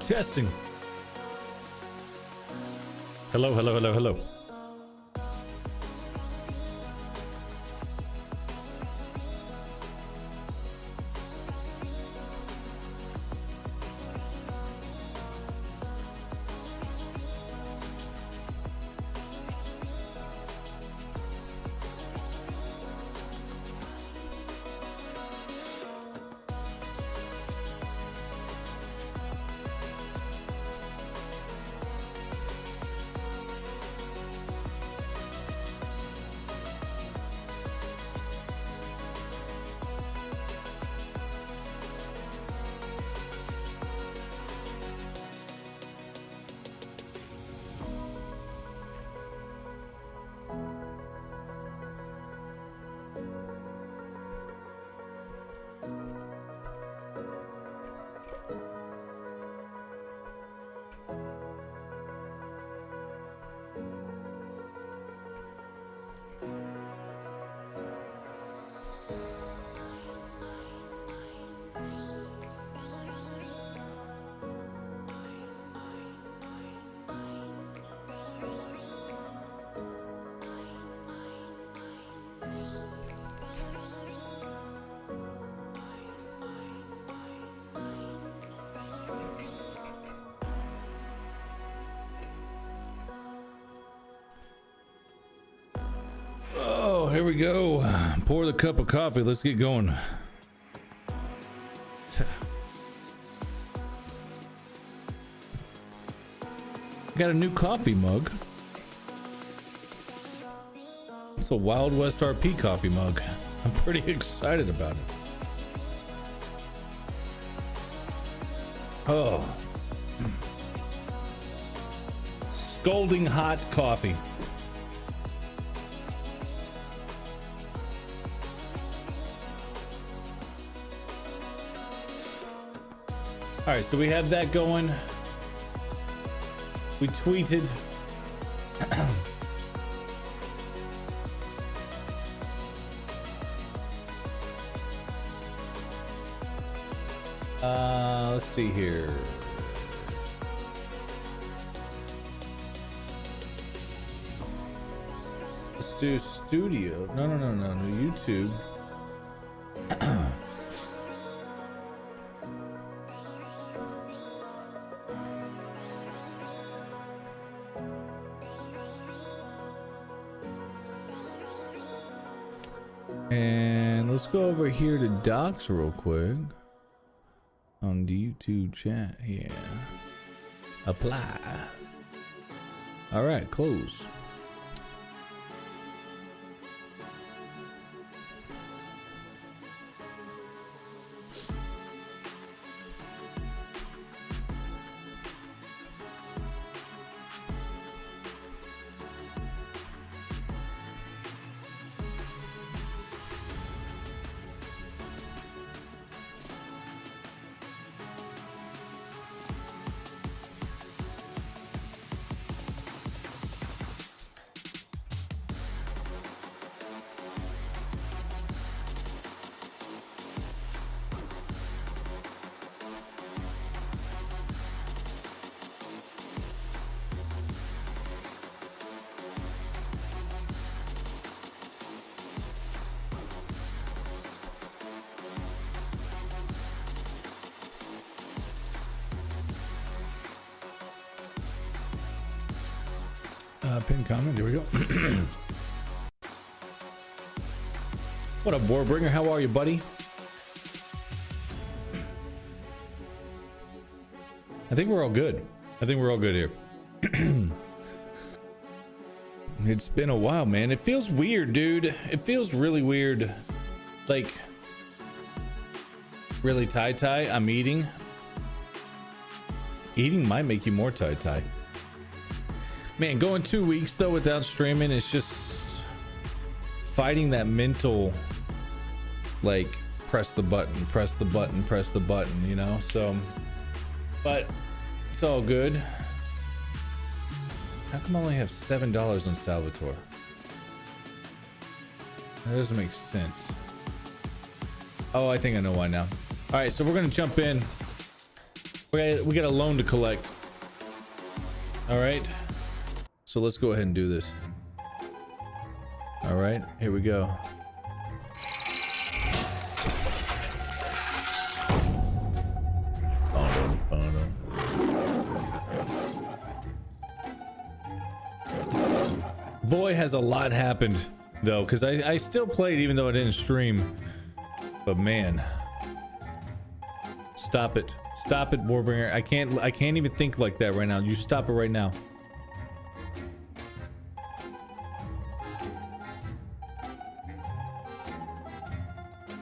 Testing. Hello, hello, hello, hello. Oh, here we go. Pour the cup of coffee. Let's get going. Got a new coffee mug. It's a Wild West RP coffee mug. I'm pretty excited about it. Oh. Scalding hot coffee. All right, so we have that going. We tweeted. Let's see here. Let's do studio. No, YouTube. And let's go over here to docs real quick on the YouTube chat here. Apply. All right, close. Pin comment, here we go. What up, Warbringer? How are you, buddy? I think we're all good. I think we're all good here. It's been a while, man. It feels weird, dude. It feels really weird. Like, really tie-tie? I'm eating. Eating might make you more tie-tie. Man, going 2 weeks though without streaming is just fighting that mental, like, press the button, press the button, press the button, you know? So, but it's all good. How come I only have $7 on Salvatore? That doesn't make sense. Oh, I think I know why now. All right, so we're gonna jump in We got a loan to collect. All right. So let's go ahead and do this. All right, here we go. Boy, has a lot happened though, because I still played even though I didn't stream. But man, stop it, Warbringer. I can't even think like that right now. You stop it right now.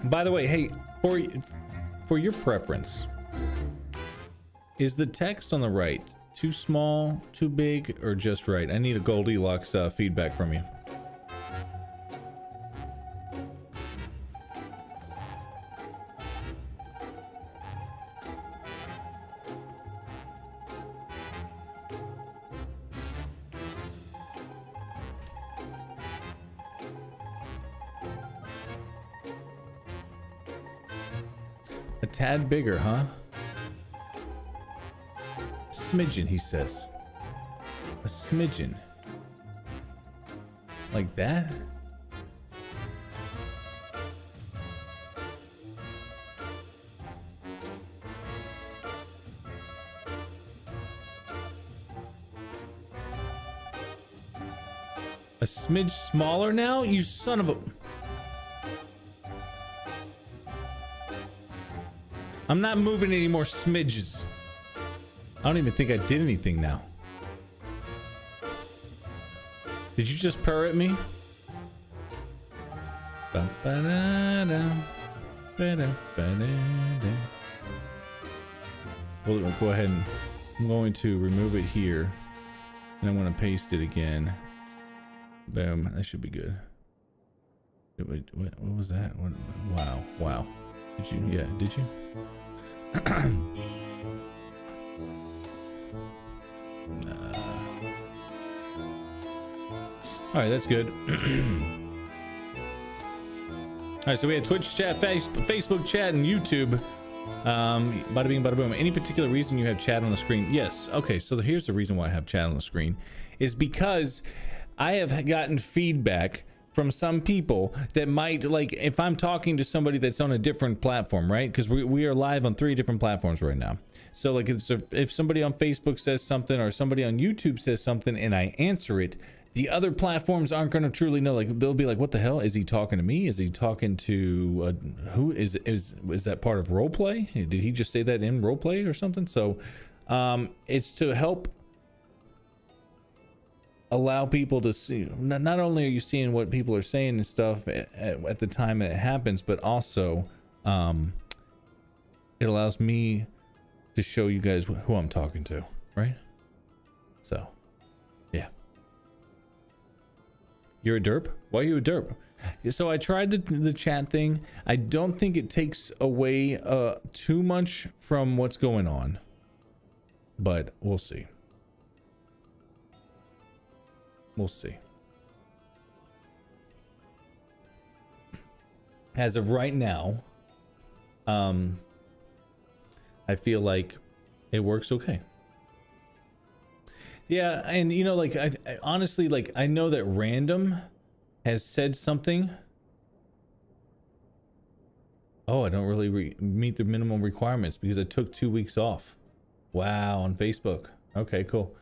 By the way, hey, for your preference, is the text on the right too small, too big, or just right? I need a Goldilocks feedback from you. A tad bigger, huh? Smidgen, he says. A smidgen. Like that? A smidge smaller now? You son of a... I'm not moving any more smidges. I don't even think I did anything now. Did you just purr at me? We'll go ahead and I'm going to remove it here. And I'm going to paste it again. Boom. That should be good. What was that? Wow. Wow. Did you? Yeah. Did you? All right, that's good. All right, so we had Twitch chat, Facebook chat, and YouTube. Bada bing, bada boom. Any particular reason you have chat on the screen? Yes. Okay, so here's the reason why I have chat on the screen is because I have gotten feedback from some people that might, like, if I'm talking to somebody that's on a different platform, right? Because we are live on 3 different platforms right now. So like if somebody on Facebook says something or somebody on YouTube says something and I answer it, the other platforms aren't going to truly know. Like they'll be like, what the hell? Is he talking to me? Is he talking to who? Is that part of roleplay? Did he just say that in roleplay or something? So it's to help allow people to see. Not only are you seeing what people are saying and stuff at the time it happens, but also it allows me to show you guys who I'm talking to, right? So yeah. You're a derp? Why are you a derp? So I tried the chat thing. I don't think it takes away too much from what's going on, but we'll see. We'll see. As of right now, I feel like it works okay. Yeah, and you know, like I honestly, like I know that RedM has said something. Oh, I don't really meet the minimum requirements because I took 2 weeks off. Wow, on Facebook. Okay, cool.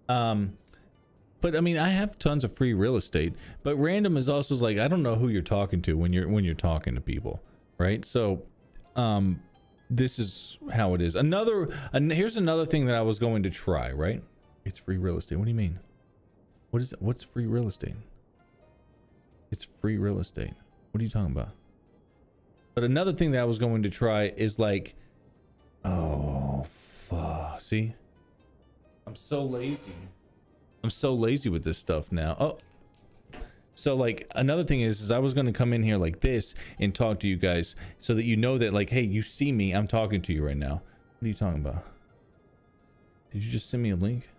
But I mean, I have tons of free real estate, but RedM is also like, I don't know who you're talking to when you're talking to people, right? So, this is how it is. Here's another thing that I was going to try, right? It's free real estate. What do you mean? What is it? What's free real estate? It's free real estate. What are you talking about? But another thing that I was going to try is like, oh, fuck. See? I'm so lazy. I'm so lazy with this stuff now. Oh. So like another thing is I was going to come in here like this and talk to you guys so that you know that like, hey, you see me, I'm talking to you right now. What are you talking about? Did you just send me a link?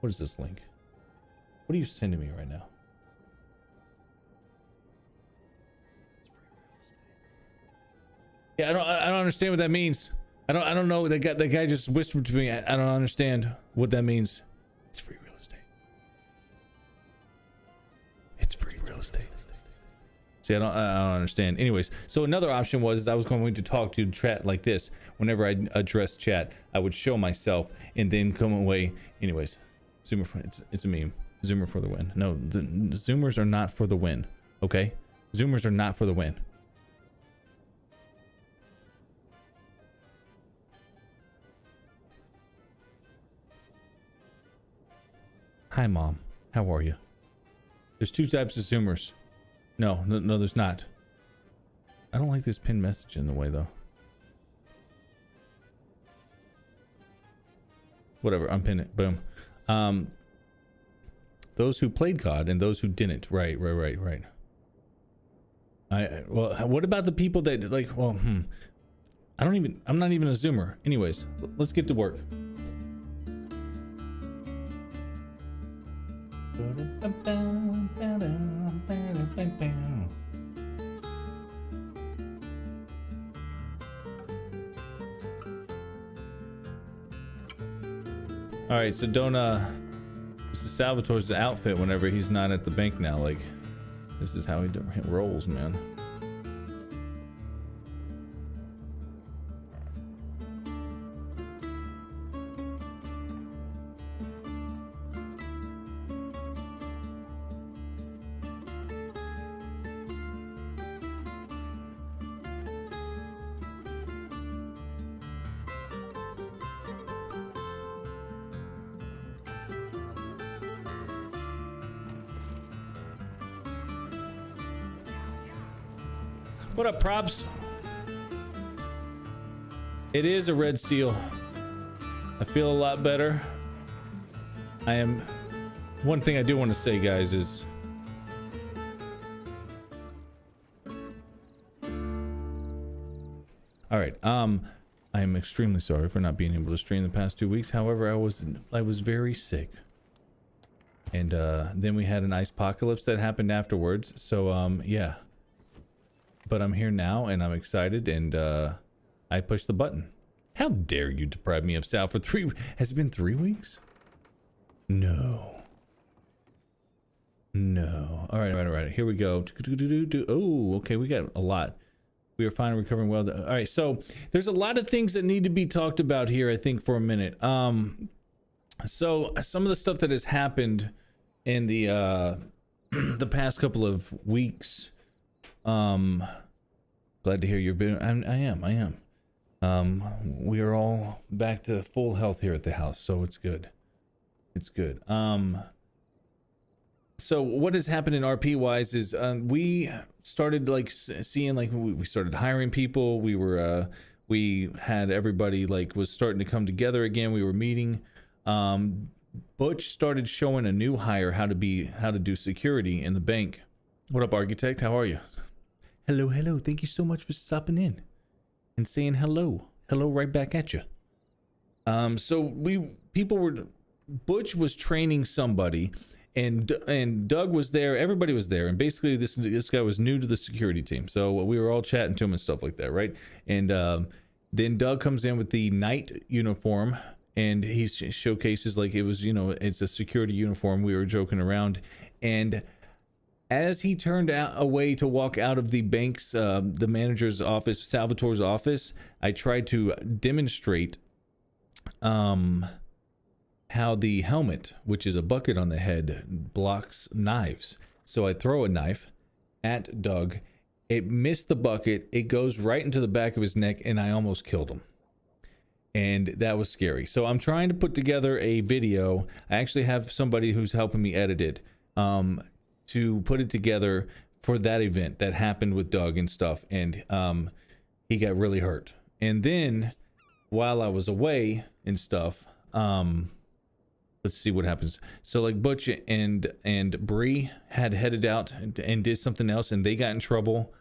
What is this link? What are you sending me right now? Yeah, I don't understand what that means. I don't know. That guy just whispered to me. I don't understand what that means. It's free real estate. It's free real estate. See, I don't understand. Anyways, so another option was I was going to talk to chat like this. Whenever I address chat, I would show myself and then come away. Anyways, Zoomer, it's a meme. Zoomer for the win. No, the Zoomers are not for the win. Okay, Zoomers are not for the win. Hi, Mom. How are you? There's two types of Zoomers. No, there's not. I don't like this pinned message in the way, though. Whatever, unpin it. Boom. Those who played God and those who didn't. Right. Well, what about the people that like? Well, I'm not even a Zoomer. Anyways, let's get to work. All right, so don't this is Salvatore's outfit whenever he's not at the bank now. Like, this is how he rolls, man. What up, props? It is a red seal. I feel a lot better. I am. One thing I do want to say, guys, is all right. I am extremely sorry for not being able to stream the past 2 weeks. However, I was very sick, and then we had an ice apocalypse that happened afterwards. So yeah. But I'm here now and I'm excited, and I pushed the button. How dare you deprive me of Sal for 3 has it been 3 weeks? No. All right. Here we go. Oh, okay, we got a lot. We are finally recovering well. All right, so there's a lot of things that need to be talked about here, I think, for a minute. So some of the stuff that has happened in the the past couple of weeks. Glad to hear you've been. I am. We are all back to full health here at the house, so it's good. So what has happened in RP wise is we started like seeing, like, we started hiring people. We had everybody like was starting to come together again. We were meeting. Butch started showing a new hire how to do security in the bank. What up, Architect? How are you? Hello. Thank you so much for stopping in and saying hello. Hello right back at you. So Butch was training somebody, and Doug was there. Everybody was there, and basically this guy was new to the security team. So we were all chatting to him and stuff like that, right? And then Doug comes in with the night uniform, and he showcases like it was, it's a security uniform. We were joking around, and as he turned away to walk out of the bank's, the manager's office, Salvatore's office, I tried to demonstrate how the helmet, which is a bucket on the head, blocks knives. So I throw a knife at Doug. It missed the bucket. It goes right into the back of his neck, and I almost killed him. And that was scary. So I'm trying to put together a video. I actually have somebody who's helping me edit it. To put it together for that event that happened with Doug and stuff, and he got really hurt. And then while I was away and stuff, let's see what happens. So like Butch and Bree had headed out and did something else, and they got in trouble.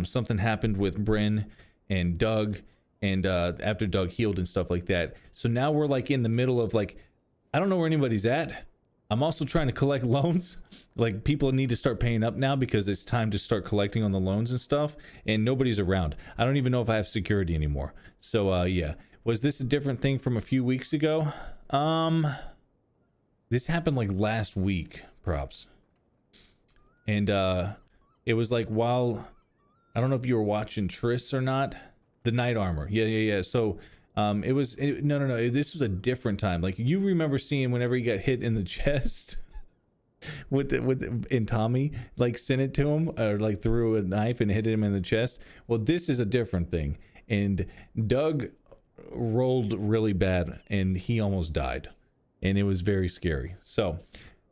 Something happened with Bryn and Doug, and after Doug healed and stuff like that. So now we're like in the middle of like, I don't know where anybody's at. I'm also trying to collect loans. Like, people need to start paying up now because it's time to start collecting on the loans and stuff, and nobody's around. I don't even know if I have security anymore. So yeah, Was this a different thing from a few weeks ago? This happened like last week, props. And it was like while, I don't know if you were watching Triss or not, the Night Armor. Yeah. So no, this was a different time. Like, you remember seeing whenever he got hit in the chest and Tommy like sent it to him, or like threw a knife and hit him in the chest. Well, this is a different thing. And Doug rolled really bad and he almost died, and it was very scary. So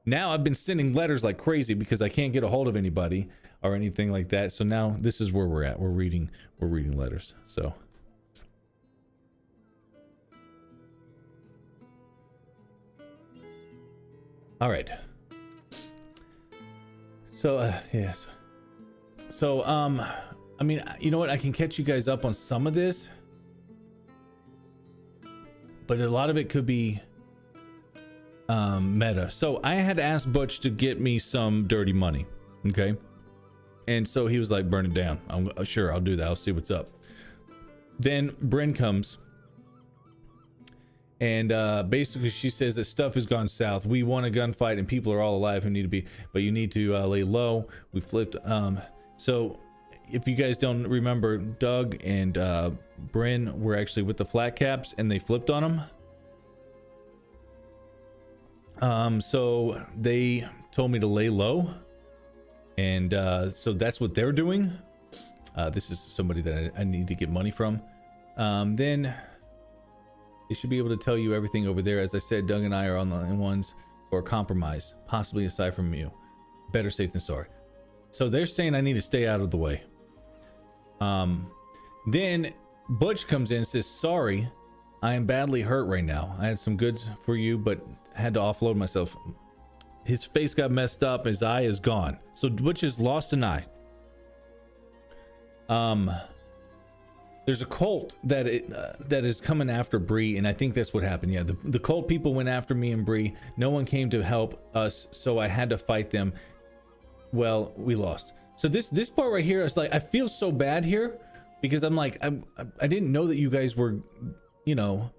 now I've been sending letters like crazy because I can't get a hold of anybody or anything like that. So now this is where we're at. We're reading letters. So all right. So yes. So I mean, you know what? I can catch you guys up on some of this, but a lot of it could be meta. So I had asked Butch to get me some dirty money, okay? And so he was like, burn it down. I'm sure I'll do that. I'll see what's up. Then Bryn comes, and basically she says that stuff has gone south. We won a gunfight and people are all alive who need to be, but you need to lay low. We flipped. So if you guys don't remember, Doug and Bryn were actually with the flat caps and they flipped on them. So they told me to lay low, and so that's what they're doing. This is somebody that I need to get money from. Then they should be able to tell you everything over there. As I said, Doug and I are on the ones for a compromise, possibly aside from you. Better safe than sorry. So they're saying I need to stay out of the way. Then Butch comes in and says, sorry, I am badly hurt right now. I had some goods for you, but had to offload myself. His face got messed up. His eye is gone. So Butch has lost an eye. There's a cult that is coming after Bree, and I think that's what happened. Yeah, the cult people went after me and Bree. No one came to help us, so I had to fight them. Well, we lost. So this part right here is like, I feel so bad here because I'm like, I didn't know that you guys were, you know,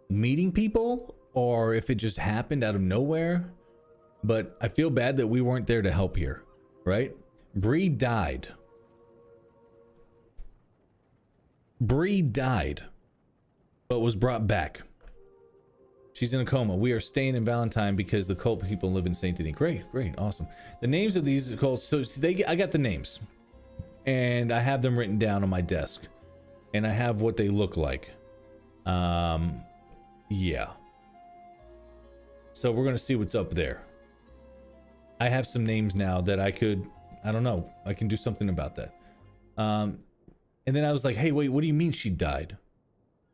meeting people, or if it just happened out of nowhere. But I feel bad that we weren't there to help here, right? Bree died. Bree died, but was brought back. She's in a coma. We are staying in Valentine because the cult people live in Saint Denis. Great, awesome. The names of these cults, so I got the names, and I have them written down on my desk, and I have what they look like. Yeah. So we're gonna see what's up there. I have some names now that I don't know, I can do something about that. And then I was like, hey, wait, what do you mean she died?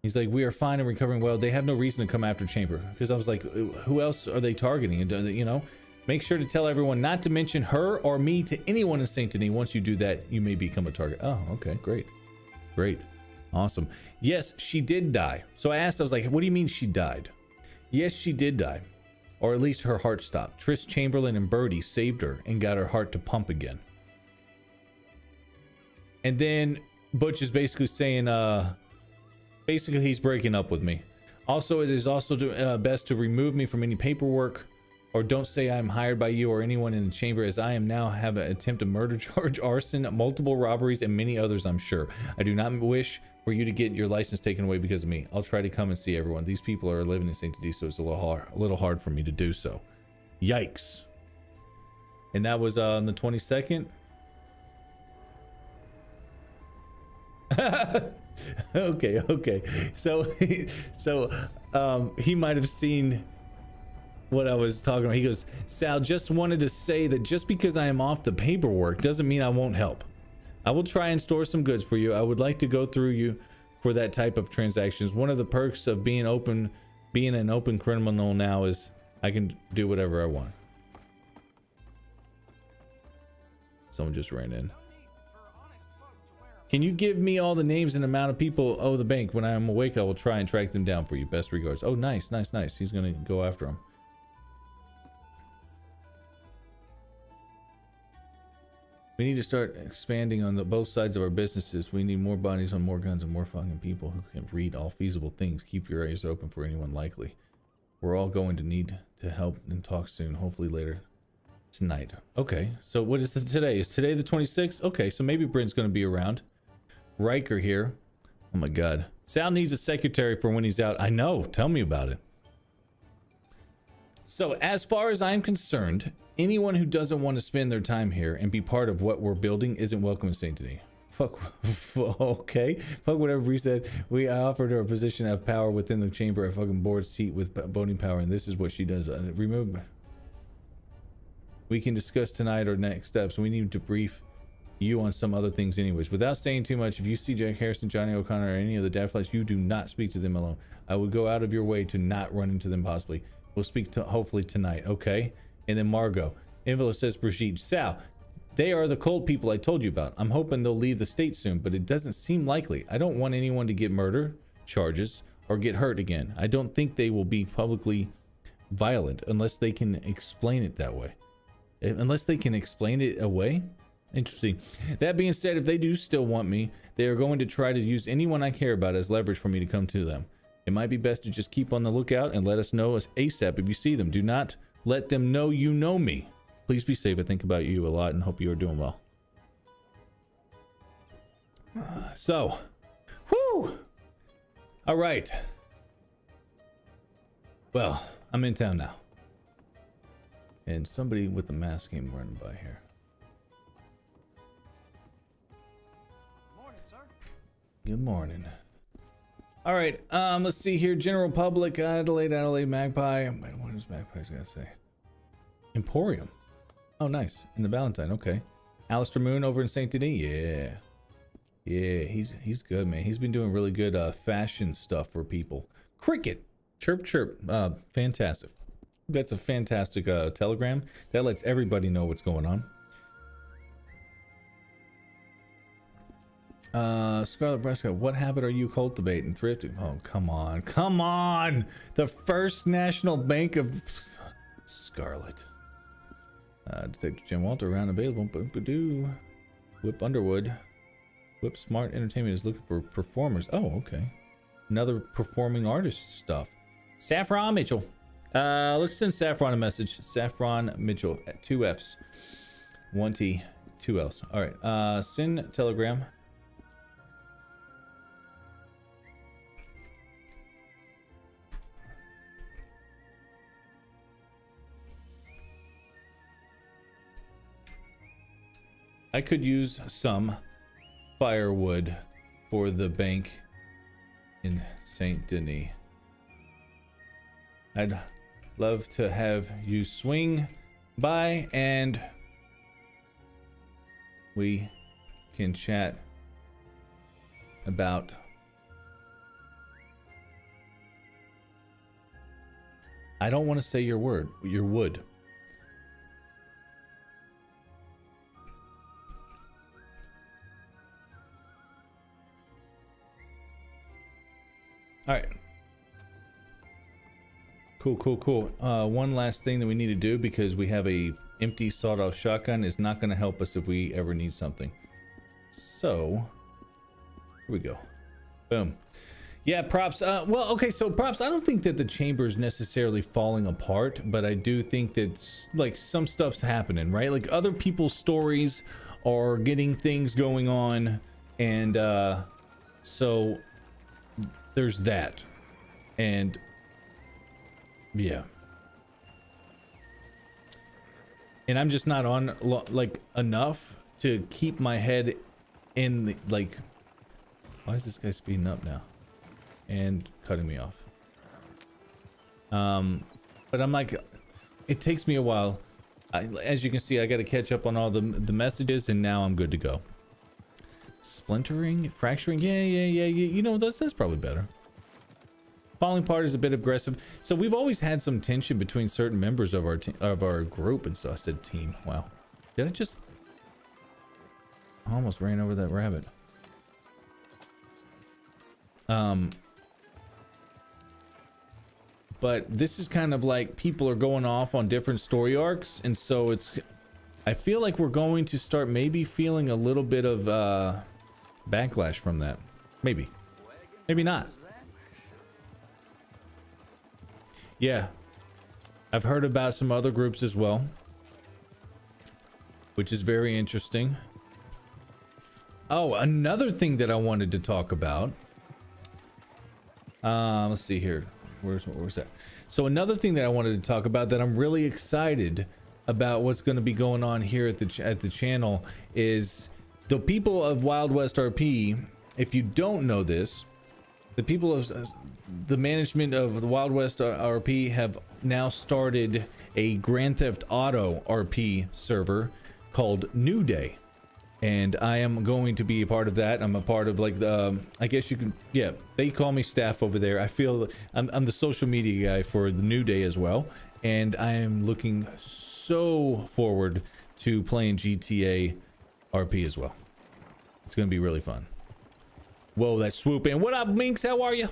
He's like, we are fine and recovering well. They have no reason to come after Chamber. Because I was like, who else are they targeting? And, you know, make sure to tell everyone not to mention her or me to anyone in Saint Denis. Once you do that, you may become a target. Oh, okay, great. Awesome. Yes, she did die. So I asked, I was like, what do you mean she died? Yes, she did die. Or at least her heart stopped. Triss Chamberlain and Birdie saved her and got her heart to pump again. And then Butch is basically saying, basically he's breaking up with me. Also, it is also best to remove me from any paperwork, or don't say I'm hired by you or anyone in the chamber, as I am now have an attempted murder charge, arson, multiple robberies, and many others, I'm sure. I do not wish for you to get your license taken away because of me. I'll try to come and see everyone. These people are living in Saint Denis, so it's a little hard for me to do so. Yikes. And that was on the 22nd. Okay. So he might have seen what I was talking about. He goes, Sal, just wanted to say that just because I am off the paperwork doesn't mean I won't help. I will try and store some goods for you. I would like to go through you for that type of transactions. One of the perks of being an open criminal now is I can do whatever I want. Someone just ran in. Can you give me all the names and amount of people owe the bank? When I am awake, I will try and track them down for you. Best regards. Oh, nice. He's gonna go after him. We need to start expanding on both sides of our businesses. We need more bodies on more guns and more fucking people who can read all feasible things. Keep your ears open for anyone likely. We're all going to need to help and talk soon, hopefully later tonight. Okay, so what is today? Is today the 26th? Okay, so maybe Bryn's going to be around. Riker here. Oh my god. Sal needs a secretary for when he's out. I know. Tell me about it. So as far as I'm concerned, anyone who doesn't want to spend their time here and be part of what we're building isn't welcome in St. Denis. Fuck. Okay. Fuck whatever Bree said. I offered her a position of power within the chamber, a fucking board seat with voting power, and this is what she does. Remove. We can discuss tonight our next steps. We need to brief you on some other things anyways. Without saying too much, if you see Jack Harrison, Johnny O'Connor, or any of the Dadflies, you do not speak to them alone. I would go out of your way to not run into them possibly. We'll speak to hopefully tonight, okay? And then Margot. Invilla says Brigitte. Sal, they are the cold people I told you about. I'm hoping they'll leave the state soon, but it doesn't seem likely. I don't want anyone to get murder charges or get hurt again. I don't think they will be publicly violent unless they can explain it that way. Unless they can explain it away? Interesting. That being said, if they do still want me, they are going to try to use anyone I care about as leverage for me to come to them. It might be best to just keep on the lookout and let us know ASAP if you see them. Do not let them know you know me. Please be safe. I think about you a lot and hope you are doing well. So, whoo! All right. Well, I'm in town now. And somebody with a mask came running by here. Morning, sir. Good morning. All right, let's see here. General public, Adelaide, Magpie. What does Magpie's gonna say? Emporium. Oh, nice. In the Valentine. Okay. Alistair Moon over in Saint Denis. Yeah. Yeah, he's good, man. He's been doing really good fashion stuff for people. Cricket. Chirp, chirp. Fantastic. That's a fantastic telegram. That lets everybody know what's going on. Scarlet Prescott, what habit are you cultivating? Thrifting? Oh, come on. Come on! The First National Bank of Scarlet. Detective Jim Walter around available. Boop-a-doo. Whip Underwood. Whip Smart Entertainment is looking for performers. Oh, okay. Another performing artist stuff. Saffron Mitchell. Let's send Saffron a message. Saffron Mitchell at 2 F's. 1 T, 2 L's. Alright. Send telegram. I could use some firewood for the bank in Saint Denis. I'd love to have you swing by and we can chat about I don't want to say your wood. All right. Cool. One last thing that we need to do, because we have a empty sawed-off shotgun, is not going to help us if we ever need something. So, here we go. Boom. Yeah, props. Well, okay, so props. I don't think that the chamber is necessarily falling apart, but I do think that like some stuff's happening, right? Like other people's stories are getting things going on, and so there's that. And yeah, and I'm just not on like enough to keep my head in the like. Why is this guy speeding up now and cutting me off? But I'm like, it takes me a while. As you can see, I got to catch up on all the messages, and now I'm good to go. Splintering, fracturing, yeah. You know, that's probably better. Falling apart is a bit aggressive. So we've always had some tension between certain members of our group, and so I said team. Wow, did I just? I almost ran over that rabbit. But this is kind of like people are going off on different story arcs, and so I feel like we're going to start maybe feeling a little bit of backlash from that. Maybe not. Yeah, I've heard about some other groups as well, which is very interesting. Oh, another thing that I wanted to talk about. Let's see here. Where's that? So another thing that I wanted to talk about that I'm really excited about what's going to be going on here at the channel is the people of Wild West RP. If you don't know this, the people of the management of the Wild West RP have now started a Grand Theft Auto RP server called New Day. And I am going to be a part of that. I'm a part of like the, I guess you can, yeah, they call me staff over there. I feel I'm the social media guy for the New Day as well. And I am looking so forward to playing GTA RP as well. It's going to be really fun. Whoa, that's swooping. What up, Minx? How are you?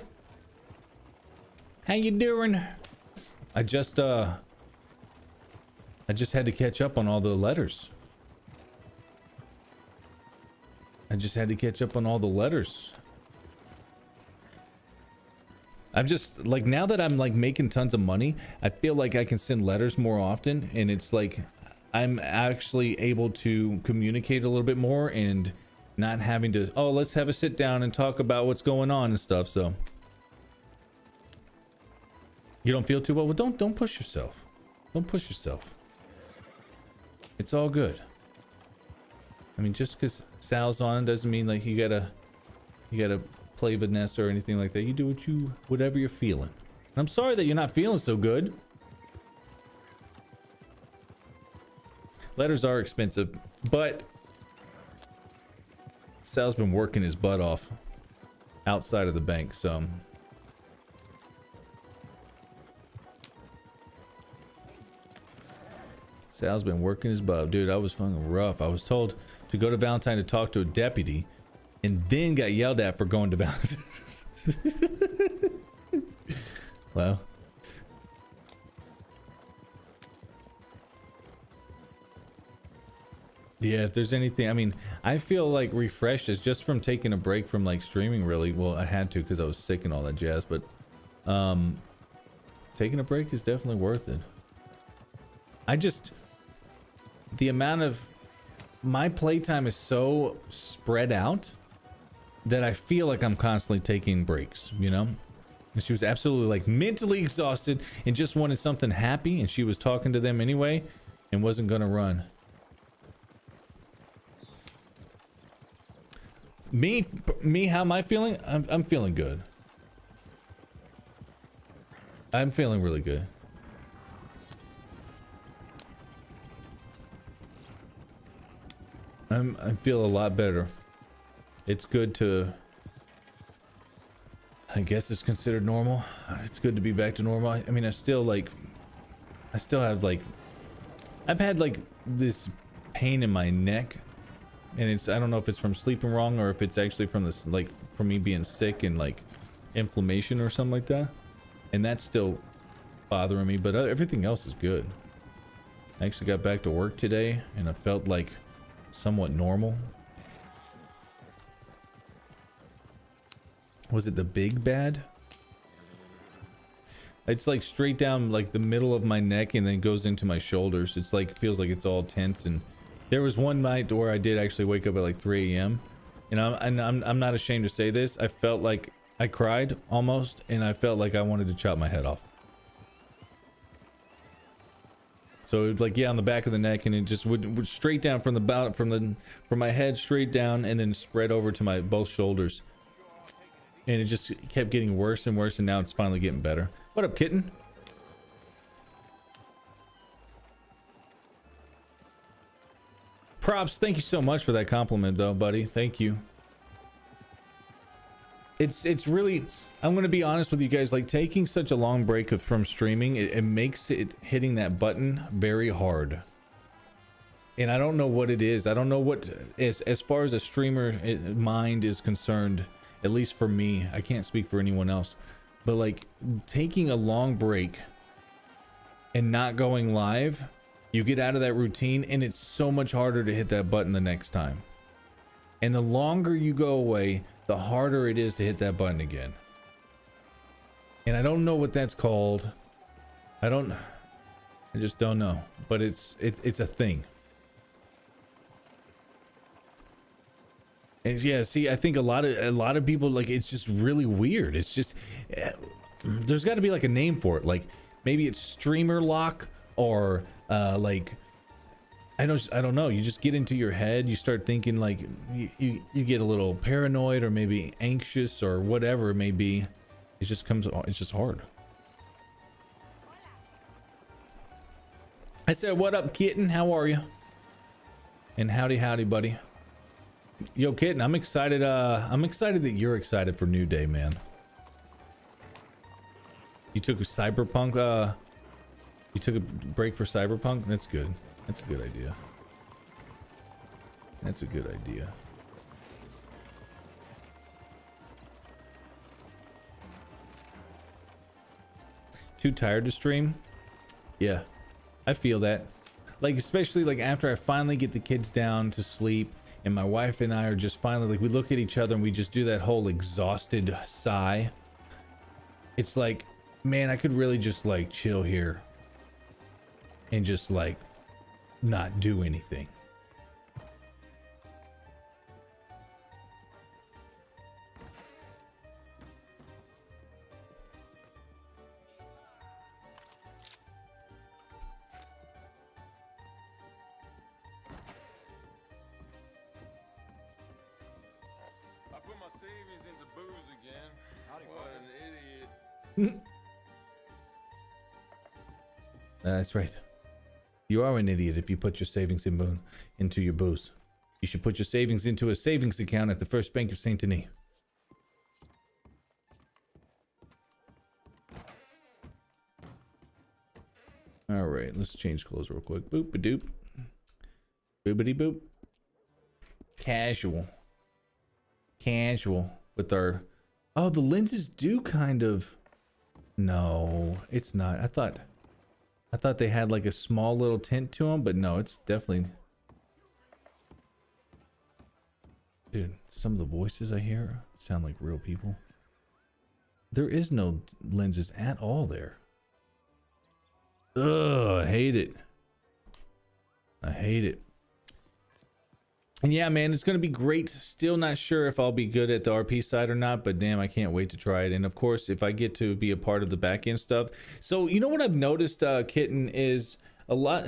How you doing? I just had to catch up on all the letters. I'm just like, now that I'm like making tons of money, I feel like I can send letters more often, and it's like I'm actually able to communicate a little bit more and not having to, oh, let's have a sit down and talk about what's going on and stuff. So you don't feel too well? Well, don't push yourself. Don't push yourself. It's all good. I mean, just because Sal's on doesn't mean like you gotta play Vanessa or anything like that. You do whatever you're feeling. And I'm sorry that you're not feeling so good. Letters are expensive, but Sal's been working his butt off outside of the bank, so Sal's been working his butt. Dude, I was fucking rough. I was told to go to Valentine to talk to a deputy and then got yelled at for going to Valentine. Well, yeah, if there's anything, I mean, I feel like refreshed is just from taking a break from like streaming, really. Well, I had to because I was sick and all that jazz, but taking a break is definitely worth it. The amount of my playtime is so spread out that I feel like I'm constantly taking breaks, you know? And she was absolutely like mentally exhausted and just wanted something happy, and she was talking to them anyway and wasn't gonna run. Me, how am I feeling? I'm feeling good. I'm feeling really good. I feel a lot better. It's good to, I guess it's considered normal. It's good to be back to normal. I mean, I still have like, I've had like this pain in my neck, and it's, I don't know if it's from sleeping wrong or if it's actually from this, like from me being sick and like inflammation or something like that. And that's still bothering me, but everything else is good. I actually got back to work today and I felt like somewhat normal. Was it the big bad? It's like straight down like the middle of my neck and then goes into my shoulders. It's like, feels like it's all tense. And there was one night where I did actually wake up at like 3 a.m. and I'm not ashamed to say this. I felt like I cried almost, and I felt like I wanted to chop my head off. So it was like, yeah, on the back of the neck, and it just would straight down from my head straight down, and then spread over to my both shoulders. And it just kept getting worse and worse, and now it's finally getting better. What up, kitten? Props, thank you so much for that compliment though, buddy. Thank you. It's really, I'm gonna be honest with you guys, like taking such a long break from streaming, it makes it hitting that button very hard. And I don't know what it is. I don't know what, as far as a streamer mind is concerned, at least for me, I can't speak for anyone else, but like taking a long break and not going live You get out of that routine and it's so much harder to hit that button the next time. And the longer you go away, the harder it is to hit that button again. And I don't know what that's called. I just don't know, but it's a thing. And yeah, see, I think a lot of people, like, it's just really weird. It's just there's got to be like a name for it. Like maybe it's streamer lock, or like I don't know. You just get into your head. You start thinking, like, you get a little paranoid or maybe anxious or whatever it may be. It's just hard. I said, what up, kitten? How are you? And howdy, buddy. Yo, kitten, I'm excited. I'm excited that you're excited for New Day, man. You took a Cyberpunk, you took a break for Cyberpunk? That's good. That's a good idea. That's a good idea. Too tired to stream? Yeah, I feel that. Like, especially like after I finally get the kids down to sleep and my wife and I are just finally, like, we look at each other and we just do that whole exhausted sigh. It's like, man, I could really just like chill here and just like not do anything. That's right. You are an idiot if you put your savings into your booze. You should put your savings into a savings account at the First Bank of Saint Denis. All right, let's change clothes real quick. Boop a doop. Boopity boop. Casual. Casual with our. Oh, the lenses do kind of. No, it's not. I thought they had like a small little tint to them, but no, it's definitely. Dude, some of the voices I hear sound like real people. There is no lenses at all there. Ugh, I hate it. I hate it. And yeah, man, it's gonna be great. Still not sure if I'll be good at the RP side or not, but damn, I can't wait to try it. And of course, if I get to be a part of the back end stuff. So you know what I've noticed, Kitten, is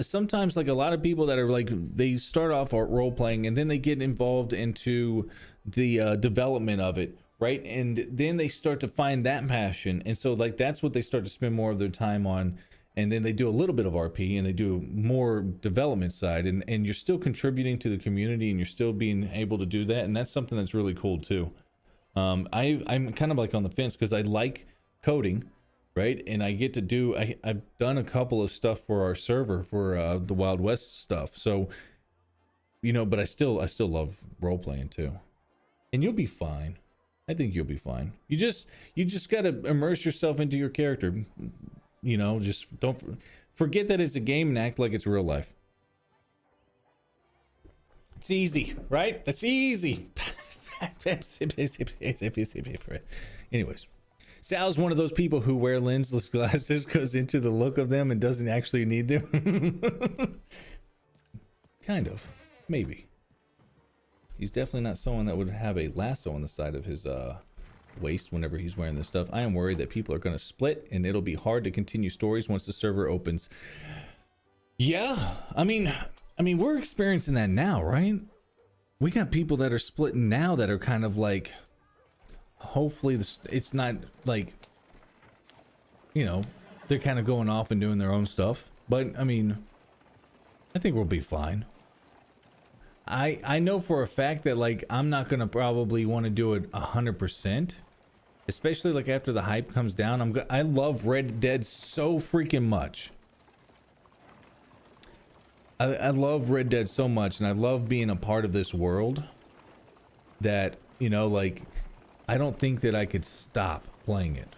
sometimes like a lot of people that are like, they start off role playing and then they get involved into the development of it, right? And then they start to find that passion, and so like that's what they start to spend more of their time on. And then they do a little bit of RP and they do more development side, and you're still contributing to the community and you're still being able to do that. And that's something that's really cool too. I'm kind of like on the fence because I like coding, right? And I get to do, I've done a couple of stuff for our server for the Wild West stuff. So, you know, but I still love role playing too. And you'll be fine. I think you'll be fine. You just got to immerse yourself into your character. You know, just don't forget that it's a game and act like it's real life. It's easy, right? That's easy. Anyways, Sal's one of those people who wear lensless glasses because into the look of them and doesn't actually need them. Kind of, maybe. He's definitely not someone that would have a lasso on the side of his waist whenever he's wearing this stuff. I am worried that people are going to split and it'll be hard to continue stories once the server opens. Yeah, I mean we're experiencing that now, right? We got people that are splitting now that are kind of like, hopefully it's not like, you know, they're kind of going off and doing their own stuff. But I mean, I think we'll be fine. I know for a fact that like I'm not gonna probably want to do it 100%, especially like after the hype comes down. I love Red Dead so freaking much. I love Red Dead so much, and I love being a part of this world that, you know, like I don't think that I could stop playing it.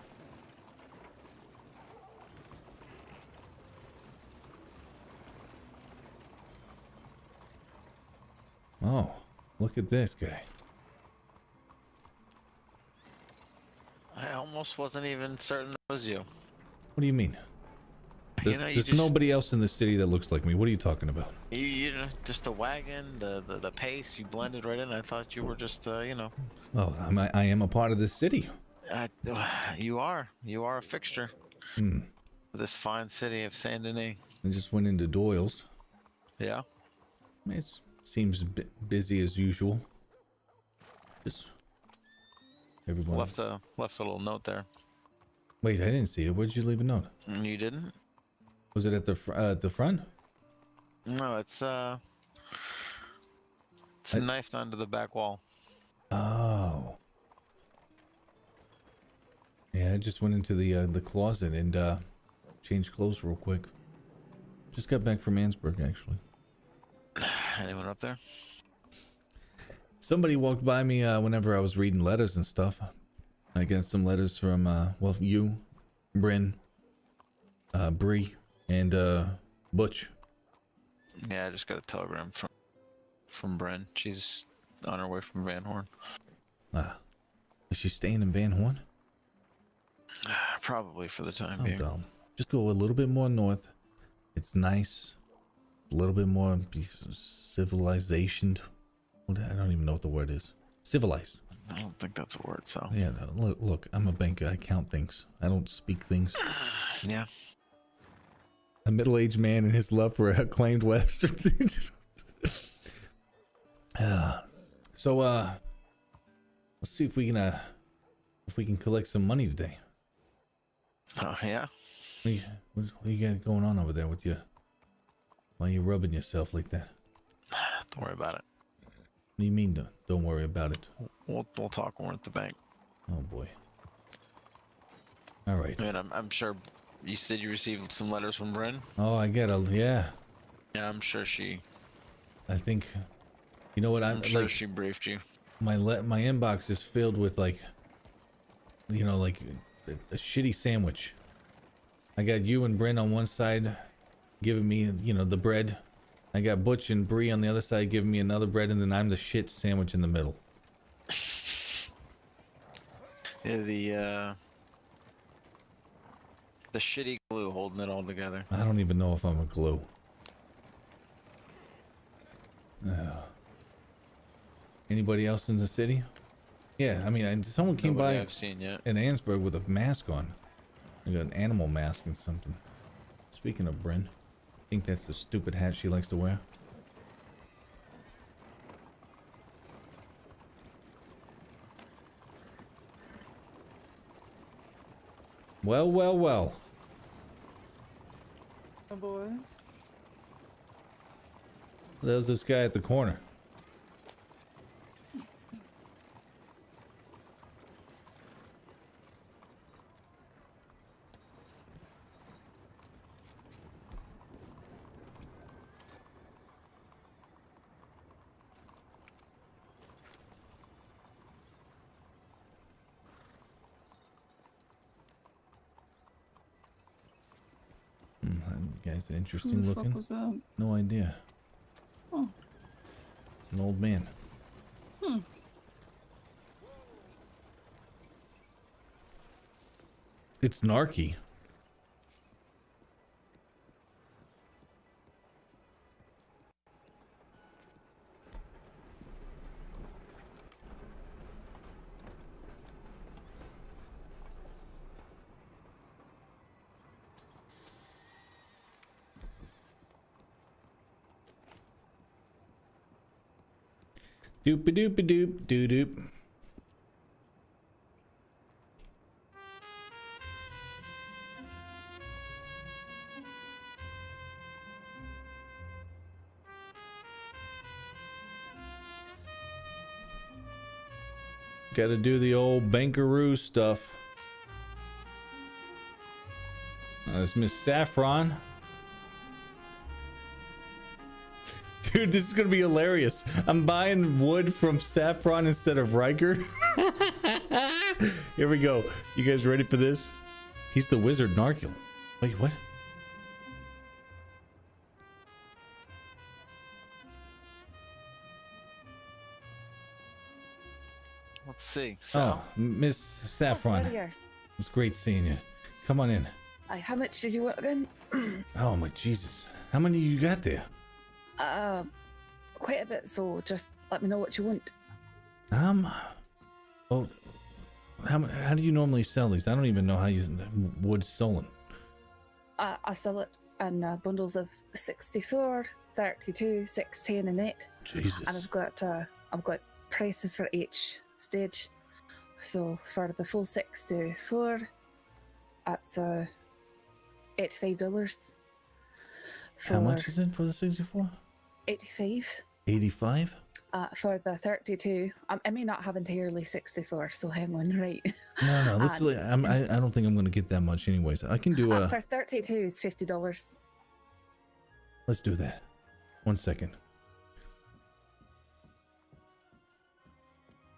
Oh, look at this guy. I almost wasn't even certain it was you. What do you mean? You know, There's nobody else in the city that looks like me. What are you talking about? you know, just the wagon, the pace, you blended right in. I thought you were just, you know. Oh, I am a part of this city. You are a fixture. Hmm. This fine city of Saint Denis. I just went into Doyle's. Yeah. It seems busy as usual. Just everyone. Left a little note there. Wait, I didn't see it. Where'd you leave a note? You didn't? Was it at the front? No, it's knifed onto the back wall. Oh. Yeah, I just went into the closet and changed clothes real quick. Just got back from Ansburg, actually. Anyone up there? Somebody walked by me whenever I was reading letters and stuff. I got some letters from well, you, Bryn, Bree, and Butch. Yeah, I just got a telegram from Bren. She's on her way from Van Horn. Is she staying in Van Horn? Probably for the time So being. dumb. Just go a little bit more north. It's nice. A little bit more civilization. I don't even know what the word is. Civilized. I don't think that's a word, so. Yeah, no, look, I'm a banker. I count things. I don't speak things. Yeah. A middle-aged man and his love for acclaimed Western. So, let's see if we can collect some money today. Oh, yeah? What you got going on over there with you? Why are you rubbing yourself like that? Don't worry about it. What do you mean, don't worry about it? We'll talk when we're at the bank. Oh, boy. All right. And I'm sure you said you received some letters from Bren? Oh, I get it. Yeah. Yeah, I'm sure she... I think... You know what? I'm sure like, she briefed you. my inbox is filled with, like... You know, like... A shitty sandwich. I got you and Bryn on one side giving me, you know, the bread. I got Butch and Bree on the other side giving me another bread, and then I'm the shit sandwich in the middle. Yeah, the shitty glue holding it all together. I don't even know if I'm a glue. Anybody else in the city? Yeah, I mean, someone came Nobody by I've seen yet. in Ansburg with a mask on. I got an animal mask and something. Speaking of Bryn, I think that's the stupid hat she likes to wear. Well, well, well. Boys. There's this guy at the corner. That guy's interesting Who the looking. fuck was that? No idea. Oh. An old man. It's Narky. Doop-a-doop-a-doop, doo-doop. Gotta do the old bankaroo stuff. That's Miss Saffron. Dude, this is gonna be hilarious. I'm buying wood from Saffron instead of Riker. Here we go. You guys ready for this? He's the wizard Narkil. Wait, what? Let's see. So, Oh, Miss Saffron. Here. It's great seeing you. Come on in. Aye, how much did you want again? Oh my Jesus. How many you got there? Quite a bit, so just let me know what you want. Oh, how do you normally sell these? I don't even know how you wood's stolen. I sell it in bundles of 64, 32, 16 and 8. Jesus. And I've got prices for each stage. So for the full 64, that's $85. How much is it for the 64? 85. 85? For the 32, I may not have entirely 64, so hang on, right? No, let's. I don't think I'm going to get that much, anyways. I can do for 32 is $50. Let's do that. 1 second.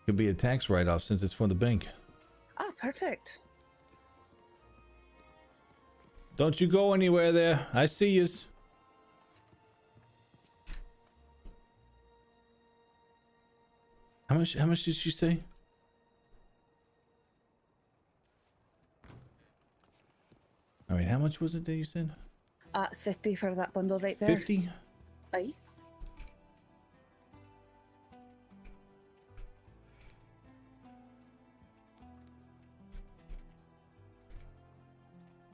Could be a tax write-off since it's for the bank. Ah, perfect. Don't you go anywhere there. I see yous. How much did you say? All right, how much was it that you said? It's 50 for that bundle right there. 50? Aye.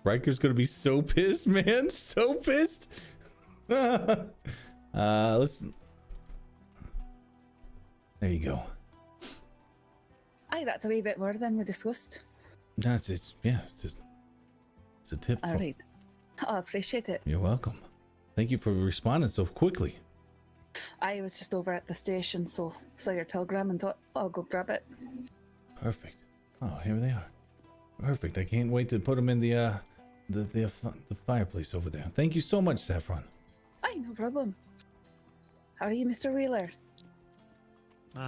Riker's gonna be so pissed, man. So pissed. Let's. There you go. Aye, that's a wee bit more than we discussed. No, it's a tip. All right. I appreciate it. You're welcome. Thank you for responding so quickly. I was just over at the station, so saw your telegram and thought I'll go grab it. Perfect. Oh, here they are. Perfect. I can't wait to put them in the fireplace over there. Thank you so much, Saffron. Aye, no problem. How are you, Mr. Wheeler?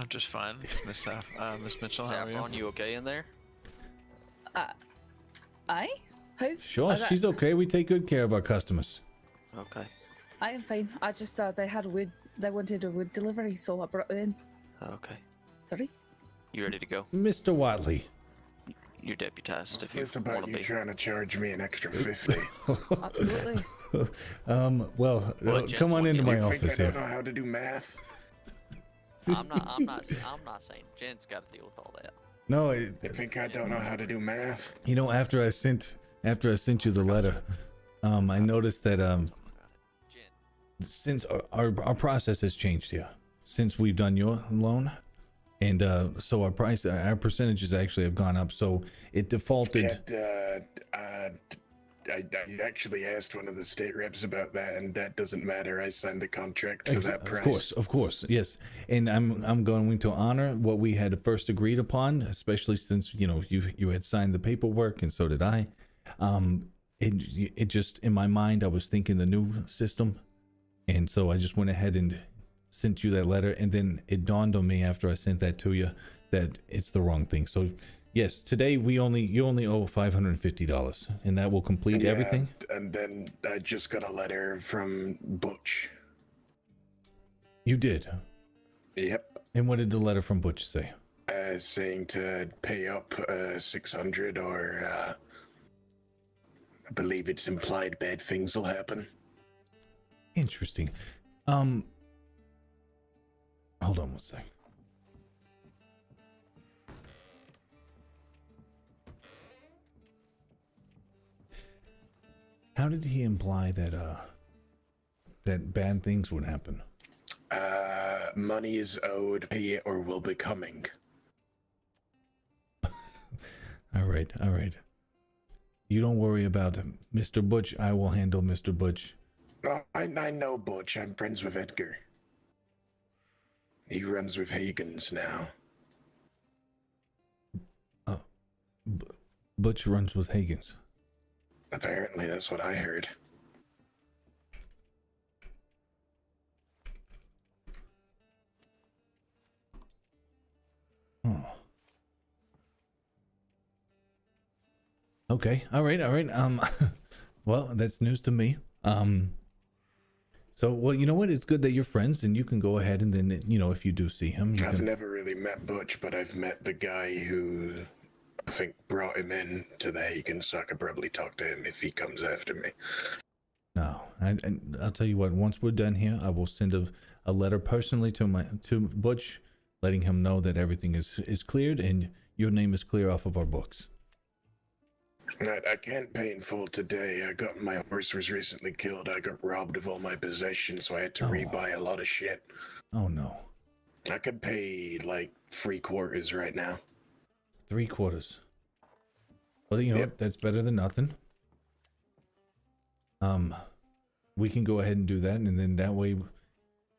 just fine, Miss Mitchell. How are you? Saffron, you okay in there? Aye? How's... Sure, she's okay. We take good care of our customers. Okay. I am fine. I just, they had wood. They wanted a wood delivery, so I brought it in. Okay. Sorry? You ready to go? Mr. Watley. You're deputized What's if you this want about to you be. trying to charge me an extra 50? Absolutely. Well, Well, come on gents, into what my You think office I don't here. know how to do math? I'm not saying Jen's got to deal with all that. No, You think I don't know how to do math? you know, after I sent you the letter, I noticed that Jen, since our process has changed here, since we've done your loan, and so our percentages actually have gone up. So it defaulted. I actually asked one of the state reps about that, and that doesn't matter. I signed the contract for that price. Of course, yes. And I'm going to honor what we had first agreed upon, especially since you had signed the paperwork, and so did I. It just in my mind I was thinking the new system, and so I just went ahead and sent you that letter, and then it dawned on me after I sent that to you that it's the wrong thing. So yes, today you only owe $550, and that will complete everything. And then I just got a letter from Butch. You did. Yep. And what did the letter from Butch say? Saying to pay up 600 or I believe it's implied bad things will happen. Interesting. Hold on one sec. How did he imply that that bad things would happen? Money is owed, pay it or will be coming. All right. You don't worry about Mr. Butch. I will handle Mr. Butch. Oh, I know Butch. I'm friends with Edgar. He runs with Hagen's now. Butch runs with Hagen's. Apparently, that's what I heard. Oh. Okay. All right. Well, that's news to me. So, well, you know what? It's good that you're friends, and you can go ahead and then, you know, if you do see him, you I've can... never really met Butch, but I've met the guy who I think brought him in to the Hagen, so I could probably talk to him if he comes after me. No, and I'll tell you what. Once we're done here, I will send a letter personally to Butch, letting him know that everything is cleared and your name is clear off of our books. I can't pay in full today. My horse was recently killed. I got robbed of all my possessions, so I had to rebuy a lot of shit. Oh no. I could pay like 3/4 right now. 3/4. Well, you know, Yep. that's better than nothing. We can go ahead and do that, and then that way,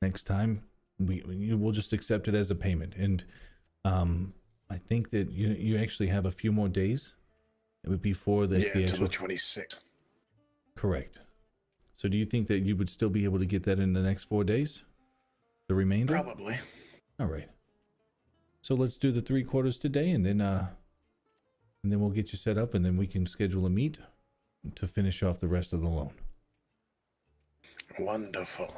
next time we'll just accept it as a payment. And I think that you actually have a few more days. It would be for the Until actual... the 26th. Correct. So do you think that you would still be able to get that in the next 4 days? The remainder? Probably. All right. So let's do the 3/4 today, and then we'll get you set up, and then we can schedule a meet to finish off the rest of the loan. Wonderful.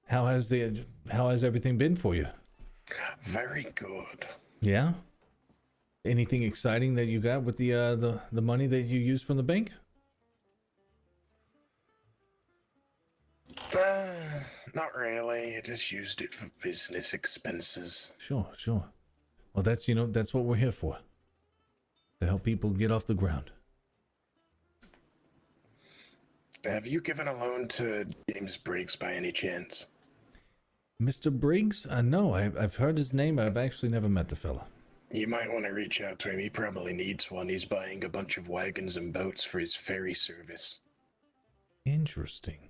How has everything been for you? Very good. Yeah? Anything exciting that you got with the money that you used from the bank? Not really. I just used it for business expenses. Sure. Well, that's what we're here for. To help people get off the ground. Have you given a loan to James Briggs by any chance? Mr. Briggs? No, I've heard his name. I've actually never met the fella. You might want to reach out to him. He probably needs one. He's buying a bunch of wagons and boats for his ferry service. Interesting.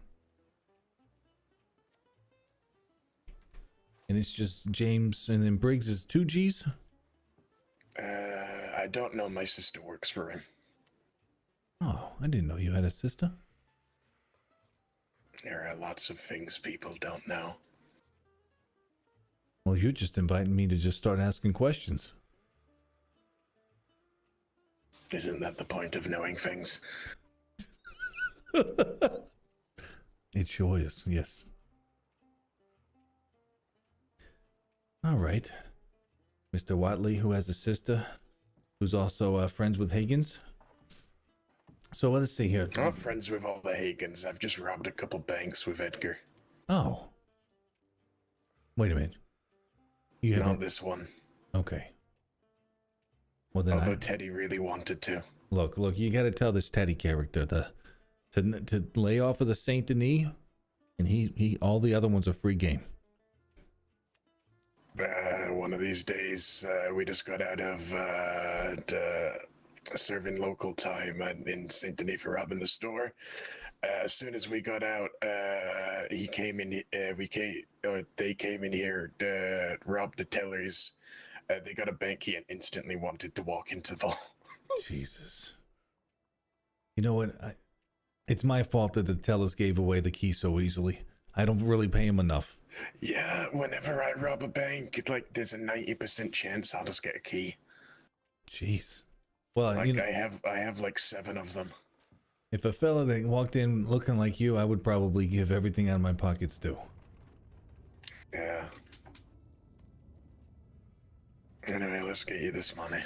And it's just James, and then Briggs is 2 G's? I don't know. My sister works for him. Oh, I didn't know you had a sister. There are lots of things people don't know. Well, you're just inviting me to just start asking questions. Isn't that the point of knowing things? It sure is, yes. All right. Mr. Watley, who has a sister, who's also friends with Hagens. So let's see here. I'm friends with all the Hagens. I've just robbed a couple banks with Edgar. Oh. Wait a minute. You Not haven't... this one. Okay. Well then, Although Teddy really wanted to. Look, you got to tell this Teddy character to lay off of the Saint Denis, and he all the other ones are free game. One of these days, we just got out of serving local time in Saint Denis for robbing the store. As soon as we got out, he came in. They came in here, robbed the tellers. They got a bank key and instantly wanted to walk into the. Jesus. You know what? It's my fault that the tellers gave away the key so easily. I don't really pay him enough. Yeah, whenever I rob a bank, there's a 90% chance I'll just get a key. Jeez. Well, I have like 7 of them. If a fella that walked in looking like you, I would probably give everything out of my pockets too. Yeah. Anyway, let's get you this money.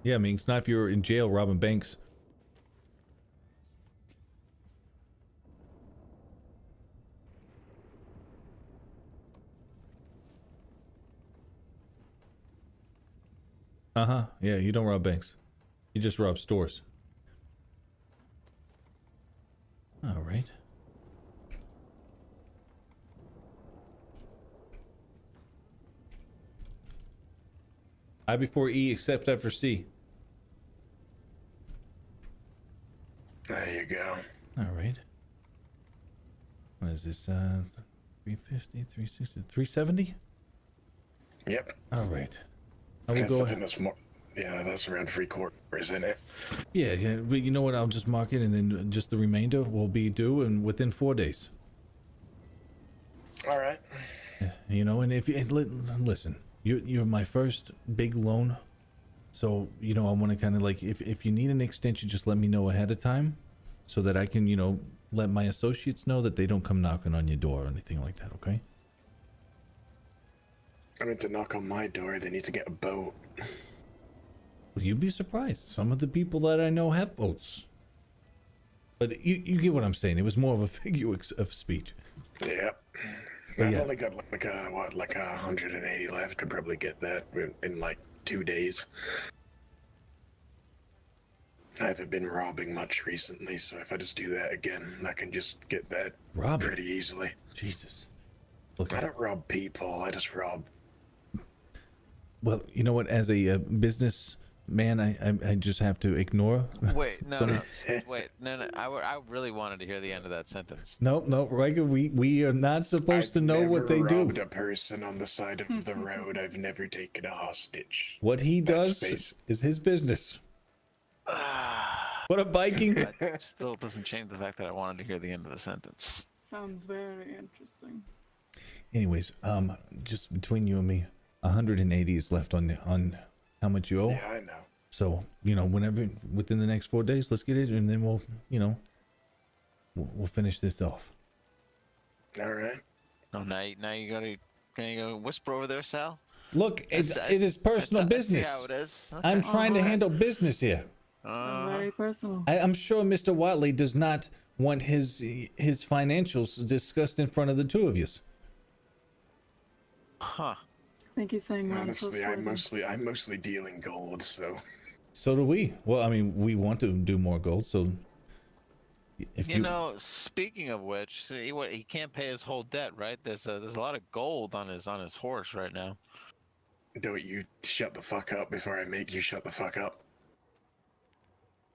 Yeah, I mean, it's not if you're in jail robbing banks. Uh-huh. Yeah, you don't rob banks. You just rob stores. All right. I before E, except after C. There you go. All right. What is this? 350, 360, 370? Yep. All right. I will Guess go I ahead. think that's more. Yeah, that's around 3/4, isn't it? Yeah, but you know what? I'll just mark it, and then just the remainder will be due and within 4 days. All right. You know, and if you listen, you're my first big loan So, you know, I want to kind of like, if you need an extension, just let me know ahead of time so that I can, you know, let my associates know that they don't come knocking on your door or anything like that, okay? I mean, to knock on my door, they need to get a boat. Well, you'd be surprised. Some of the people that I know have boats. But you get what I'm saying. It was more of a figure of speech. Yep. But I've yeah. only got like 180 left. Could probably get that in like 2 days. I haven't been robbing much recently, so if I just do that again, I can just get that Robbing? pretty easily. Jesus. Look, I don't rob people. I just rob. well, you know what? As a business man, I just have to ignore. Wait, no, some- no, wait, no. I really wanted to hear the end of that sentence. No, Riker, we are not supposed to know what they I've never robbed do. a person on the side of the road. I've never taken a hostage. What he That's does basic. is his business. What a Viking! That still doesn't change the fact that I wanted to hear the end of the sentence. Sounds very interesting. Anyways, just between you and me, 180 is left on how much you owe. Yeah, I know. So, you know, whenever within the next 4 days, let's get it, and then we'll, you know, we'll finish this off. All right. Oh, now you gotta, can you go whisper over there, Sal? Look, it is personal I business. see how it is. Okay. I'm trying to Uh-huh. handle business here. Very personal. I'm sure Mr. Watley does not want his financials discussed in front of the two of you. Huh. I think he's saying we're Honestly, untrustworthy. I'm mostly dealing gold, so So do we. Well, I mean, we want to do more gold, so if You know, speaking of which, see what he can't pay his whole debt, right? There's a lot of gold on his horse right now. don't you shut the fuck up before I make you shut the fuck up.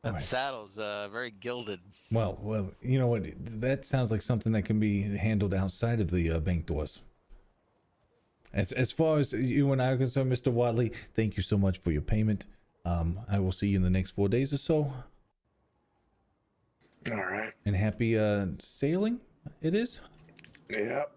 That Alright. saddle's very gilded. well, you know what? That sounds like something that can be handled outside of the bank doors. As far as you and I are concerned, Mr. Watley, thank you so much for your payment. I will see you in the next 4 days or so. All right. And happy sailing, it is. Yep.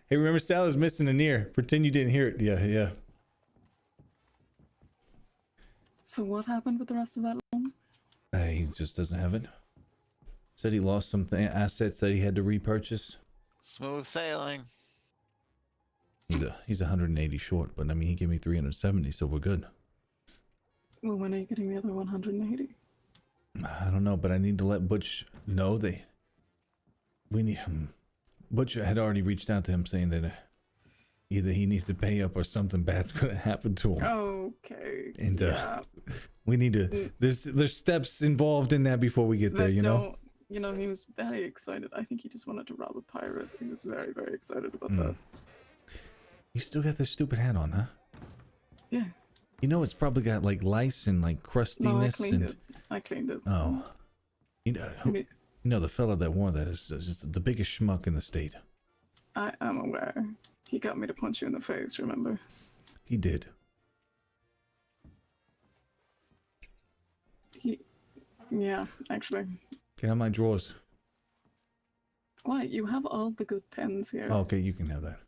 Hey, remember Sal is missing an ear. Pretend you didn't hear it. Yeah. So what happened with the rest of that loan? He just doesn't have it. Said he lost some assets that he had to repurchase. Smooth sailing. He's 180 short, but I mean he gave me 370, so we're good. Well, when are you getting the other 180? I don't know, but I need to let Butch know we need. Butch had already reached out to him saying that either he needs to pay up or something bad's gonna happen to him. Okay. And yeah. we need to. There's steps involved in that before we get there. But You know. don't- You know, he was very excited. I think he just wanted to rob a pirate. He was very, very excited about that. You still got this stupid hat on, huh? Yeah. You know it's probably got like lice and like No, I crustiness cleaned and. it. I cleaned it. Oh. You know, I you know the fella that wore that is just the biggest schmuck in the state. I am aware. He got me to punch you in the face, remember? He did. Yeah, actually. Get out my drawers. Why? You have all the good pens here. Oh, okay, you can have that.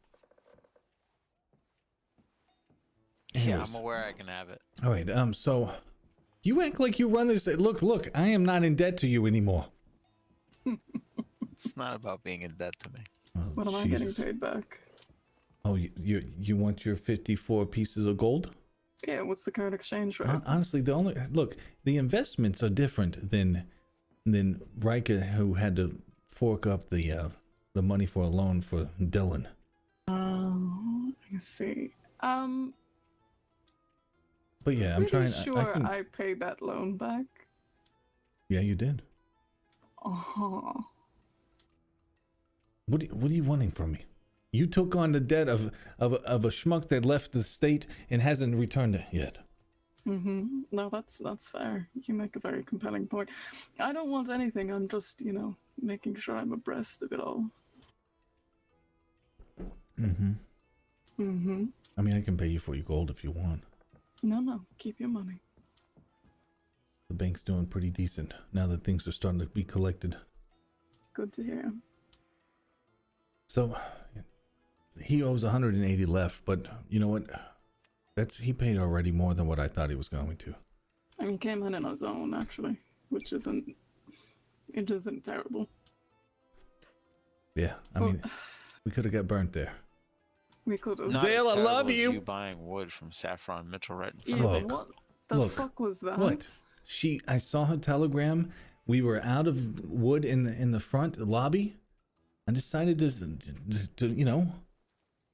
Yeah, Anyways. I'm aware I can have it. All right. So you act like you run this. Look. I am not in debt to you anymore. It's not about being in debt to me. Oh, What am I getting Jesus. paid back? Oh, you want your 54 pieces of gold? Yeah, what's the current exchange rate? Honestly, the investments are different than Riker, who had to fork up the money for a loan for Dylan. Oh, I see. But yeah, I'm Pretty trying. sure can- I paid that loan back. Yeah, you did. Uh-huh. What are you wanting from me? You took on the debt of a schmuck that left the state and hasn't returned it yet. Mm-hmm. No, that's fair. You make a very compelling point. I don't want anything. I'm just, making sure I'm abreast of it all. Mm-hmm. Mm-hmm. I mean, I can pay you for your gold if you want. No, keep your money. The bank's doing pretty decent now that things are starting to be collected. Good to hear. So, he owes 180 left, but you know what? He paid already more than what I thought he was going to. I mean, he came in on his own, actually, which isn't terrible. Yeah, I mean, we could have got burnt there. We could have. Not Zale, as I love terrible as you. buying wood from Saffron Mitchell right in Yeah, front of but me. what the fuck was that? What? I saw her telegram. We were out of wood in the front lobby. I decided to you know,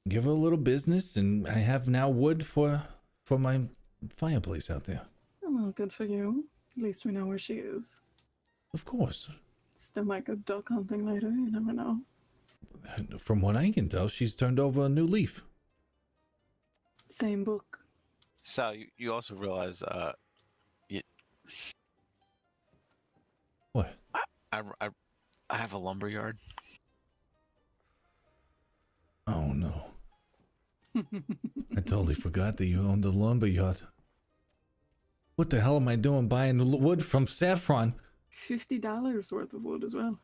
give her a little business, and I have now wood for my fireplace out there. Oh, well, good for you. At least we know where she is. Of course. Still might go duck hunting later. You never know. From what I can tell, she's turned over a new leaf. Same book. Sal, you also realize, What? I have a lumber yard. Oh no. I totally forgot that you owned a lumber yard. What the hell am I doing buying the wood from Saffron? $50 worth of wood as well.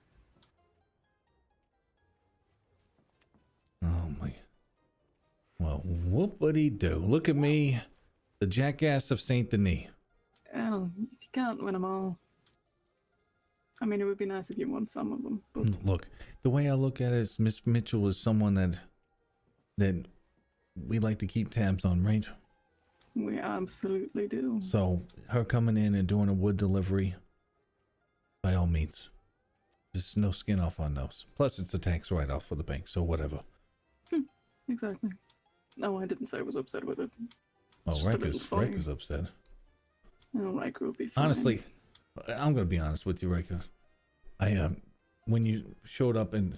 Oh my. Well, whoop-a-dee-do. Look at me, the jackass of Saint Denis. Well, if you can't win them all. I mean, it would be nice if you won some of them. But Look, the way I look at it is Miss Mitchell is someone that we like to keep tabs on, right? we absolutely do. So her coming in and doing a wood delivery, by all means. Just no skin off on those. Plus, it's a tax write-off for the bank, so whatever. Exactly. No, I didn't say I was upset with it. It's Oh, just a little funny. Riker's upset. Oh, Riker will be fine. Honestly, I'm gonna be honest with you, Riker. I when you showed up in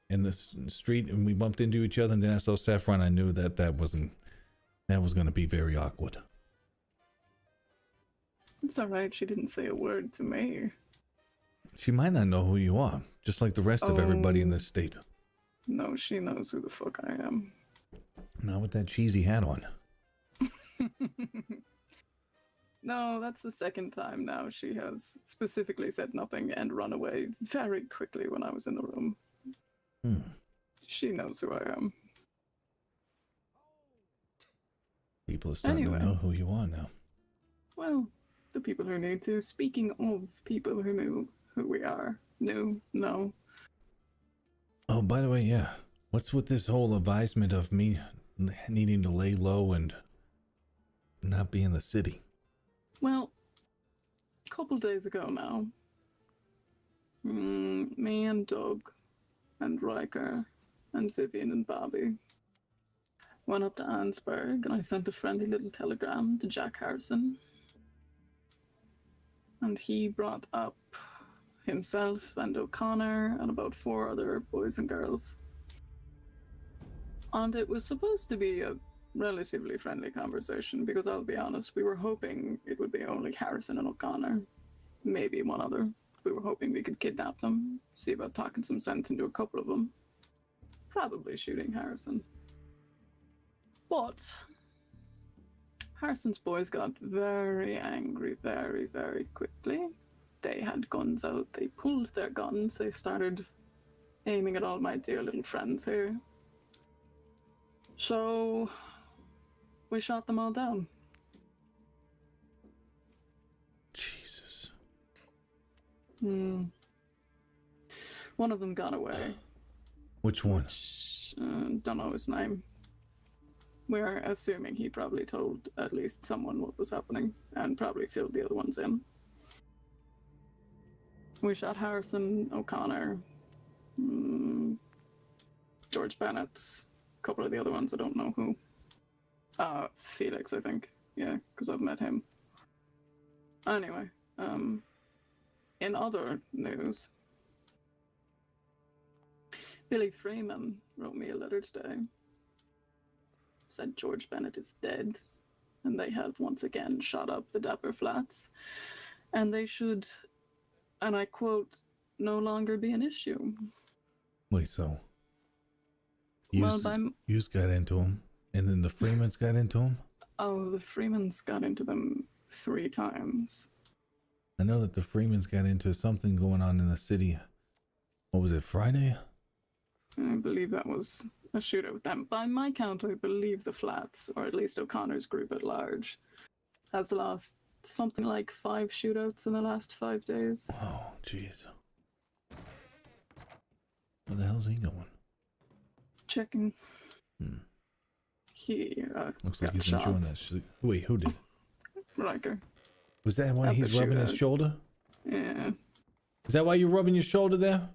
the street and we bumped into each other, and then I saw Saffron, I knew that was gonna be very awkward. It's alright, she didn't say a word to me. She might not know who you are, just like the rest of everybody in this state. No, she knows who the fuck I am. Not with that cheesy hat on. No, that's the second time now she has specifically said nothing and run away very quickly when I was in the room. She knows who I am. People are starting to know who you are now. Well, the people who need to. Speaking of people who knew who we are. No. Oh, by the way, yeah. What's with this whole advisement of me needing to lay low and not be in the city? Well, a couple days ago now, me and Doug and Riker and Vivian and Bobby went up to Ansburg, and I sent a friendly little telegram to Jack Harrison. And he brought up himself and O'Connor and about 4 other boys and girls. And it was supposed to be a relatively friendly conversation, because I'll be honest, we were hoping it would be only Harrison and O'Connor, maybe one other. We were hoping we could kidnap them, see about talking some sense into a couple of them. Probably shooting Harrison. But Harrison's boys got very angry very, very quickly. They had guns out, they pulled their guns, they started aiming at all my dear little friends here. So we shot them all down. Jesus. One of them got away. Which one? Don't know his name. We're assuming he probably told at least someone what was happening and probably filled the other ones in. We shot Harrison, O'Connor, George Bennett, a couple of the other ones, I don't know who. Felix, I think. Yeah, because I've met him. Anyway, in other news, Billy Freeman wrote me a letter today. Said George Bennett is dead, and they have once again shot up the Dapper Flats, and they should, and I quote, no longer be an issue. Wait, so Well, you got into him, And then the Freemans got into him? Oh, the Freemans got into them 3 times. I know that the Freemans got into something going on in the city. What was it, Friday? I believe that was a shootout with them. By my count, I believe the Flats, or at least O'Connor's group at large, has lost something like 5 shootouts in the last 5 days. Oh, jeez. Where the hell's he going? Checking. Hmm. He Looks got like he's shot. enjoying that shit. Wait, who did? Riker. Was that why At the he's rubbing his shootout. shoulder? Yeah. Is that why you're rubbing your shoulder there?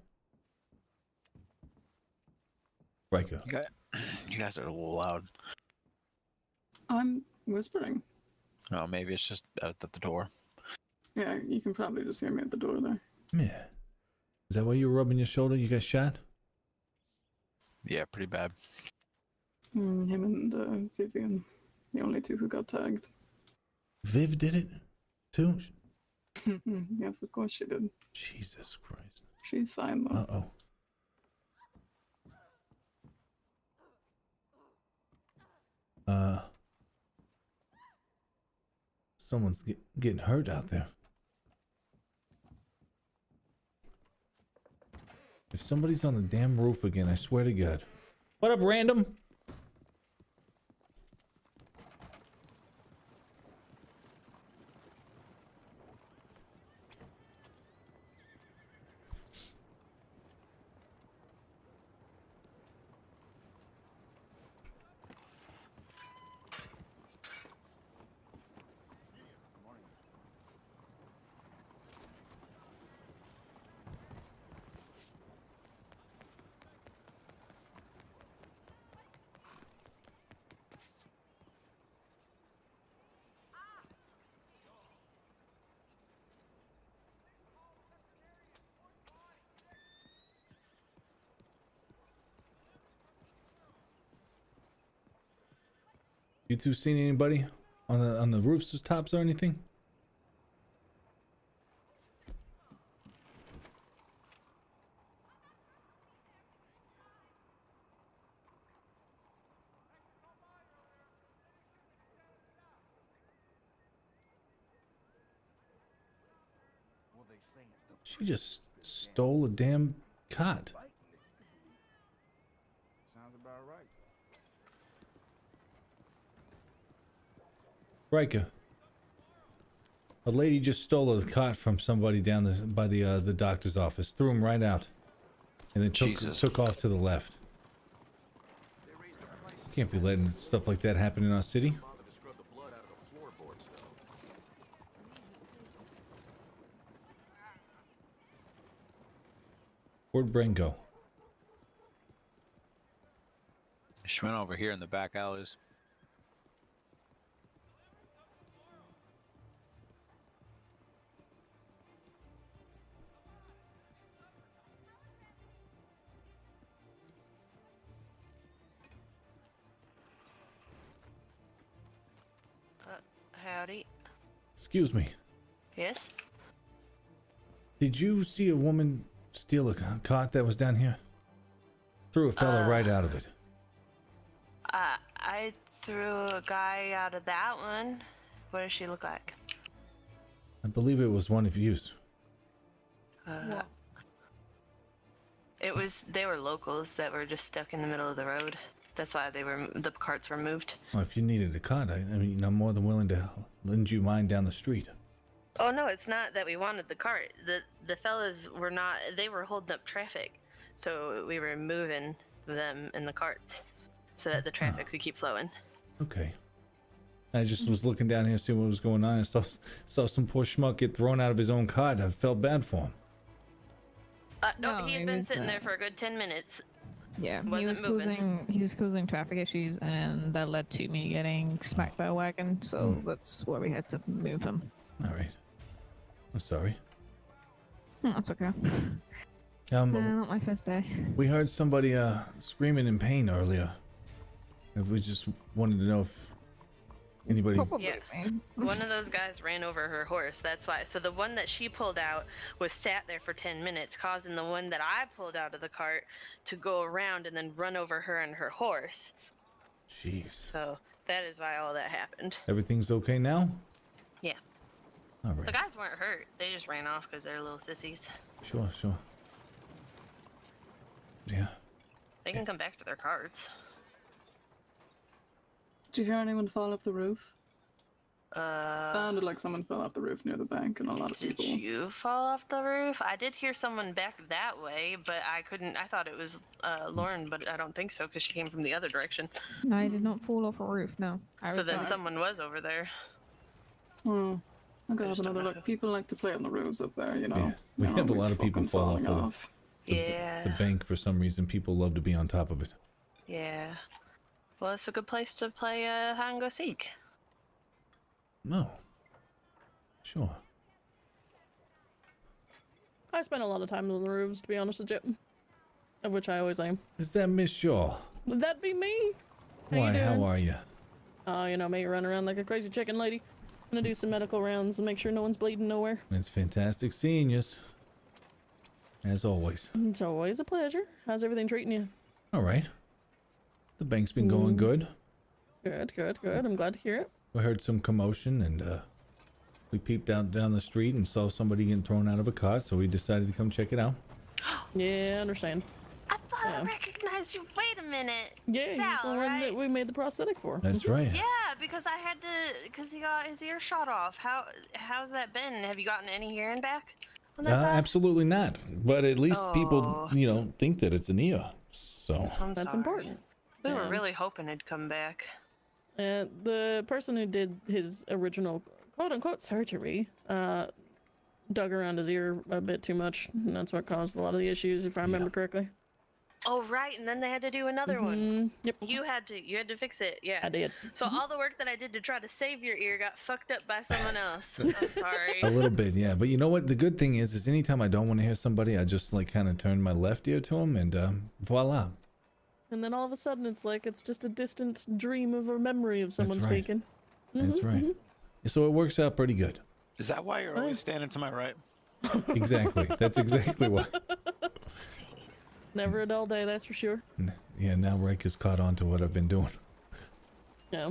Riker. You guys are a little loud. I'm whispering. Oh, maybe it's just out at the door. Yeah, you can probably just hear me at the door there. Yeah. Is that why you were rubbing your shoulder? You got shot? Yeah, pretty bad. Him and Vivian, the only 2 who got tagged. Viv did it too? Yes, of course she did. Jesus Christ. She's fine though. Uh-oh. Someone's getting hurt out there. If somebody's on the damn roof again, I swear to God. What up, random? You two seen anybody on the roofs or tops or anything? She just stole a damn cot. Sounds about right. Riker. A lady just stole a cot from somebody down by the doctor's office, threw him right out, and then took off to the left. Can't be letting stuff like that happen in our city. Where'd Bren go? She went over here in the back alleys. Howdy. Excuse me. Yes? Did you see a woman steal a cot that was down here? Threw a fella right out of it. I threw a guy out of that one. What does she look like? I believe it was one of you's. They were locals that were just stuck in the middle of the road. That's why the carts were moved. Well, if you needed a cot, I mean, I'm more than willing to lend you mine down the street. Oh no, it's not that we wanted the cart. The fellas were not. They were holding up traffic, so we were moving them in the carts so that the traffic could keep flowing. Okay. I just was looking down here, seeing what was going on, and saw some poor schmuck get thrown out of his own cot. I felt bad for him. No, he had been sitting there for a good 10 minutes. Yeah, Wasn't moving. he was causing traffic issues, and that led to me getting smacked by a wagon. So that's why we had to move him. All right. I'm sorry. No, that's okay. Not my first day. We heard somebody screaming in pain earlier. And we just wanted to know if anybody. Probably Yeah. One of those guys ran over her horse, that's why. So the one that she pulled out was sat there for 10 minutes, causing the one that I pulled out of the cart to go around and then run over her and her horse. Jeez. So that is why all that happened. Everything's okay now? Yeah. All right. The guys weren't hurt. They just ran off because they're little sissies. Sure. Yeah. They can come back to their carts. Did you hear anyone fall off the roof? Uh, Sounded like someone fell off the roof near the bank, and a lot of did people. you fall off the roof? I did hear someone back that way, but I couldn't. I thought it was Lauren, but I don't think so because she came from the other direction. I did not fall off a roof, no. So then someone was over there. Oh, I gotta have Just another don't know. look. People like to play on the roofs up there, you know. Yeah, we They're have a lot always of people fucking fall falling off of Yeah. the bank for some reason. People love to be on top of it. Yeah. Well, it's a good place to play hide and go seek. No. Sure. I spend a lot of time on the roofs, to be honest with you. Of which I always am. Is that Miss Shaw? Would that be me? Why, how are you? Oh, you know me, running around like a crazy chicken lady. I'm gonna do some medical rounds and make sure no one's bleeding nowhere. It's fantastic seeing you. As always. It's always a pleasure. How's everything treating you? All right. The bank's been going good. Good. I'm glad to hear it. We heard some commotion and we peeped out down the street and saw somebody getting thrown out of a car, so we decided to come check it out. Yeah, I understand. I thought I recognized you. Wait a minute. Yeah, he's the Sal, one right? that we made the prosthetic for. That's right. Yeah, because I had to, because he got his ear shot off. How's that been? Have you gotten any hearing back on that side? Absolutely not. But at least people, Oh. think that it's an ear. So I'm That's sorry. important. We were Yeah. really hoping it'd come back. The person who did his original quote-unquote surgery dug around his ear a bit too much, and that's what caused a lot of the issues, if I remember correctly. Oh right, and then they had to do another one. Mm, yep, You had to fix it. Yeah. I did. So all the work that I did to try to save your ear got fucked up by someone else. I'm sorry. a little bit, yeah. But you know what? The good thing is anytime I don't want to hear somebody, I just like kind of turn my left ear to them, and voila. And then all of a sudden, it's just a distant dream of a memory of someone right. speaking. That's right. So it works out pretty good. Is that why you're always standing to my right? Exactly. That's exactly what. Never a dull day, that's for sure. Yeah, now Reich has caught on to what I've been doing. Yeah.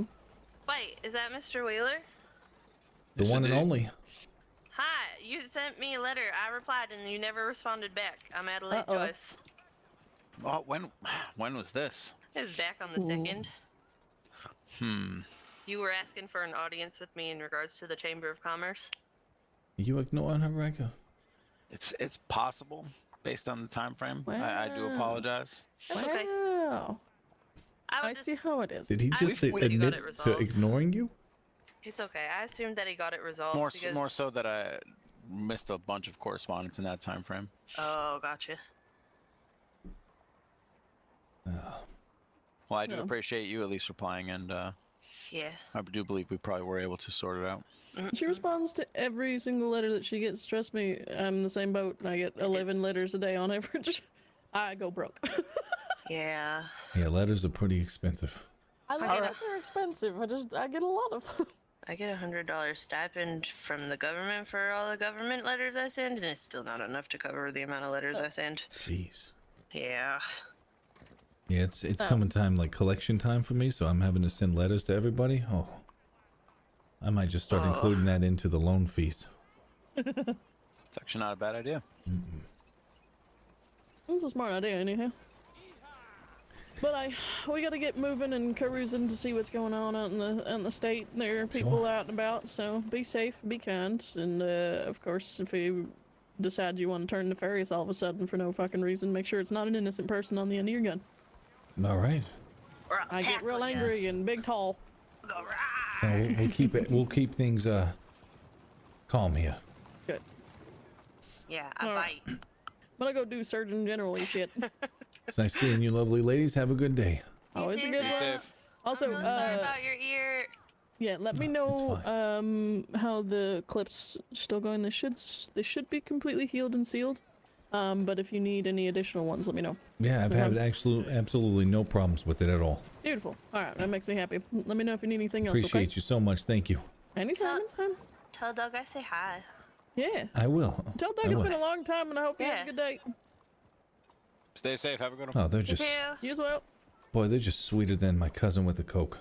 Wait, is that Mr. Wheeler? The one and only. Hi, you sent me a letter. I replied and you never responded back. I'm Adelaide Joyce. Oh, when was this? It was back on the 2nd. Hmm. You were asking for an audience with me in regards to the Chamber of Commerce. You ignoring her, Reich? It's possible based on the time frame. I do Wow. apologize. That's okay. Wow. I I see how it is. Did he I just assumed that he got admit it to resolved. ignoring you? It's okay. I assumed that he got it resolved. because... More so that I missed a bunch of correspondence in that time frame. Oh, gotcha. Well, I do Yeah. appreciate you at least replying, and Yeah. I do believe we probably were able to sort it out. She responds to every single letter that she gets. Trust me, I'm in the same boat. I get 11 letters a day on average. I go broke. Yeah. Yeah, letters are pretty expensive. I like that they're expensive. I get a lot of them. I get $100 stipend from the government for all the government letters I send, and it's still not enough to cover the amount of letters I send. Jeez. Yeah. Yeah, it's coming time, like collection time for me, so I'm having to send letters to everybody. Oh. I might just start including that into the loan fees. It's actually not a bad idea. It's a smart idea, anyhow. But we gotta get moving and carousing to see what's going on out in the state. There are people out and about, so be safe, be kind, and of course, if you decide you want to turn nefarious all of a sudden for no fucking reason, make sure it's not an innocent person on the end of your gun. All right. Or I'll I get tackle real ya. angry and big tall. Go right. We'll keep it. We'll keep things calm here. Good. Yeah, I Alright. bite. I'm gonna go do Surgeon General-y shit. It's nice seeing you, lovely ladies. Have a good day. Always a too, good Be one. safe. Also, I'm really sorry about your ear. yeah, let me know how the clips still going. They should be completely healed and sealed. But if you need any additional ones, let me know. Yeah, I've had absolutely no problems with it at all. Beautiful. All right, that makes me happy. Let me know if you need anything else. Appreciate Okay? you so much. Thank you. Anytime, anytime. Tell Doug I say hi. Yeah. I will. Tell Doug I it's will. been a long time, and I hope he has a Yeah. good day. Stay safe. Have a good one. Oh, they're You just too. You as well. Boy, they're just sweeter than my cousin with the Coke.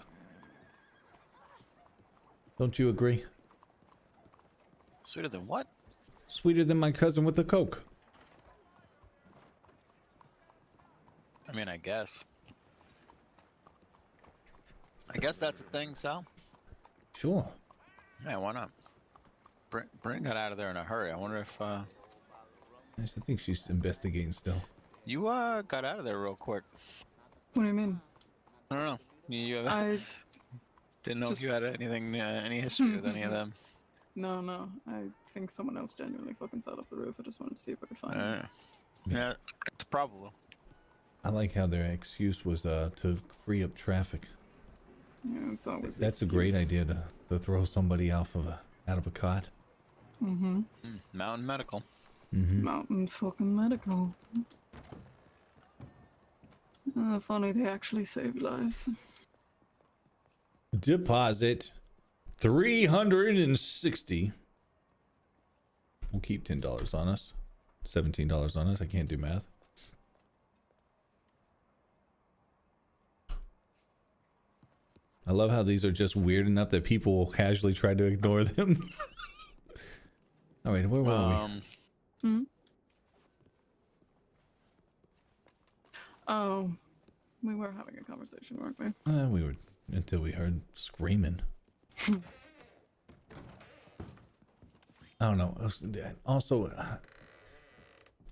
Don't you agree? Sweeter than what? Sweeter than my cousin with the Coke. I mean, I guess. I guess that's a thing, Sal. Sure. Yeah, why not? Brent got out of there in a hurry. I wonder if I think she's investigating still. you got out of there real quick. What do you mean? I don't know. You I didn't know just- if you had anything, any history with any of them. no. I think someone else genuinely fucking fell off the roof. I just wanted to see if I could find it. Yeah, it's probable. I like how their excuse was to free up traffic. Yeah, it's always. the That's a great excuse. idea to throw somebody out of a cot. Mm-hmm. Mountain Medical. Mm-hmm. Mountain fucking medical. Funny they actually saved lives. Deposit $360. We'll keep $10 on us. $17 on us. I can't do math. I love how these are just weird enough that people will casually try to ignore them. All right, where were we? Oh, we were having a conversation, weren't we? We were until we heard screaming. I don't know. Also,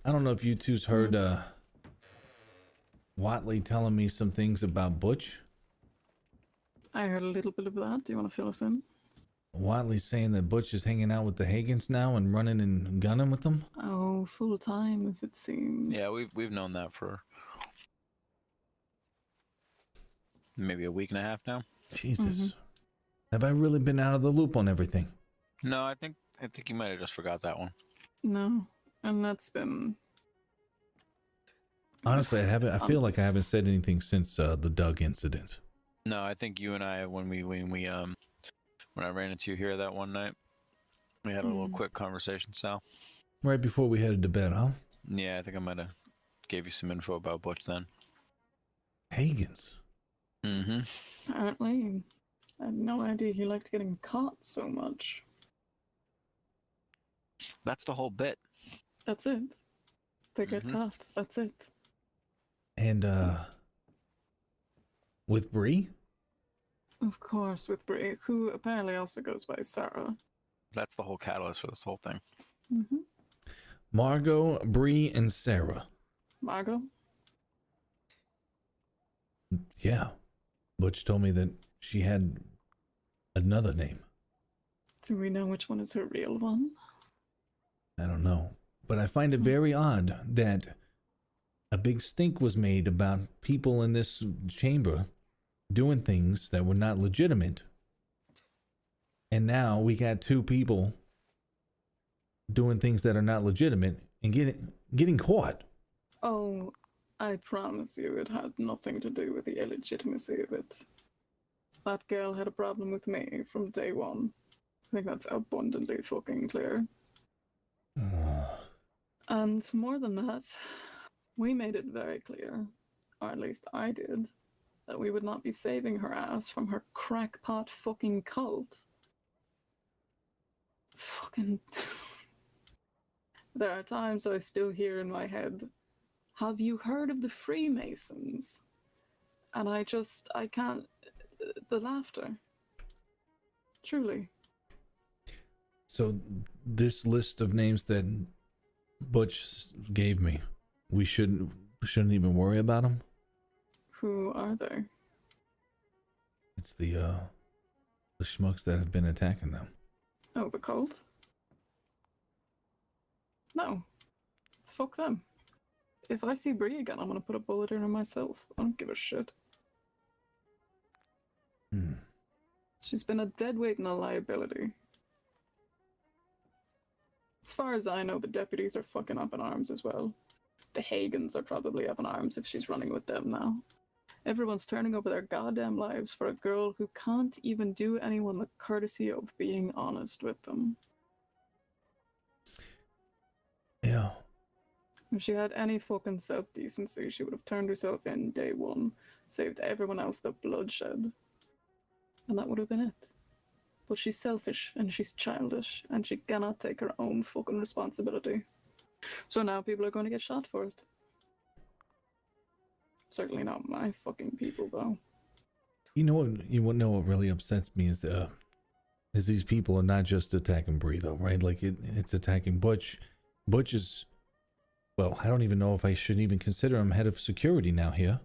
I don't know if you two's heard Watley telling me some things about Butch. I heard a little bit of that. Do you want to fill us in? Watley's saying that Butch is hanging out with the Hagans now and running and gunning with them. Oh, full time as it seems. Yeah, we've known that for maybe a week and a half now. Jesus, have I really been out of the loop on everything? No, I think you might have just forgot that one. No, and that's been. Honestly, I haven't. I feel like I haven't said anything since the Doug incident. No, I think you and I, when I ran into you here that one night, we had a little quick conversation, Sal. Right before we headed to bed, huh? Yeah, I think I might have gave you some info about Butch then. Hagans. Mm-hmm. Apparently, I had no idea he liked getting caught so much. That's the whole bit. That's it. They get caught. That's it. And with Bree? Of course, with Brie, who apparently also goes by Sarah. That's the whole catalyst for this whole thing. Margot, Bree, and Sarah. Margot? Yeah. Butch told me that she had another name. Do we know which one is her real one? I don't know. But I find it very odd that a big stink was made about people in this chamber doing things that were not legitimate. And now we got two people doing things that are not legitimate and getting caught. Oh, I promise you it had nothing to do with the illegitimacy of it. That girl had a problem with me from day one. I think that's abundantly fucking clear. And more than that, we made it very clear, or at least I did, that we would not be saving her ass from her crackpot fucking cult. Fucking... There are times I still hear in my head, have you heard of the Freemasons? And I can't... The laughter. Truly. So this list of names that Butch gave me, we shouldn't even worry about them? Who are they? It's the schmucks that have been attacking them. Oh, the cult? No. Fuck them. If I see Bree again, I'm gonna put a bullet in her myself. I don't give a shit. She's been a deadweight and a liability. As far as I know, the deputies are fucking up in arms as well. The Hagans are probably up in arms if she's running with them now. Everyone's turning over their goddamn lives for a girl who can't even do anyone the courtesy of being honest with them. Yeah. If she had any fucking self-decency, she would have turned herself in day one, saved everyone else the bloodshed. And that would have been it. But she's selfish, and she's childish, and she cannot take her own fucking responsibility. So now people are going to get shot for it. Certainly not my fucking people, though. You know what really upsets me is these people are not just attacking Bree though, right? Like it's attacking Butch. Butch is, well, I don't even know if I should even consider him head of security now here.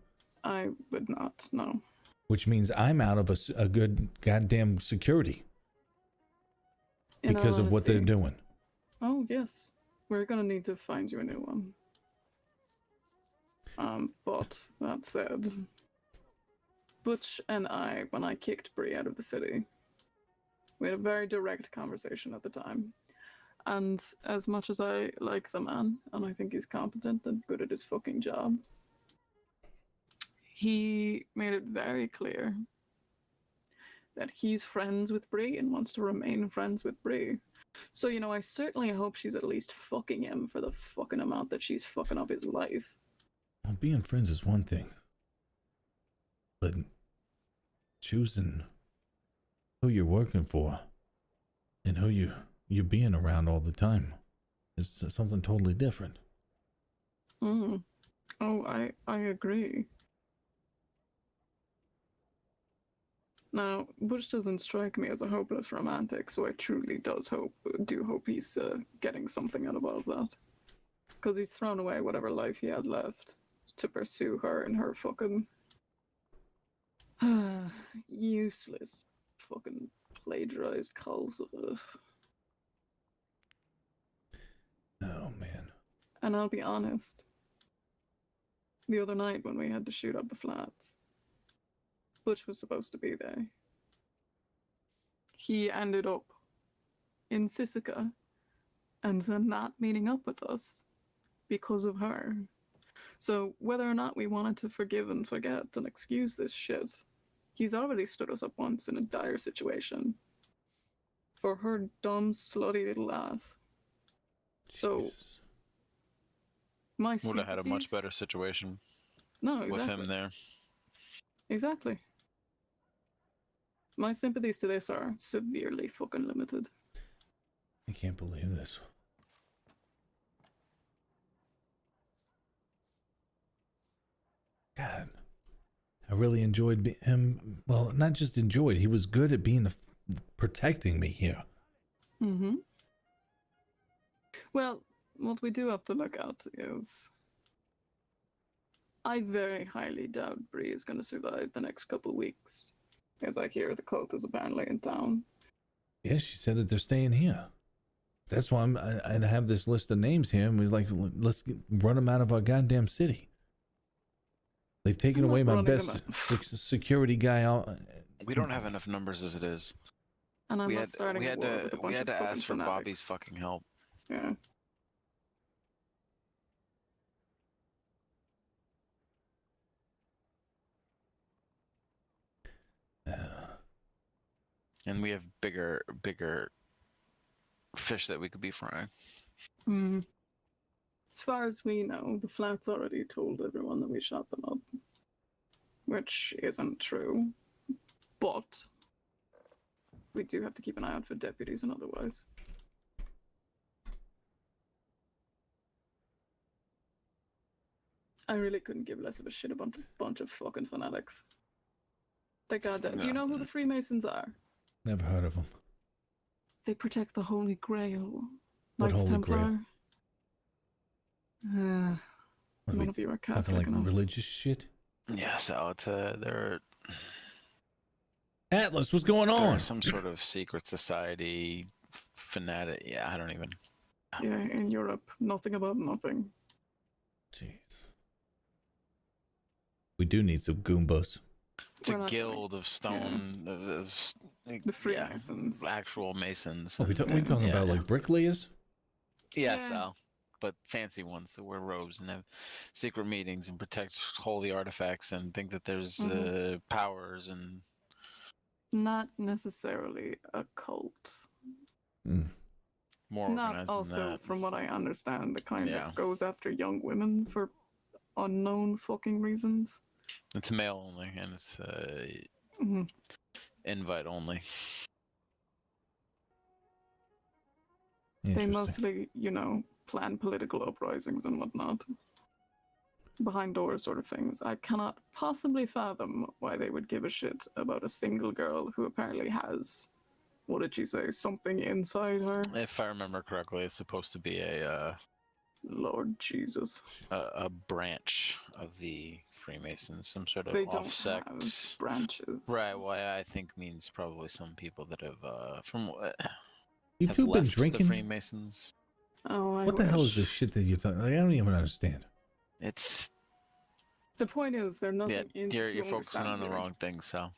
I would not, no. Which means I'm out of a good goddamn security because of what they're doing. Oh, yes. We're gonna need to find you a new one. But that said, Butch and I, when I kicked Bree out of the city, we had a very direct conversation at the time. And as much as I like the man, and I think he's competent and good at his fucking job, he made it very clear that he's friends with Bree and wants to remain friends with Bree. So, you know, I certainly hope she's at least fucking him for the fucking amount that she's fucking up his life. Well, being friends is one thing, but choosing who you're working for and who you're being around all the time is something totally different. Oh, I agree. Now, Butch doesn't strike me as a hopeless romantic, so I truly do hope he's getting something out of all of that. Because he's thrown away whatever life he had left to pursue her in her fucking useless fucking plagiarized calls of her. Oh, man. And I'll be honest, the other night when we had to shoot up the flats, Butch was supposed to be there. He ended up in Sisika and then not meeting up with us because of her. So whether or not we wanted to forgive and forget and excuse this shit, he's already stood us up once in a dire situation for her dumb, slutty little ass. So Jesus. my Would have had a much sympathies- better situation No, exactly. with him there. Exactly. My sympathies to this are severely fucking limited. I can't believe this. God, I really enjoyed him. Well, not just enjoyed, he was good at being protecting me here. Mm-hmm. Well, what we do have to look at is I very highly doubt Bree is going to survive the next couple weeks, as I hear the cult is apparently in town. Yeah, she said that they're staying here. That's why I have this list of names here, and we're like, let's run them out of our goddamn city. They've taken I'm away not my running best security guy out. We don't have enough numbers as it is. And I'm we not had, starting we a had war to with a bunch we had of to fucking ask for fanatics. Bobby's fucking help. Yeah. And we have bigger fish that we could be frying. Mm. As far as we know, the Flats already told everyone that we shot them up, which isn't true. But we do have to keep an eye out for deputies and otherwise. I really couldn't give less of a shit about a bunch of fucking fanatics. They goddamn. Do you know who the Freemasons are? Never heard of them. They protect the Holy Grail. What Knights Holy Templar. Grail? What, None of you are talking Catholic like enough. religious shit? Yeah, so it's they're Atlas, what's going on? some sort of secret society fanatic. Yeah, I don't even. Yeah, in Europe, nothing about nothing. Jeez. We do need some Goombas. It's We're a not guild of stone The yeah, Freemasons. actual masons. Oh, we talking about like bricklayers? Yeah, Yeah. so, but fancy ones that wear robes and have secret meetings and protect holy artifacts and think that there's powers and. Not necessarily a cult. Mm. more Not organized than also, that. from what I understand, that kind Yeah. of goes after young women for unknown fucking reasons. It's mail only, and it's Mhm. invite only. They Interesting. mostly, plan political uprisings and whatnot. Behind doors sort of things. I cannot possibly fathom why they would give a shit about a single girl who apparently has, what did she say, something inside her? If I remember correctly, it's supposed to be Lord Jesus. a branch of the Freemasons, some sort of They don't off-sect. have branches. Right. Well, I think means probably some people that have from You have two been left the drinking? Freemasons. Oh, I What the hell is wish. this shit that you're talking? Like, I don't even understand. It's The point is, there's nothing you're focusing on the here. wrong thing. So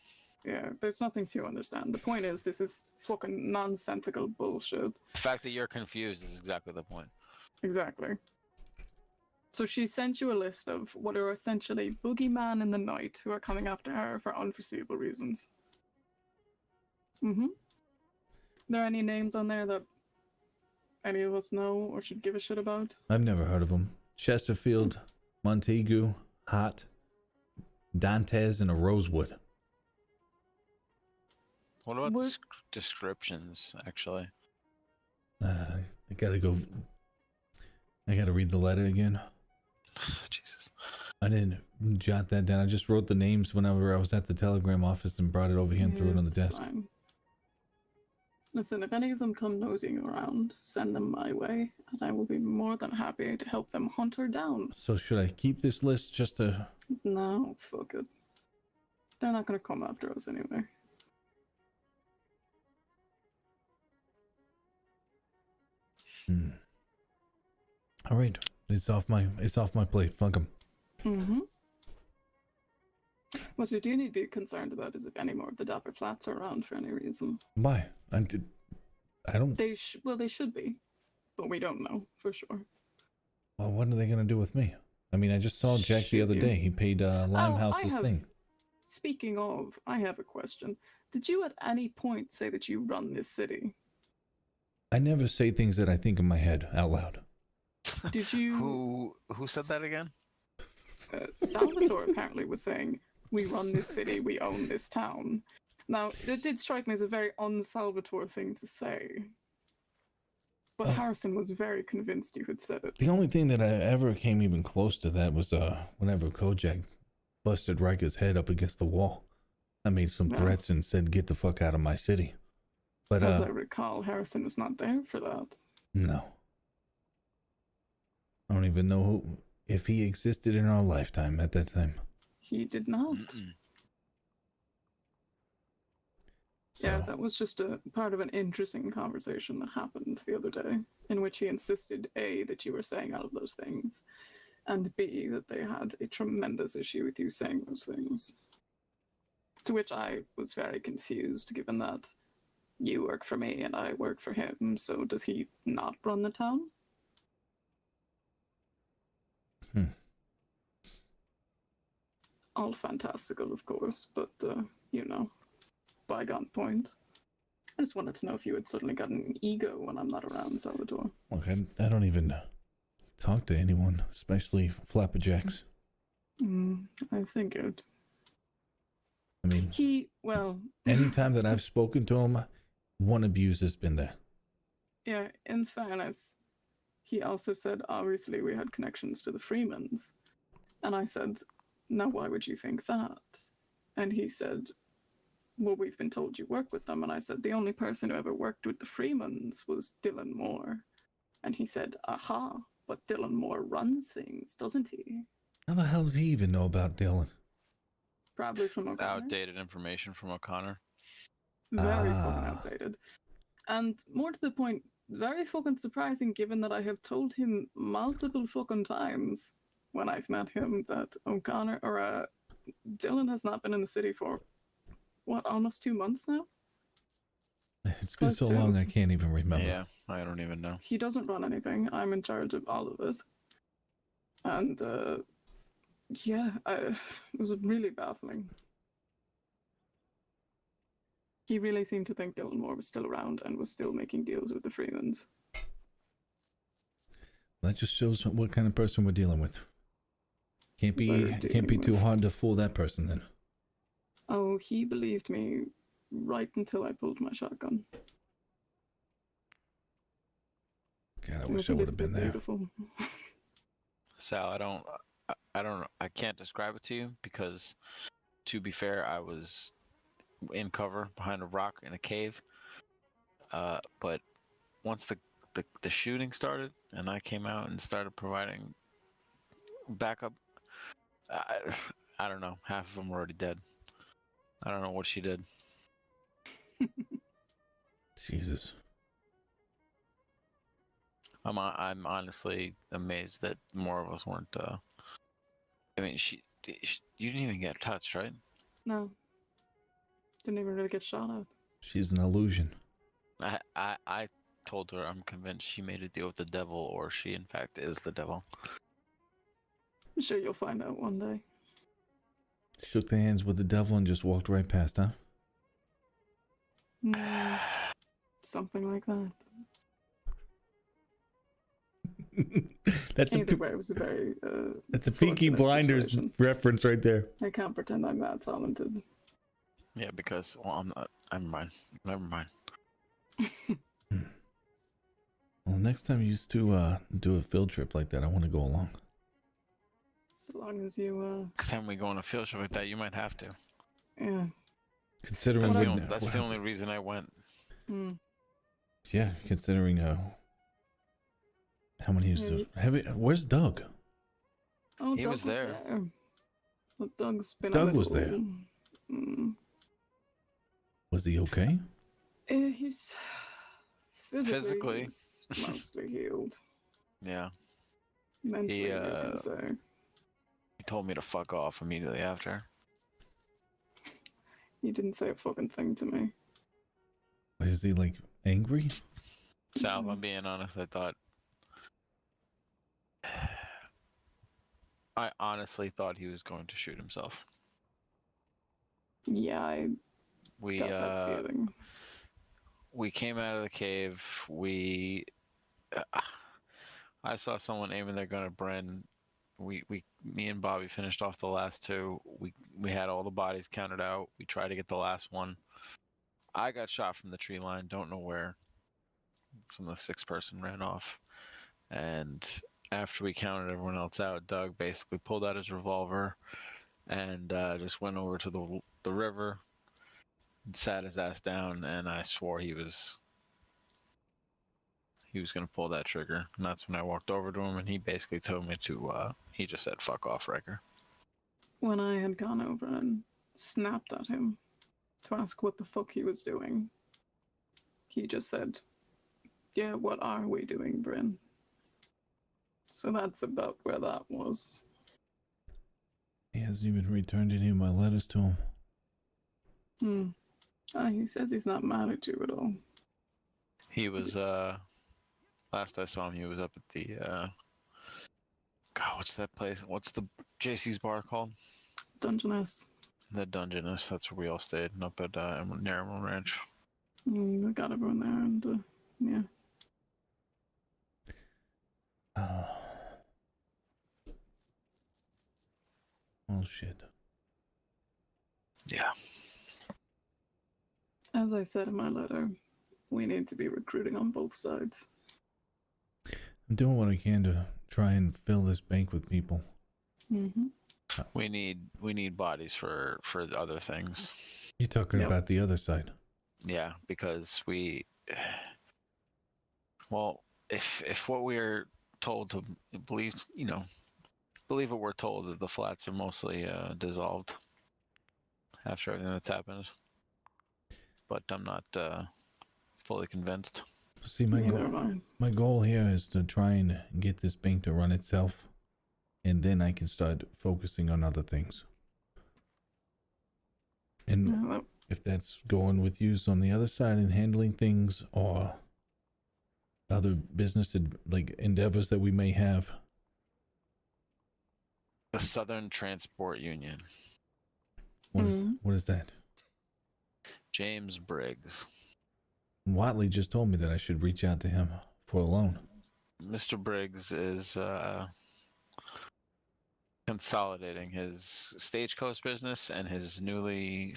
Yeah, there's nothing to understand. The point is, this is fucking nonsensical bullshit. the fact that you're confused is exactly the point. Exactly. So she sent you a list of what are essentially boogeyman in the night who are coming after her for unforeseeable reasons. There any names on there that any of us know or should give a shit about? I've never heard of them. Chesterfield, Montague, Hot, Dantes, and a Rosewood. What about What- descriptions? Actually, I gotta go. I gotta read the letter again. Jesus. I didn't jot that down. I just wrote the names whenever I was at the telegram office and brought it over here and threw it on the It's desk. fine. Listen, if any of them come nosing around, send them my way, and I will be more than happy to help them hunt her down. So should I keep this list just to... No, fuck it. They're not gonna come after us anyway. All right, it's off my plate. Fuck them. What you do need to be concerned about is if any more of the Dapper Flats are around for any reason. Why? I don't. They should be, but we don't know for sure. Well, what are they gonna do with me? I mean, I just saw Jack the other Shoot you. day. He paid Limehouse's thing. Speaking of, I have a question. Did you at any point say that you run this city? I never say things that I think in my head out loud. Did you? Who said that again? Salvatore apparently was saying, "We run this city. We own this town." Now, it did strike me as a very un-Salvatore thing to say. But Harrison was very convinced you had said it. The only thing that I ever came even close to that was whenever Kojak busted Riker's head up against the wall. I made some threats and said, "Get the fuck out of my city." But as I recall, Harrison was not there for that. No. I don't even know if he existed in our lifetime at that time. He did not. So, Yeah, that was just a part of an interesting conversation that happened the other day, in which he insisted, A, that you were saying all of those things, and B, that they had a tremendous issue with you saying those things. To which I was very confused, given that you work for me and I work for him, so does he not run the town? All fantastical, of course, but, bygone points. I just wanted to know if you had suddenly got an ego when I'm not around, Salvatore. look, I don't even talk to anyone, especially flapperjacks. I figured. I mean, anytime that I've spoken to him, one of you's has been there. Yeah, in fairness, he also said, obviously, we had connections to the Freemans. And I said, now why would you think that? And he said, well, we've been told you work with them. And I said, the only person who ever worked with the Freemans was Dylan Moore. And he said, aha, but Dylan Moore runs things, doesn't he? How the hell does he even know about Dylan? Probably from O'Connor. Outdated information from O'Connor. Very fucking outdated. And more to the point, very fucking surprising given that I have told him multiple fucking times when I've met him that O'Connor or Dylan has not been in the city for almost 2 months now? It's been so long I can't even remember. Yeah, I don't even know. He doesn't run anything. I'm in charge of all of it. And it was really baffling. He really seemed to think Dylan Moore was still around and was still making deals with the Freemans. That just shows what kind of person we're dealing with. Can't be We're dealing too with- hard to fool that person then. Oh, he believed me right until I pulled my shotgun. God, I It wish was I a would have little been bit there. beautiful. Sal, I can't describe it to you because, to be fair, I was in cover behind a rock in a cave. But once the shooting started and I came out and started providing backup, I don't know. Half of them were already dead. I don't know what she did. Jesus. I'm honestly amazed that more of us weren't. I mean, you didn't even get touched, right? No. Didn't even really get shot at. She's an illusion. I told her I'm convinced she made a deal with the devil, or she in fact is the devil. I'm sure you'll find out one day. Shook the hands with the devil and just walked right past, huh? Something like that. That's Either way, it was a very that's a Peaky fortunate Blinders situation. reference right there. I can't pretend I'm that talented. Yeah, because I'm not. Never mind. Well, next time you used to do a field trip like that, I want to go along. So long as you Next time we go on a field trip like that, you might have to. yeah. Considering That's the only reason I went. Yeah, considering how many years where's Doug? Oh, He Doug was there. But Doug's been Doug a little, was there. Was he okay? He's physically, Physically. he's mostly healed. Yeah, Mentally, He, you can say. he told me to fuck off immediately after. He didn't say a fucking thing to me. Is he like angry? Sal, if I'm being honest, I honestly thought he was going to shoot himself. Yeah, I We got that feeling. we came out of the cave. I saw someone aiming their gun at Bren. Me and Bobby finished off the last two. We had all the bodies counted out. We tried to get the last one. I got shot from the tree line. Don't know where. It's when the sixth person ran off. And after we counted everyone else out, Doug basically pulled out his revolver and just went over to the river, and sat his ass down, and I swore he was going to pull that trigger. And that's when I walked over to him, and he basically told me to, he just said, fuck off, Riker. When I had gone over and snapped at him to ask what the fuck he was doing, he just said, yeah, what are we doing, Bryn? So that's about where that was. He hasn't even returned any of my letters to him. He says he's not mad at you at all. He was, last I saw him, he was up at the, God, what's that place? What's the JC's bar called? Dungeness. The Dungeness. That's where we all stayed, up at Narrow Ranch. We got everyone there, and yeah. Oh shit. Yeah. As I said in my letter, we need to be recruiting on both sides. I'm doing what I can to try and fill this bank with people. We need bodies for the other things. You talking about the other side? Yeah, because well, if what we're told to believe, believe what we're told, that the flats are mostly dissolved after everything that's happened. But I'm not fully convinced. See, my goal here is to try and get this bank to run itself, and then I can start focusing on other things. And if that's going with use on the other side and handling things, or other business endeavors that we may have. The Southern Transport Union. What is that? James Briggs. Watley just told me that I should reach out to him for a loan. Mr. Briggs is consolidating his stagecoach business and his newly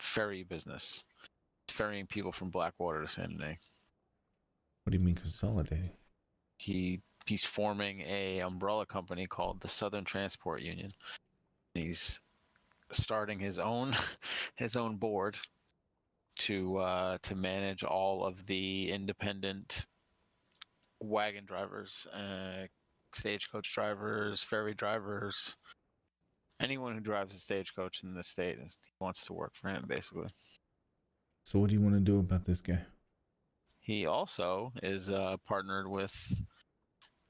ferry business, ferrying people from Blackwater to San Diego. What do you mean consolidating? He's forming a umbrella company called the Southern Transport Union. He's starting his own board to manage all of the independent wagon drivers, stagecoach drivers, ferry drivers, anyone who drives a stagecoach in the state wants to work for him, basically. So what do you want to do about this guy? He also is partnered with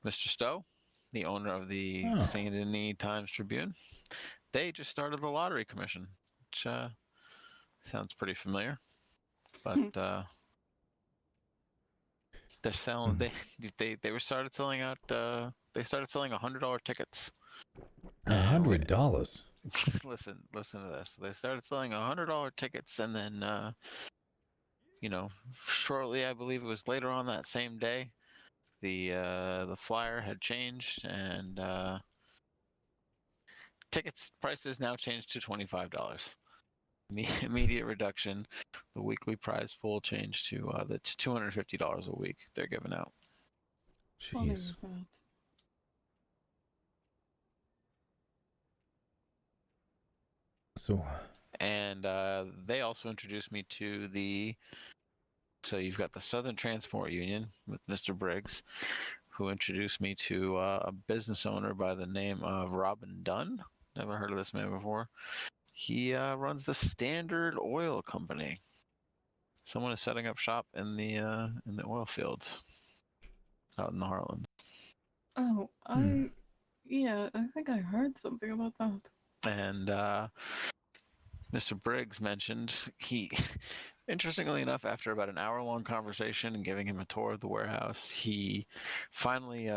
Mr. Stowe, the owner of the St. Denis Times Tribune. They just started the lottery commission, which sounds pretty familiar. But they're selling. They started selling out. They started selling $100 tickets. $100. Listen to this. They started selling $100 tickets, and then shortly, I believe it was later on that same day, the flyer had changed, and tickets prices now changed to $25. Immediate reduction. The weekly prize pool changed to that's $250 a week they're giving out. Jeez. So. And they also introduced me to so you've got the Southern Transport Union with Mr. Briggs, who introduced me to a business owner by the name of Robin Dunn. Never heard of this man before. He runs the Standard Oil Company. Someone is setting up shop in the oil fields out in the Heartland. Oh, yeah, I think I heard something about that. And Mr. Briggs mentioned interestingly enough, after about an hour-long conversation and giving him a tour of the warehouse, he finally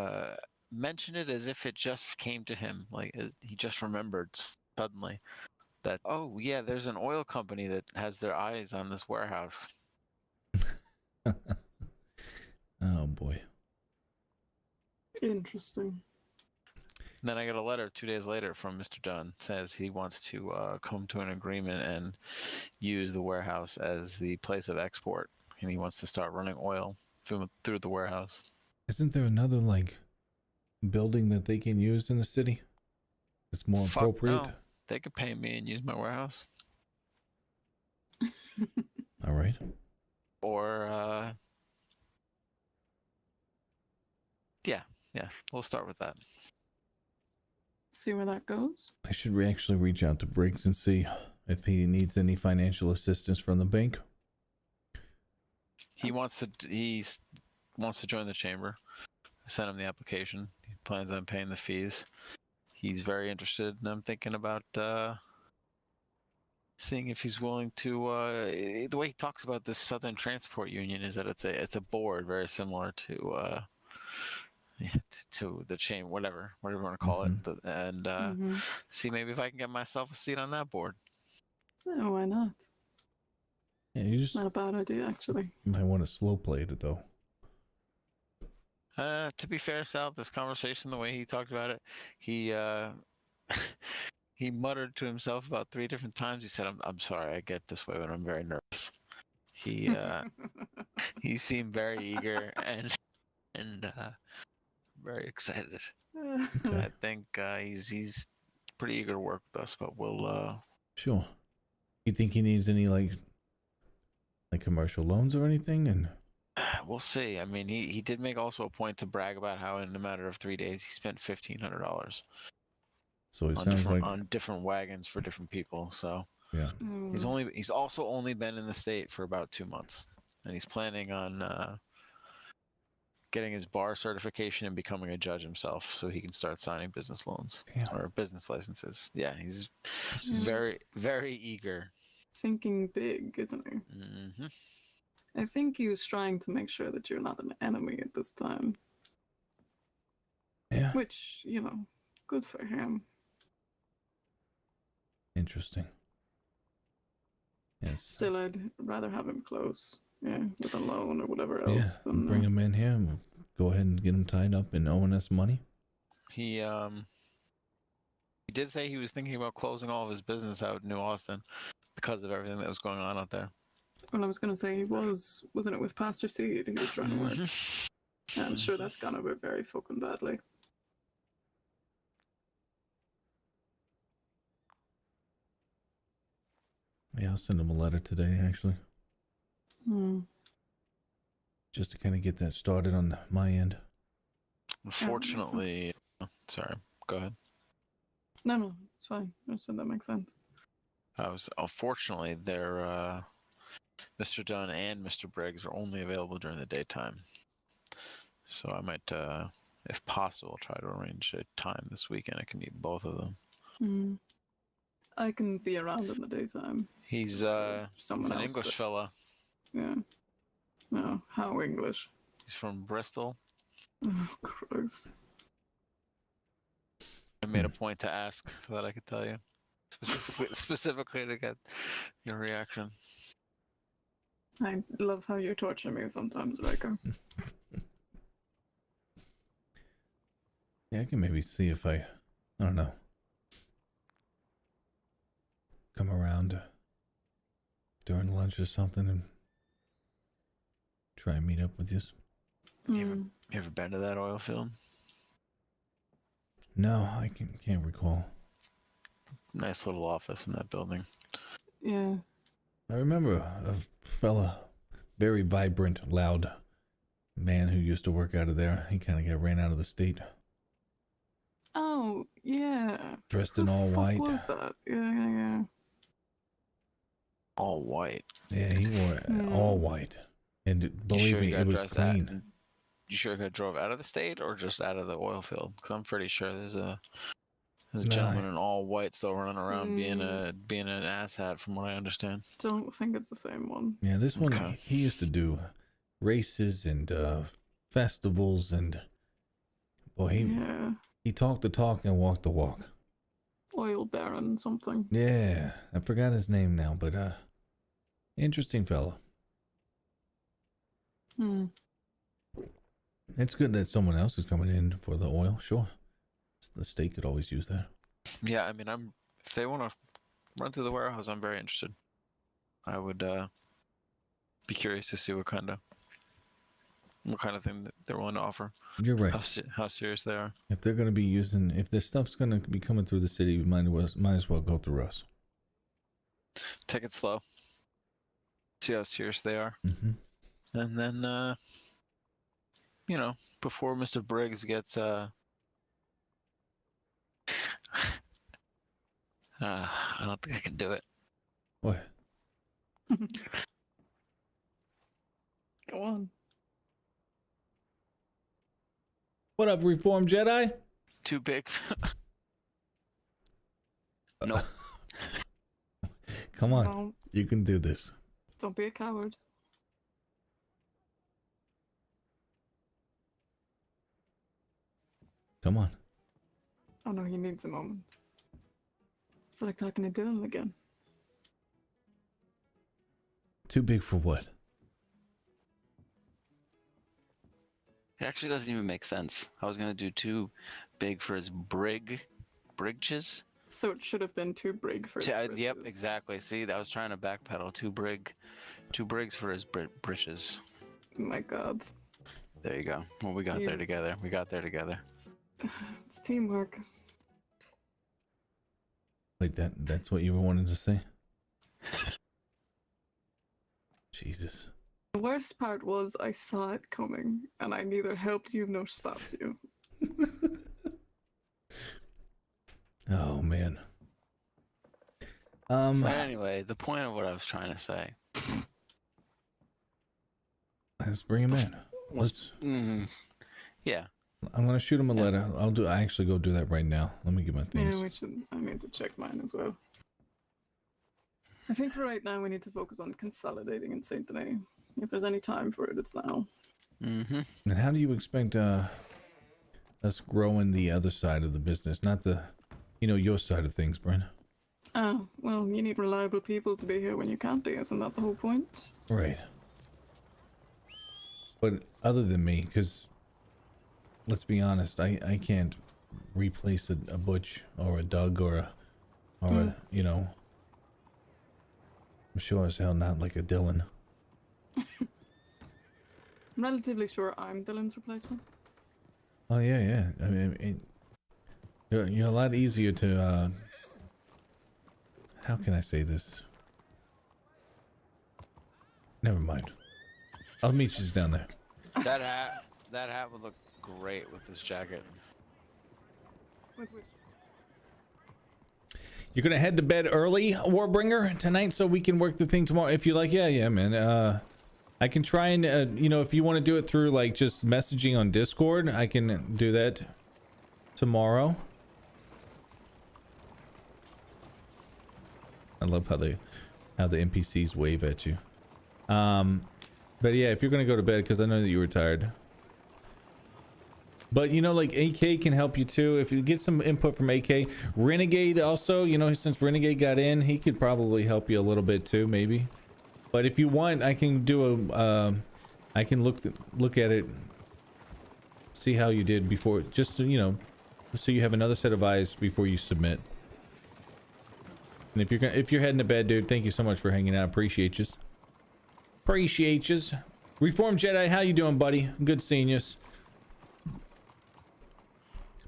mentioned it as if it just came to him, like he just remembered suddenly that, oh yeah, there's an oil company that has their eyes on this warehouse. Oh boy. Interesting. And then I got a letter 2 days later from Mr. Dunn. Says he wants to come to an agreement and use the warehouse as the place of export, and he wants to start running oil through the warehouse. Isn't there another building that they can use in the city? It's more appropriate. No. They could pay me and use my warehouse. All right. Or yeah, we'll start with that. See where that goes. I should actually reach out to Briggs and see if he needs any financial assistance from the bank. He wants to join the chamber. I sent him the application. He plans on paying the fees. He's very interested, and I'm thinking about seeing if he's willing to. The way he talks about this Southern Transport Union is that it's a board very similar to the chain, whatever you want to call it, and see maybe if I can get myself a seat on that board. Yeah, why not? Yeah, you just not a bad idea, actually. You might want to slow play it though. To be fair, Sal, this conversation, the way he talked about it, he he muttered to himself about 3 different times. He said, "I'm sorry, I get this way when I'm very nervous." He he seemed very eager and very excited. Okay. I think he's pretty eager to work with us, but we'll Sure. You think he needs any like commercial loans or anything? And we'll see. I mean, he did make also a point to brag about how in a matter of 3 days he spent $1,500. So it sounds like on different wagons for different people. So yeah, he's also only been in the state for about 2 months, and he's planning on getting his bar certification and becoming a judge himself, so he can start signing business loans or business licenses. Yeah, he's very, very eager. Thinking big, isn't he? Mm-hmm. I think he's trying to make sure that you're not an enemy at this time. Yeah. Which, good for him. Interesting. Yes. Still, I'd rather have him close. yeah, with a loan or whatever Yeah, else. Then, bring him in here and we'll go ahead and get him tied up and owing us money. He did say he was thinking about closing all of his business out in New Austin because of everything that was going on out there. Well, I was going to say wasn't it with Pastor Seed he was trying to work? Yeah, I'm sure that's gone over very fucking badly. Yeah, I'll send him a letter today, actually. Just to kind of get that started on my end. Unfortunately, sorry, go ahead. No, it's fine. I said that makes sense. Unfortunately, they're Mr. Dunn and Mr. Briggs are only available during the daytime. So I might, if possible, try to arrange a time this weekend. I can meet both of them. I can be around in the daytime. He's someone an else, English but- fella. Yeah. No, how English? He's from Bristol. Oh, Christ. I made a point to ask so that I could tell you specifically to get your reaction. I love how you torture me sometimes, Riker. Yeah, I can maybe see if I don't know, come around during lunch or something and try and meet up with you. You ever been to that oil field? No, I can't recall. Nice little office in that building. Yeah. I remember a fella, very vibrant, loud man who used to work out of there. He kind of got ran out of the state. Oh, yeah. Dressed in all white. What was that? Yeah. All white. Yeah, he wore all white. And believe me, it was clean. You sure he got drove out of the state or just out of the oil field? Because I'm pretty sure there's a gentleman in all white still running around being an asshat, from what I understand. Don't think it's the same one. Yeah, this one, he used to do races and festivals, and boy, he talked the talk and walked the walk. Oil Baron something. Yeah, I forgot his name now, but interesting fellow. It's good that someone else is coming in for the oil. Sure, the state could always use that. Yeah, I mean, if they want to run through the warehouse, I'm very interested. I would be curious to see what kind of thing that they're willing to offer. You're right. How serious they are. If they're going to be using, if this stuff's going to be coming through the city, we might as well go through us. Take it slow. See how serious they are. And then, before Mr. Briggs gets, I don't think I can do it. What? Go on. What up, Reformed Jedi? Too big. Nope. Come on, No. you can do this. Don't be a coward. Come on. Oh no, he needs a moment. It's like talking to Dylan again. Too big for what? It actually doesn't even make sense. I was gonna do too big for his bridges. So it should have been too brig for his Yep, britches. exactly. See, I was trying to backpedal. Too brigs for his britches. My God. There you go. Well, we got there together. We got there together. It's teamwork. Wait, that's what you were wanting to say? Jesus. The worst part was I saw it coming, and I neither helped you nor stopped you. Oh man. Anyway, the point of what I was trying to say. Let's bring him in. Let's. Yeah. I'm gonna shoot him a letter. I actually go do that right now. Let me get my things. Yeah, we should. I need to check mine as well. I think for right now we need to focus on consolidating in Saint Denis. If there's any time for it, it's now. And how do you expect us growing the other side of the business, not the, your side of things, Brent? Oh, well, you need reliable people to be here when you can't be. Isn't that the whole point? Right. But other than me, because let's be honest, I can't replace a Butch or a Doug or a, you know, I'm sure as hell not like a Dylan. I'm relatively sure I'm Dylan's replacement. Oh yeah. I mean you're a lot easier to how can I say this? Never mind. I'll meet you down there. That hat would look great with this jacket. With which? You're gonna head to bed early, Warbringer, tonight, so we can work the thing tomorrow. If you like, yeah, man. I can try and you know, if you want to do it through like just messaging on Discord, I can do that tomorrow. I love how the NPCs wave at you. But yeah, if you're gonna go to bed, because I know that you were tired. But you know, like AK can help you too. If you get some input from AK, Renegade also, you know, since Renegade got in, he could probably help you a little bit too, maybe. But if you want, I can do a, I can look at it, see how you did before, just to, you know, so you have another set of eyes before you submit. And if you're heading to bed, dude, thank you so much for hanging out. Appreciate yous. Appreciate yous. Reformed Jedi, how you doing, buddy? Good seeing yous.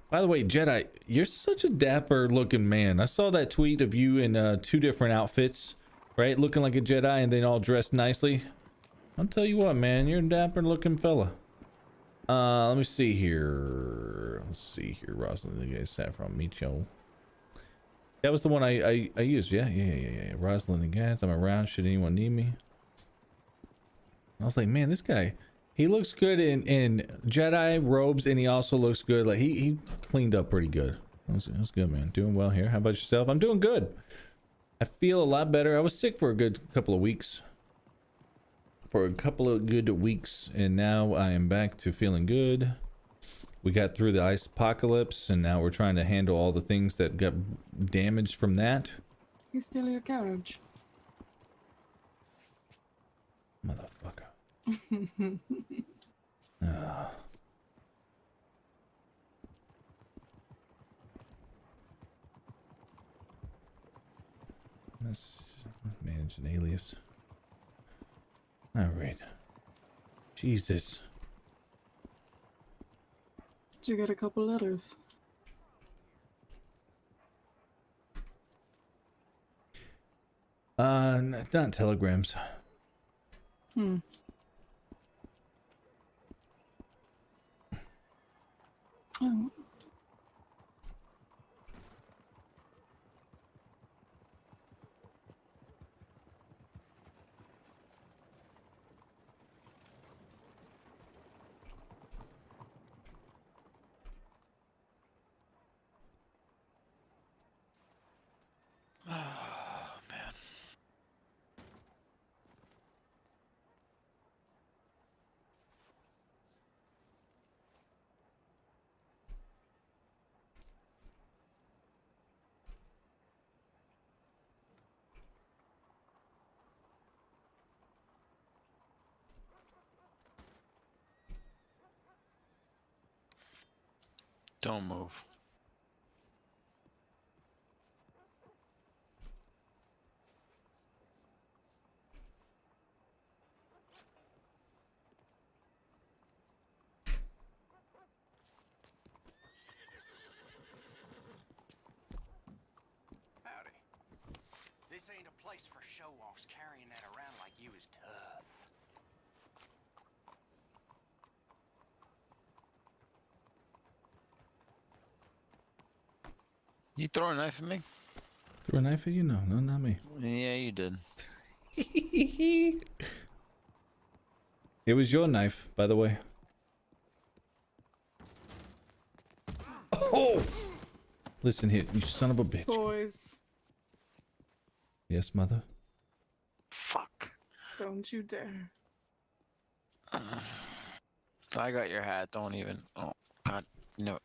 By the way, Jedi, you're such a dapper looking man. I saw that tweet of you in 2 different outfits, right? Looking like a Jedi and then all dressed nicely. I'll tell you what, man, you're a dapper looking fella. Let me see here. Let's see here. Rosalind, the guy Saffron Micho. That was the one I used. Yeah. Rosalind and Gas. I'm around. Should anyone need me? I was like, man, this guy, he looks good in Jedi robes, and he also looks good. Like he cleaned up pretty good. That was good, man. Doing well here. How about yourself? I'm doing good. I feel a lot better. I was sick for a good couple of weeks. And now I am back to feeling good. We got through the ice apocalypse, and now we're trying to handle all the things that got damaged from that. He's still your carriage. Motherfucker. Let's manage an alias. All right. Jesus. Did you get a couple letters? Not telegrams. Oh. Oh, man. Don't move. Howdy. This ain't a place for show-offs. Carrying that around like you is tough. You throw a knife at me? Threw a knife at you? No, not me. Yeah, you did. It was your knife, by the way. Oh! Listen here, you son of a bitch. Boys, Yes, mother? Fuck. don't you dare. I got your hat. Don't even. Oh, God. No.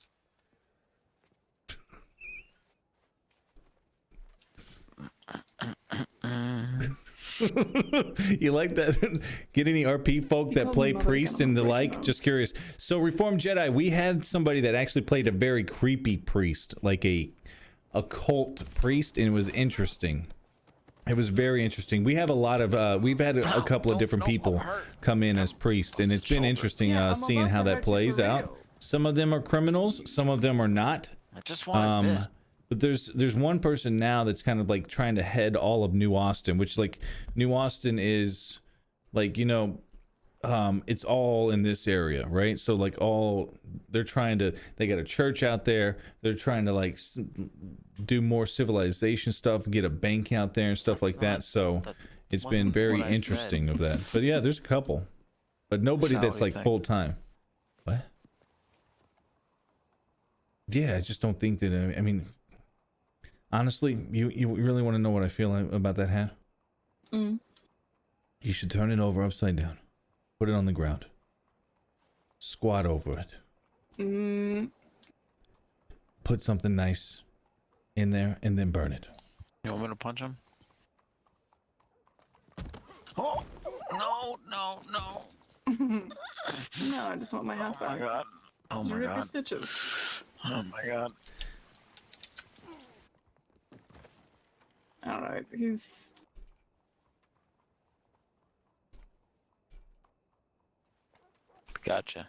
You like that? Get any RP folk that play priest and the like? Just curious. So Reformed Jedi, we had somebody that actually played a very creepy priest, like a occult priest, and it was interesting. It was very interesting. We have a lot of we've had a couple of different people come in as priests, and it's been interesting seeing how that plays out. Some of them are criminals, some of them are not. I just wanted this. But there's one person now that's kind of like trying to head all of New Austin, which like New Austin is like, you know, it's all in this area, right? So like they got a church out there. They're trying to like do more civilization stuff, get a bank out there and stuff like that. So it's been very interesting of that. But yeah, there's a couple, but nobody that's like full time. What? Yeah, I just don't think that. I mean, honestly, you really want to know what I feel about that hat? Mm. You should turn it over upside down. Put it on the ground. Squat over it. Mm. Put something nice in there and then burn it. You want me to punch him? Oh, no. No, I just want my hat back. Oh my god. Oh my Rip your god. stitches. Oh my god. Alright, he's... Gotcha.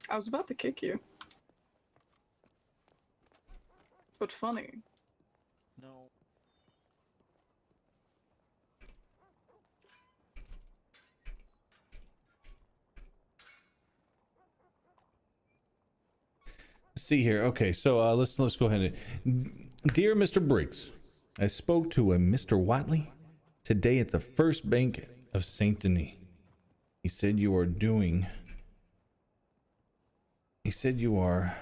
I was about to kick you. But funny. No. See here. Okay, so let's go ahead and dear Mr. Briggs, I spoke to a Mr. Watley today at the First Bank of Saint Denis. He said you are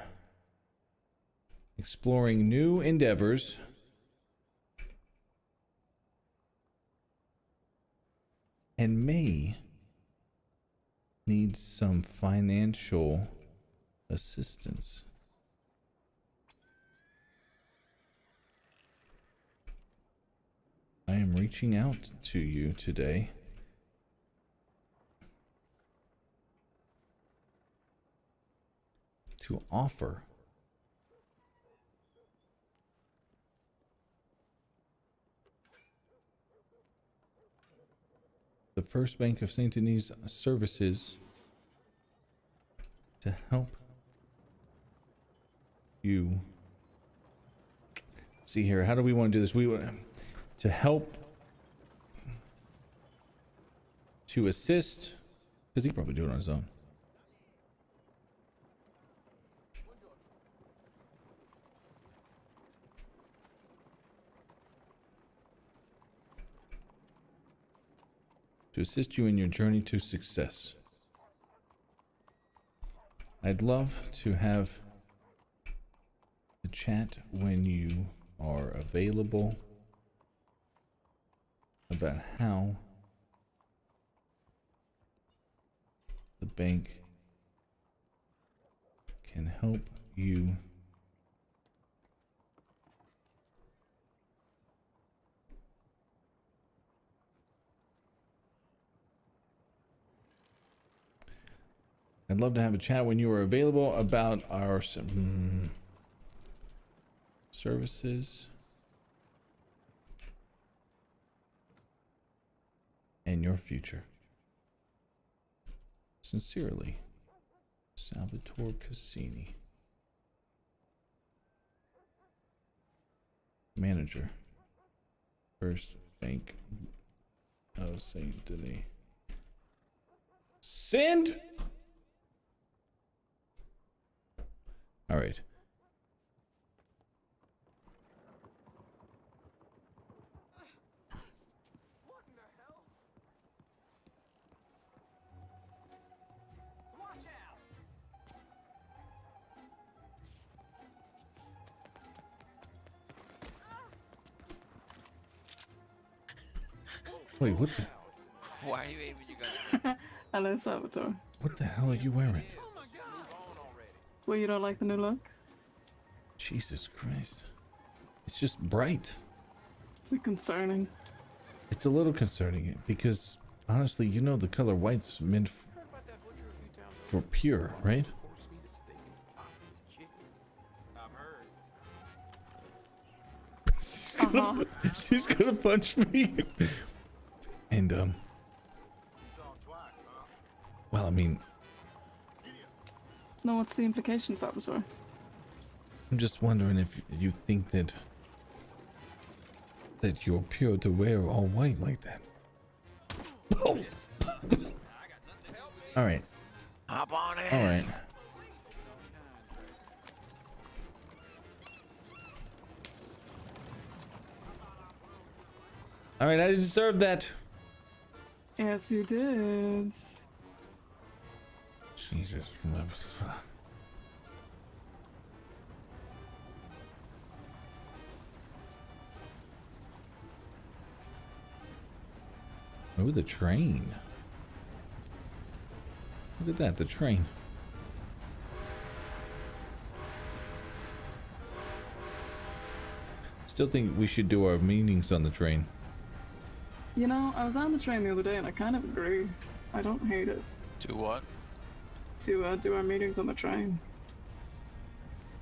exploring new endeavors and may need some financial assistance. I am reaching out to you today to offer the First Bank of Saint Denis services to help you. See here, how do we want to do this? We want to help, to assist, because he probably do it on his own. To assist you in your journey to success. I'd love to have a chat when you are available about how the bank can help you I'd love to have a chat when you are available about our services and your future. Sincerely, Salvatore Cassini, Manager, First Bank of Saint Denis. Send! All right. Wait, what the? Why are you aiming your gun? Hello, Salvatore. What the hell are you wearing? Well, you don't like the new look? Jesus Christ. It's just bright. Is it concerning? It's a little concerning because honestly, you know, the color white's meant for pure, right? She's gonna punch me. And well, I mean, No, what's the implication, Salvatore? I'm just wondering if you think that you're pure to wear all white like that. Oh. All right. Hop on in. All right. All right, I deserve that. Yes, you did. Jesus. Oh, the train. Look at that, the train. Still think we should do our meetings on the train. You know, I was on the train the other day and I kind of agree. I don't hate it. Do what? To do our meetings on the train.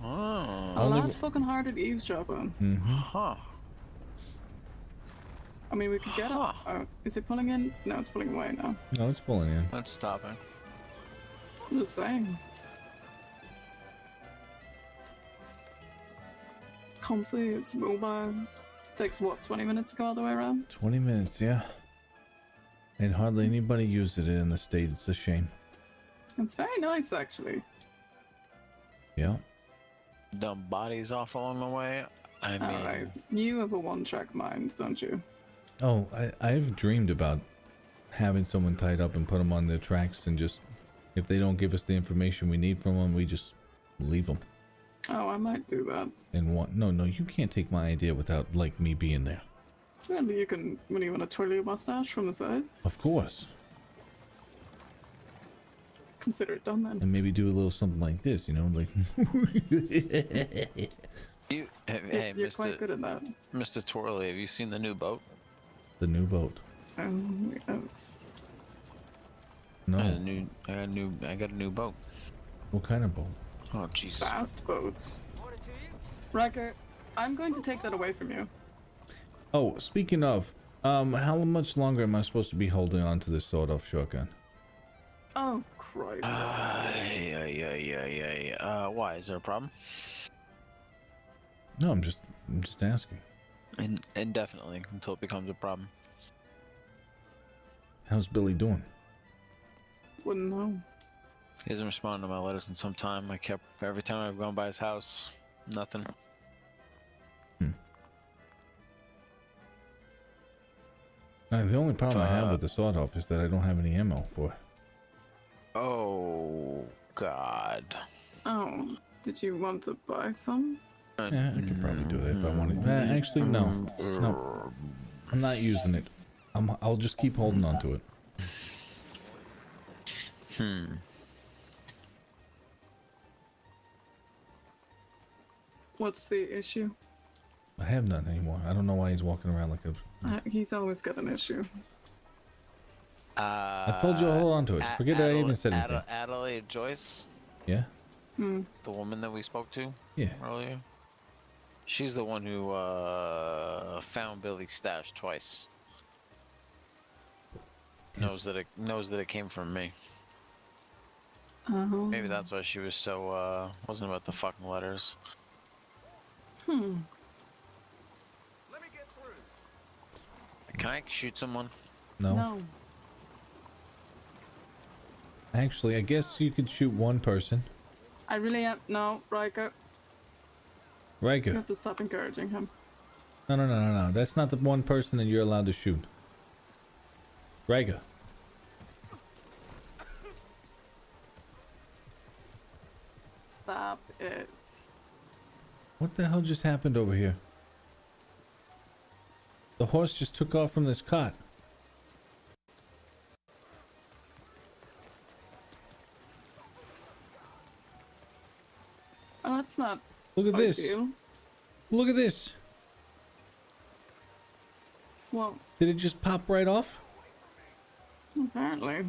Oh. A lot fucking hard at eavesdropping. Huh. I mean, we could get it. Is it pulling in? No, it's pulling away now. No, it's pulling in. It's stopping. I'm just saying. Comfy, it's mobile. Takes what, 20 minutes to go all the way around? 20 minutes, yeah. And hardly anybody uses it in the state. It's a shame. It's very nice, actually. Yeah. Dump bodies off along the way. I mean, Alright, you have a one-track mind, don't you? Oh, I've dreamed about having someone tied up and put them on the tracks and just, if they don't give us the information we need from them, we just leave them. Oh, I might do that. And what? No, you can't take my idea without, like, me being there. Well, you can, when you want to twirl your mustache from the side, Of course. consider it done then. And maybe do a little something like this, you know, like. hey, You're quite good at that. Mr. Twirly, have you seen the new boat? The new boat. Yes. No. I got a new boat. What kind of boat? Oh, Jesus. Fast boats. Riker, I'm going to take that away from you. Oh, speaking of, how much longer am I supposed to be holding on to this sawed-off shotgun? Oh, Christ. Why? Is there a problem? No, I'm just asking. Indefinitely, until it becomes a problem. How's Billy doing? Wouldn't know. He hasn't responded to my letters in some time. Every time I've gone by his house, nothing. The only problem I have with the sawed-off is that I don't have any ammo for it. Oh, God. Oh, did you want to buy some? Yeah, I could probably do that if I wanted. Actually, no. I'm not using it. I'll just keep holding on to it. What's the issue? I have none anymore. I don't know why he's walking around like a... He's always got an issue. I told you to hold on to it. Forget I even said anything. Adelaide Joyce? Yeah? Hmm. The woman that we spoke to? Yeah. Earlier? She's the one who found Billy's stash twice. Knows that it came from me. Maybe that's why she was so wasn't about the fucking letters. Hmm. Let me get through. Can I shoot someone? No. Actually, I guess you could shoot one person. I really am. No, Riker. Riker. You have to stop encouraging him. No. That's not the one person that you're allowed to shoot. Riker. Stop it. What the hell just happened over here? The horse just took off from this cot. Oh, that's not. Look at this. ideal. Look at this. Well, Did it just pop right off? apparently.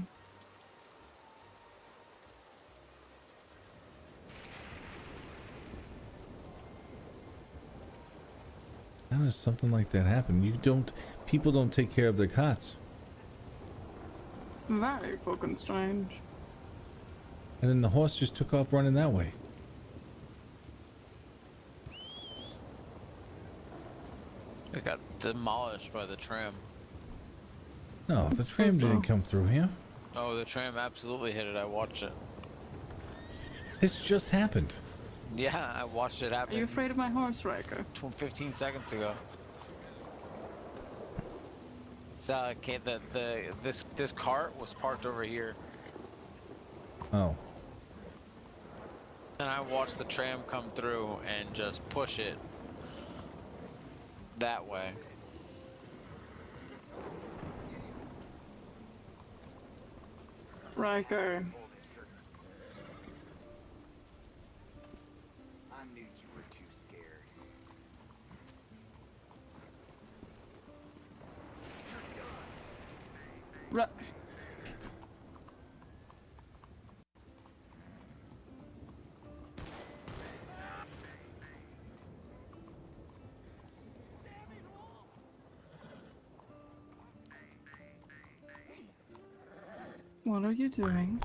How does something like that happen? People don't take care of their cots. Very fucking strange. And then the horse just took off running that way. It got demolished by the tram. No, the tram suppose so. didn't come through here. Oh, the tram absolutely hit it. I watched it. This just happened. Yeah, I watched it Are happen. you afraid of my horse, Riker? 15 seconds ago. So this cart was parked over here, Oh. and I watched the tram come through and just push it that way. Riker. I knew you were too scared. Ri- What are you doing?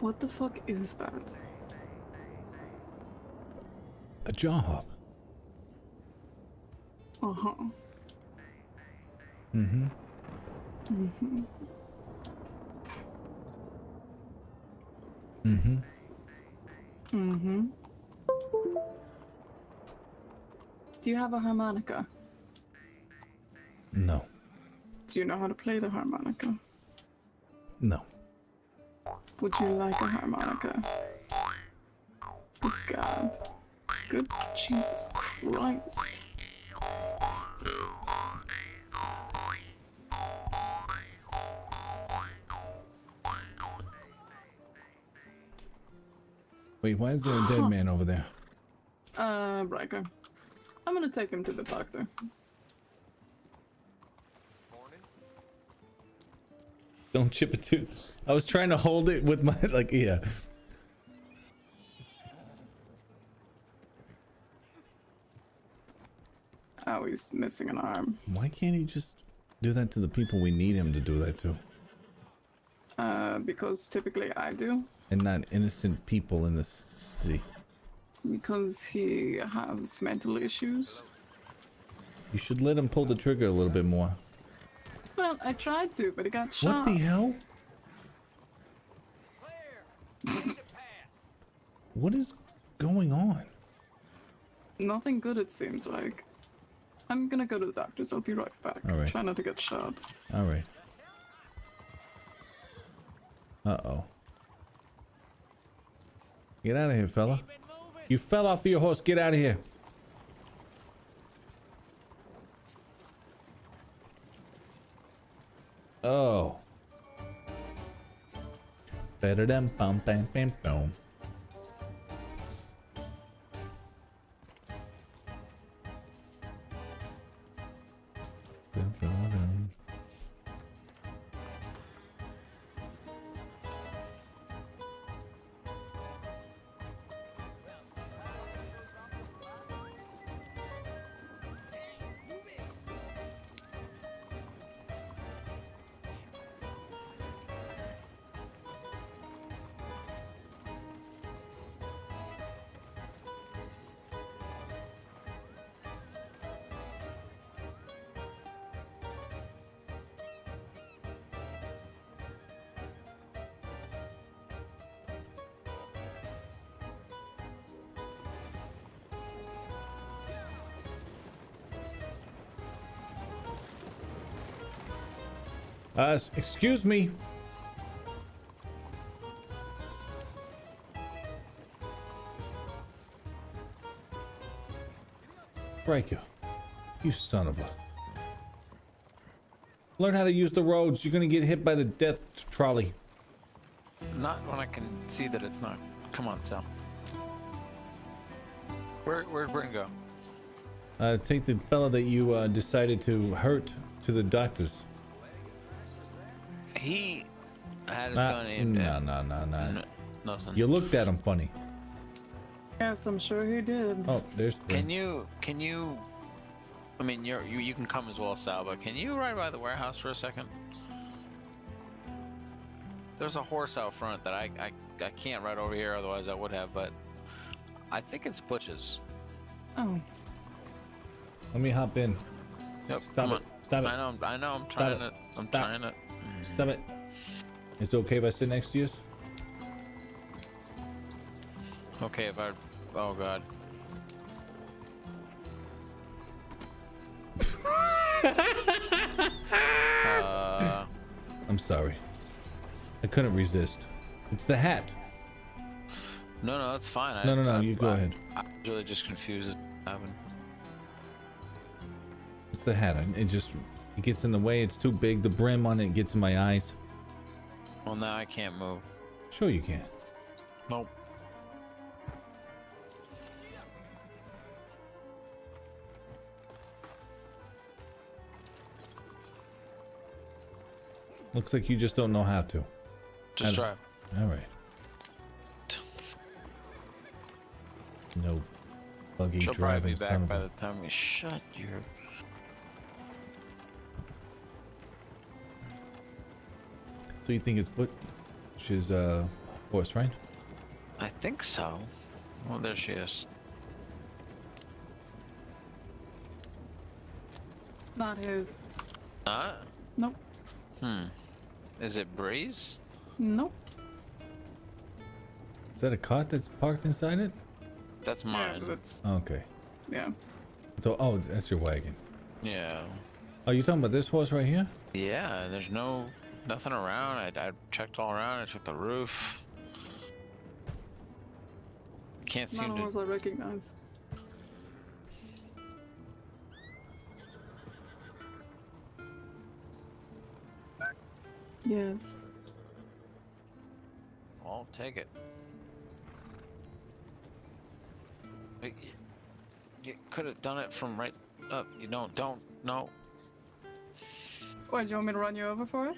What the fuck is that? A jaw hop. Uh-huh. Mm-hmm. Mm-hmm. Mm-hmm. Mm-hmm. Do you have a harmonica? No. Do you know how to play the harmonica? No. Would you like a harmonica? Good God. Good Jesus Christ. Wait, why is there a dead man over there? Riker. I'm gonna take him to the doctor. Don't chip a tooth. I was trying to hold it with my, like, yeah. Oh, he's missing an arm. Why can't he just do that to the people we need him to do that to? Because typically I do. And not innocent people in the city. Because he has mental issues. You should let him pull the trigger a little bit more. Well, I tried to, but he got shot. What the hell? What is going on? Nothing good, it seems like. I'm gonna go to the doctor's. I'll be right back. All right. Try not to get shot. All right. Uh-oh. Get out of here, fella. You fell off of your horse. Get out of here. Oh. Better than bum bam bam boom. Excuse me. Riker, you son of a... Learn how to use the roads. You're gonna get hit by the death trolley. Not when I can see that it's not. Come on, Sal. Where'd Bryn go? Take the fella that you decided to hurt to the doctors. He had his gun aimed at. No. Nothing. You looked at him funny. Yes, I'm sure he did. Oh, there's. Can you? I mean, you can come as well, Sal. But can you ride by the warehouse for a second? There's a horse out front that I can't ride over here. Otherwise, I would have. But I think it's Butch's. Oh. Let me hop in. Yep. Stop come it. on. Stop it. I know. I'm trying it. I'm trying it. Stop it. Is it okay if I sit next to you? Okay, if I. Oh God. I'm sorry. I couldn't resist. It's the hat. No, it's fine. No, you go ahead. I'm really just confused. It's the hat. It gets in the way. It's too big. The brim on it gets in my eyes. Well, now I can't move. Sure you can. Nope. Looks like you just don't know how to. Just drive. All right. No buggy She'll driving. probably be back by the time we shut your. So you think it's Butch's horse, right? I think so. Well, there she is. It's not his. Not? Nope. Is it Breeze? Nope. Is that a cart that's parked inside it? That's mine. Yeah, that's. Okay. Yeah. So, oh, that's your wagon. Yeah. Oh, you talking about this horse right here? Yeah, there's nothing around. I checked all around. I checked the roof. Can't Not seem a to. horse I recognize. Yes. I'll take it. Wait, you could have done it from right up. You don't. No. What, do you want me to run you over for it?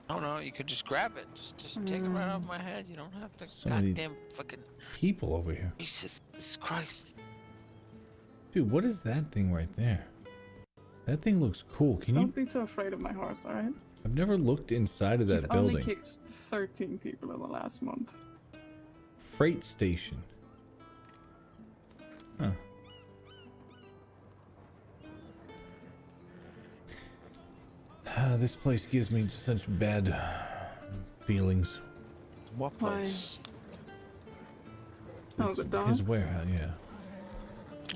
No. You could just grab it. Just take it right off my head. You don't have to. So many Goddamn fucking. people over here. Jesus Christ. Dude, what is that thing right there? That thing looks cool. Can you? Don't be so afraid of my horse, alright? I've never looked inside of that He's building. only kicked 13 people in the last month. Freight station. Huh. This place gives me such bad feelings. What Why? place? Oh, the dogs? His warehouse, yeah.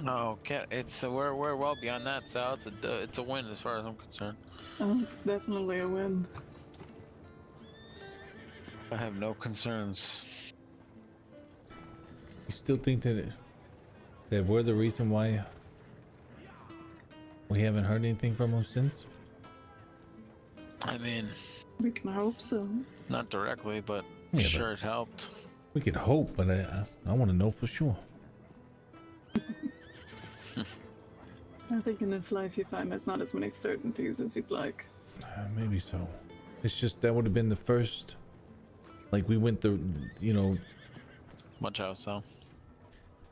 Oh, okay. We're well beyond that, Sal. It's a win as far as I'm concerned. Oh, it's definitely a win. I have no concerns. You still think that we're the reason why we haven't heard anything from him since? I mean, We can hope so. not directly, but Yeah, sure it helped. We could hope, but I want to know for sure. I think in this life you find there's not as many certainties as you'd like. Maybe so. It's just that would have been the first. Like we went the, Watch out, Sal.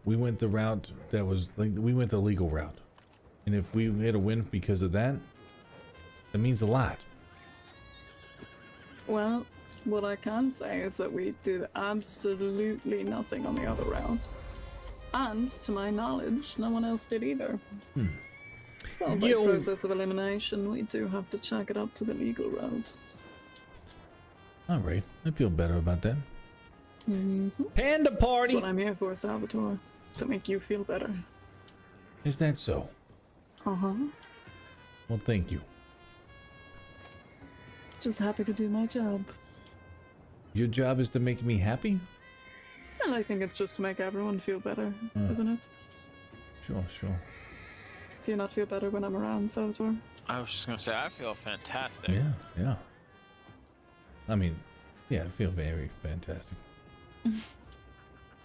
we went the route that was like we went the legal route, and if we had a win because of that, that means a lot. Well, what I can say is that we did absolutely nothing on the other route. And, to my knowledge, no one else did either. So, by process of elimination, we do have to check it up to the legal route. All right, I feel better about that. Mm-hmm. Panda party. That's what I'm here for, Salvatore. To make you feel better. Is that so? Uh-huh. Well, thank you. Just happy to do my job. Your job is to make me happy? And I think it's just to make everyone feel better, isn't it? Sure. Do you not feel better when I'm around, Salvatore? I was just gonna say, I feel fantastic. Yeah. I mean, yeah, I feel very fantastic.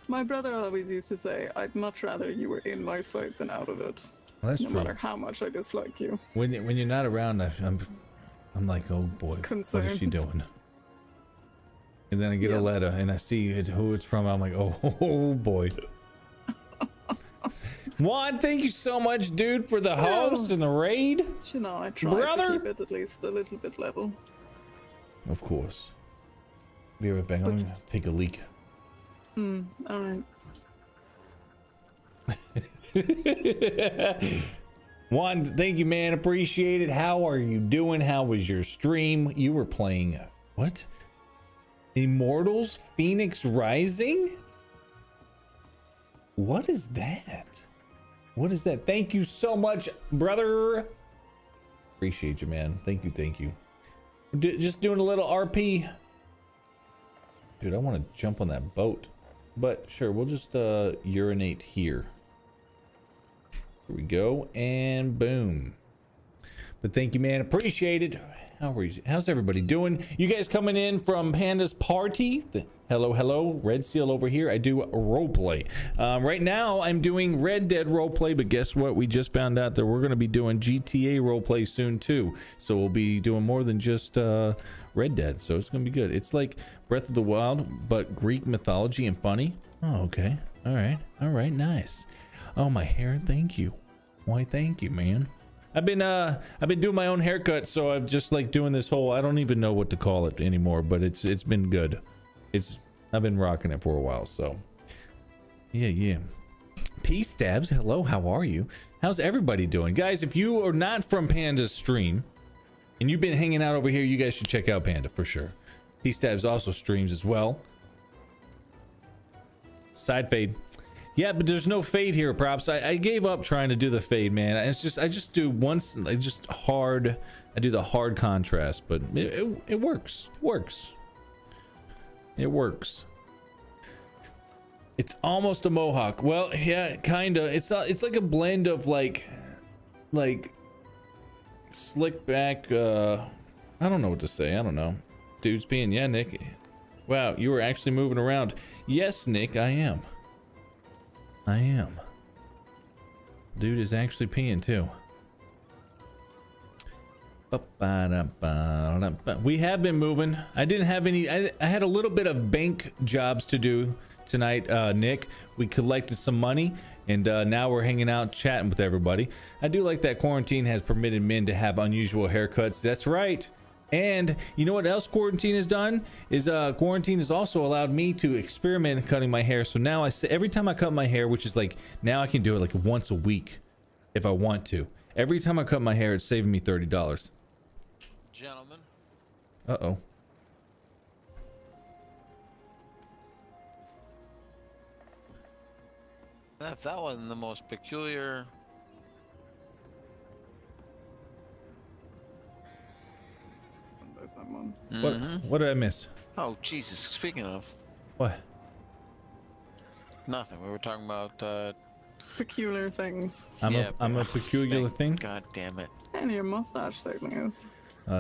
My brother always used to say, I'd much rather you were in my sight than out of it. Well, that's no true. matter how much I dislike you. When you're not around, I'm like, oh boy, Concerned. what is she doing? And then I get a letter and I see who it's from. I'm like, oh boy. Juan, thank you so much, dude, for the host and the raid. You know, I try Brother. to keep it at least a little bit level. Of course. Be right back. I'm gonna take a leak. Alright. Juan, thank you, man. Appreciate it. How are you doing? How was your stream? You were playing what? Immortals Phoenix Rising? What is that? What is that? Thank you so much, brother. Appreciate you, man. Thank you. Just doing a little RP. Dude, I want to jump on that boat. But sure, we'll just urinate here. Here we go, and boom. But thank you, man. Appreciate it. How's everybody doing? You guys coming in from Panda's party? Hello, Red Seal over here. I do roleplay. Right now, I'm doing Red Dead roleplay, but guess what? We just found out that we're going to be doing GTA roleplay soon too. So we'll be doing more than just Red Dead. So it's going to be good. It's like Breath of the Wild, but Greek mythology and funny. Oh, okay. All right, nice. Oh, my hair. Thank you. Why, thank you, man. I've been doing my own haircut, so I've just like doing this whole, I don't even know what to call it anymore, but it's been good. I've been rocking it for a while, so yeah. Peace Stabs, hello, how are you? How's everybody doing? Guys, if you are not from Panda's stream and you've been hanging out over here, you guys should check out Panda for sure. Peace Stabs also streams as well. Side fade. Yeah, but there's no fade here, props. I gave up trying to do the fade, man. I just do once, I do the hard contrast, but it works. It works. It's almost a mohawk. Well, yeah, kinda. It's like a blend of like slick back, I don't know what to say. I don't know. Dude's being, yeah, Nick. Wow, you were actually moving around. Yes, Nick, I am. Dude is actually peeing too. We have been moving. I didn't have any. I had a little bit of bank jobs to do tonight, Nick. We collected some money, and now we're hanging out, chatting with everybody. I do like that quarantine has permitted men to have unusual haircuts. That's right. And you know what else quarantine has done is quarantine has also allowed me to experiment cutting my hair. So now every time I cut my hair, which is like now I can do it like once a week if I want to. Every time I cut my hair, it's saving me $30. Gentlemen. Uh-oh. If that wasn't the most peculiar. Someone. What did I miss? Oh Jesus! Speaking of what? Nothing. We were talking about peculiar things. I'm a peculiar thing. God damn it! And your mustache certainly is.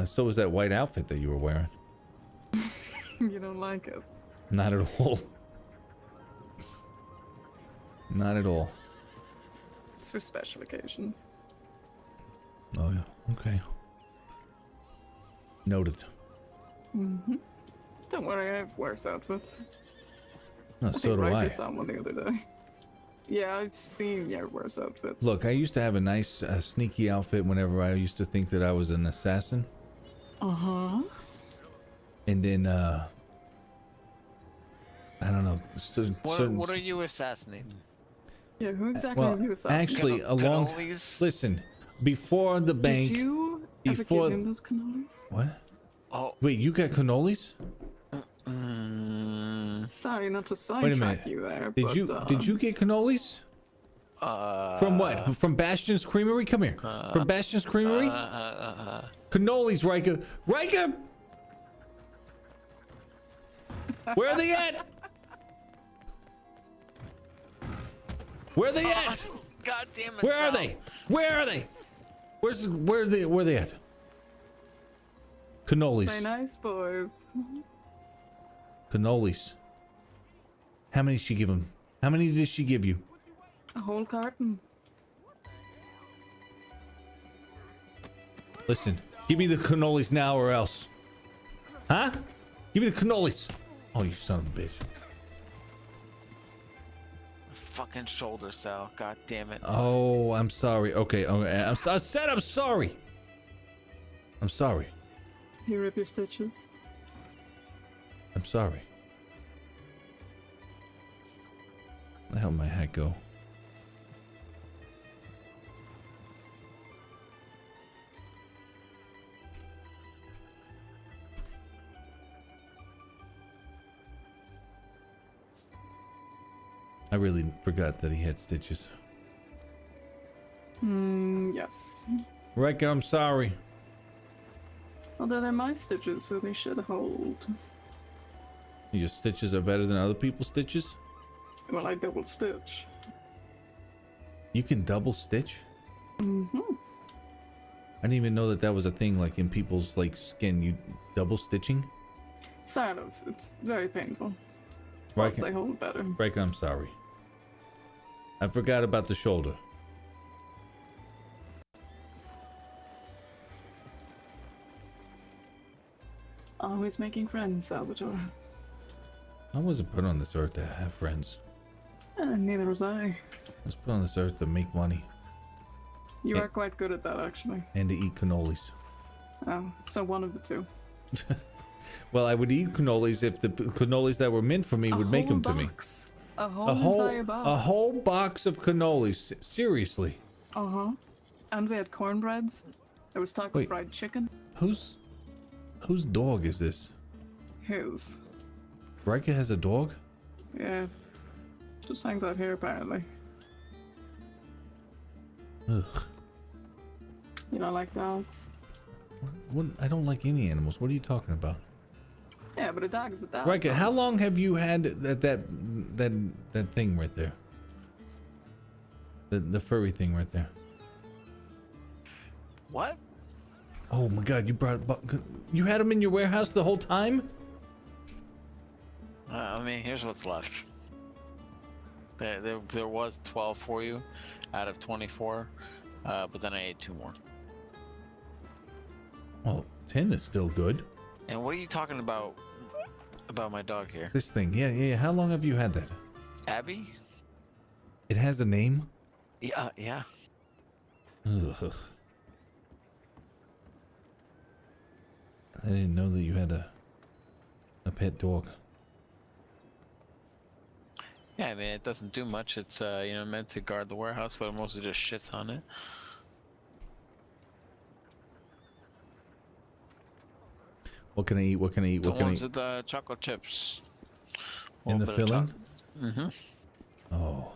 So was that white outfit that you were wearing. You don't like it? Not at all. Not at all. It's for special occasions. Oh yeah. Okay. Noted. Don't worry, I have worse outfits. No, so do I. I saw one the other day. Yeah, I've seen your worse outfits. Look, I used to have a nice sneaky outfit whenever I used to think that I was an assassin. Uh-huh. And then, I don't know. What are you assassinating? Yeah, who exactly are you assassinating? Actually, listen, before the bank... Did you ever give him those cannolis? What? Oh. Wait, you got cannolis? Sorry, not to Wait a sidetrack minute. you there, Did you get cannolis? From what? From Bastion's Creamery? Come here. From Bastion's Creamery? Cannolis, Rika. Rika! Where are they at? Where are they at? God damn it. Where are Sal. they? Where are they? Where are they at? Cannolis. Very nice, boys. Cannolis. How many did she give him? How many did she give you? A whole carton. Listen, give me the cannolis now or else. Huh? Give me the cannolis. Oh, you son of a bitch. Fucking shoulder, Sal. God damn it. Oh, I'm sorry. Okay, I said I'm sorry. I'm sorry. You rip your stitches. I'm sorry. Where the hell did my hat go? I really forgot that he had stitches. Yes. Riker, I'm sorry. Although they're my stitches, so they should hold. Your stitches are better than other people's stitches? Well, I double stitch. You can double stitch? Mm-hmm. I didn't even know that that was a thing, like in people's like skin. You double stitching? Sort of. It's very painful. Riker, But they hold better. Riker, I'm sorry. I forgot about the shoulder. Always making friends, Salvatore. I wasn't put on this earth to have friends. Neither was I. I was put on this earth to make money You Yeah. are quite good at that, actually. and to eat cannolis. Oh, so one of the two. Well, I would eat cannolis if the cannolis that were meant for me would make them to me. A whole entire box. A whole box of cannolis. Seriously. Uh-huh. And we had cornbreads. There was taco Wait. fried chicken. Whose dog is this? His. Riker has a dog? Yeah. Just hangs out here, apparently. Ugh. You don't like dogs? What, I don't like any animals. What are you talking about? Yeah, but a dog is a dog. Riker, how long have you had that thing right there? The furry thing right there. What? Oh my God! You had them in your warehouse the whole time? I mean, here's what's left. There was 12 for you out of 24, but then I ate 2 more. Well, 10 is still good. And what are you talking about my dog here? This thing, yeah. How long have you had that? Abby? It has a name? Yeah. Ugh. I didn't know that you had a pet dog. Yeah, I mean, it doesn't do much. It's, meant to guard the warehouse, but it mostly just shits on it. What can I eat? What can I eat? The What can I ones eat? with the chocolate chips. In the filling? Mm-hmm. Oh.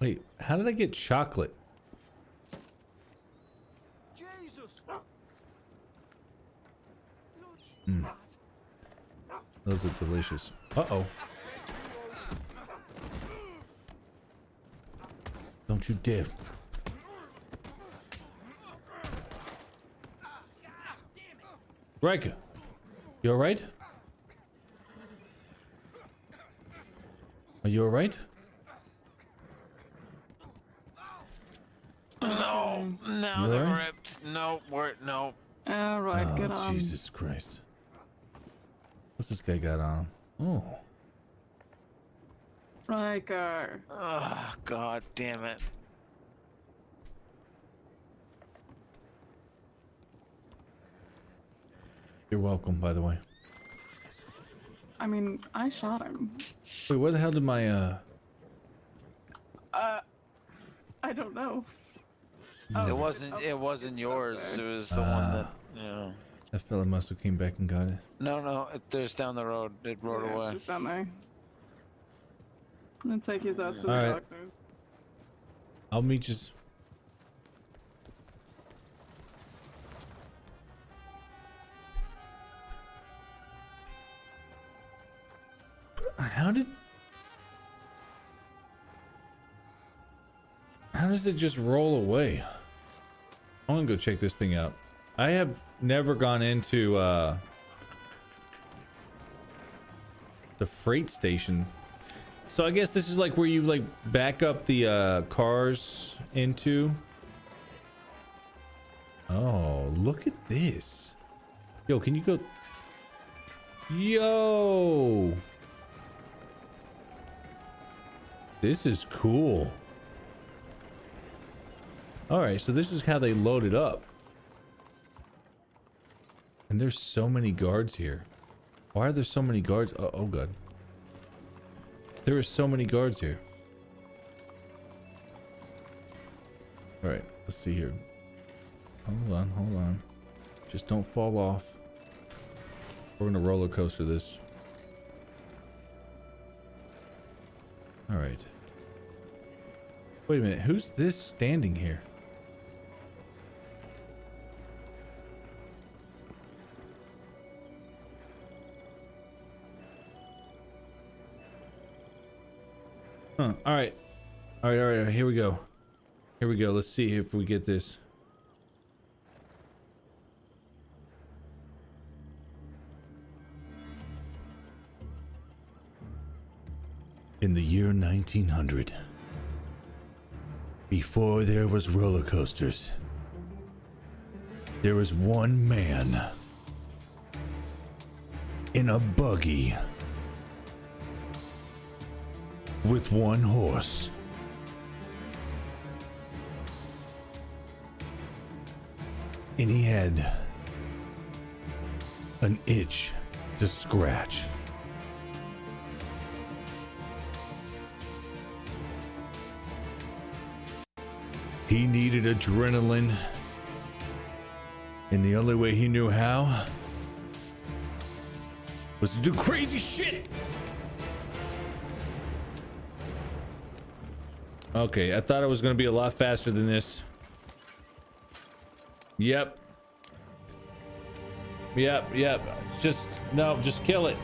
Wait, how did I get chocolate? Jesus! Those are delicious. Uh-oh. Don't you dare. Riker, you alright? Are you alright? No, You they're alright? ripped. No, no. Alright, Oh, get on. Jesus Christ. What's this guy got on? Oh. Riker. Oh, God damn it. You're welcome, by the way. I mean, I shot him. Wait, where the hell did my, I don't know. It wasn't yours. It was the one that, that fella must have came back and got it. No, there's down the road. It rode Yeah, away. it's just down there. I'm gonna take his ass to the Alright. doctor. I'll meet you. How does it just roll away? I'm gonna go check this thing out. I have never gone into the freight station. So I guess this is like where you like back up the cars into. Oh, look at this. Yo, can you go? Yo! This is cool. Alright, so this is how they load it up. And there's so many guards here. Why are there so many guards? Oh god. There are so many guards here. Alright, let's see here. Hold on, hold on. Just don't fall off. We're gonna roller coaster this. Alright. Wait a minute, who's this standing here? Huh, alright. Alright, here we go. Here we go, let's see if we get this. In the year 1900, before there was roller coasters, there was one man in a buggy with one horse. And he had an itch to scratch. He needed adrenaline, and the only way he knew how was to do crazy shit. Okay, I thought it was gonna be a lot faster than this. Yep. Just kill it.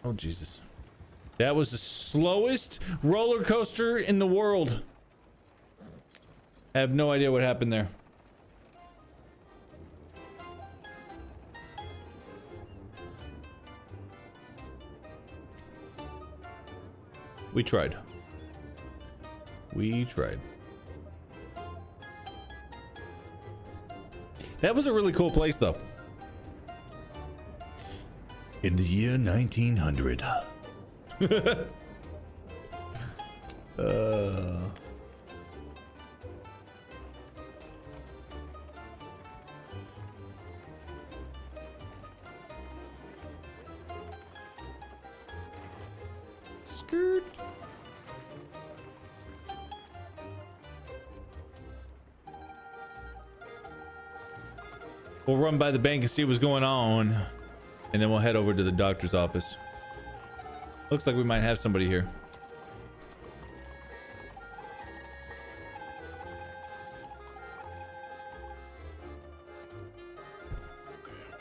Oh, Jesus. That was the slowest roller coaster in the world. I have no idea what happened there. We tried. That was a really cool place, though. In the year 1900. Skirt. We'll run by the bank and see what's going on, and then we'll head over to the doctor's office. Looks like we might have somebody here.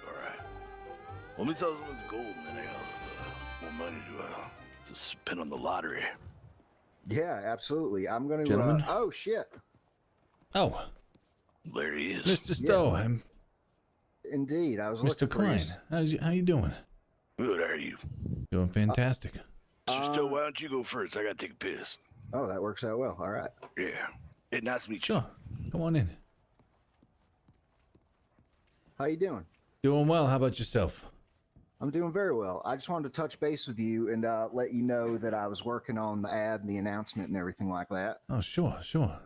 Alright. Let me tell you what's gold, and then I got more money to spend on the lottery. Yeah, absolutely. I'm going to... Gentlemen? Oh, shit. Oh. There he is. Mr. Stowe. Yeah. I'm Indeed. I was Mr. looking Klein. for you. How you doing? Good, how are you? Doing fantastic. Mr. Stowe, why don't you go first? I gotta take a piss. Oh, that works out well. All right. Yeah. Hey, nice to meet Sure. Come on in. How you doing? Doing well. How about yourself? I'm doing very well. I just wanted to touch base with you and let you know that I was working on the ad and the announcement and everything like that. Oh, sure.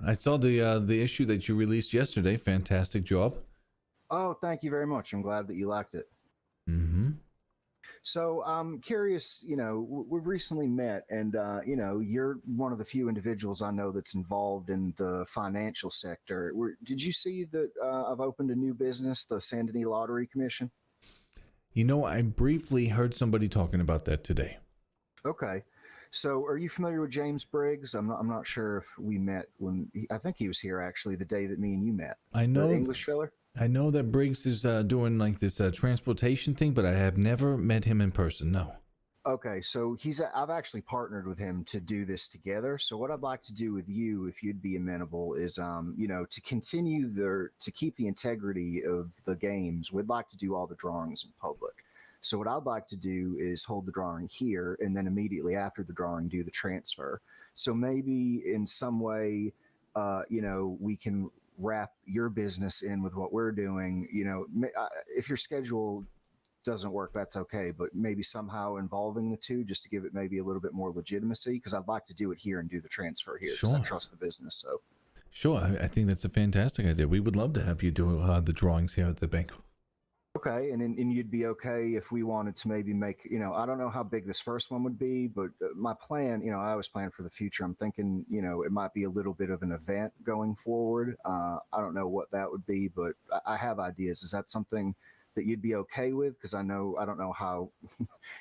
I saw the issue that you released yesterday. Fantastic job. Oh, thank you very much. I'm glad that you liked it. Mm-hmm. So I'm curious, we've recently met and, you're one of the few individuals I know that's involved in the financial sector. Did you see that I've opened a new business, the Saint Denis Lottery Commission? I briefly heard somebody talking about that today. Okay. So are you familiar with James Briggs? I'm not sure if we met I think he was here actually the day that me and you met. I know. The English fella? I know that Briggs is doing like this transportation thing, but I have never met him in person. No. Okay, so I've actually partnered with him to do this together. So what I'd like to do with you, if you'd be amenable, is to continue to keep the integrity of the games, we'd like to do all the drawings in public. So what I'd like to do is hold the drawing here, and then immediately after the drawing, do the transfer. So maybe in some way, we can wrap your business in with what we're doing. If your schedule doesn't work, that's okay, but maybe somehow involving the two just to give it maybe a little bit more legitimacy, because I'd like to do it here and do the transfer here because I trust the business. So sure, I think that's a fantastic idea. We would love to have you do the drawings here at the bank. Okay, and you'd be okay if we wanted to maybe make, I don't know how big this first one would be, but my plan, I always plan for the future. I'm thinking, it might be a little bit of an event going forward. I don't know what that would be, but I have ideas. Is that something that you'd be okay with? Because I don't know how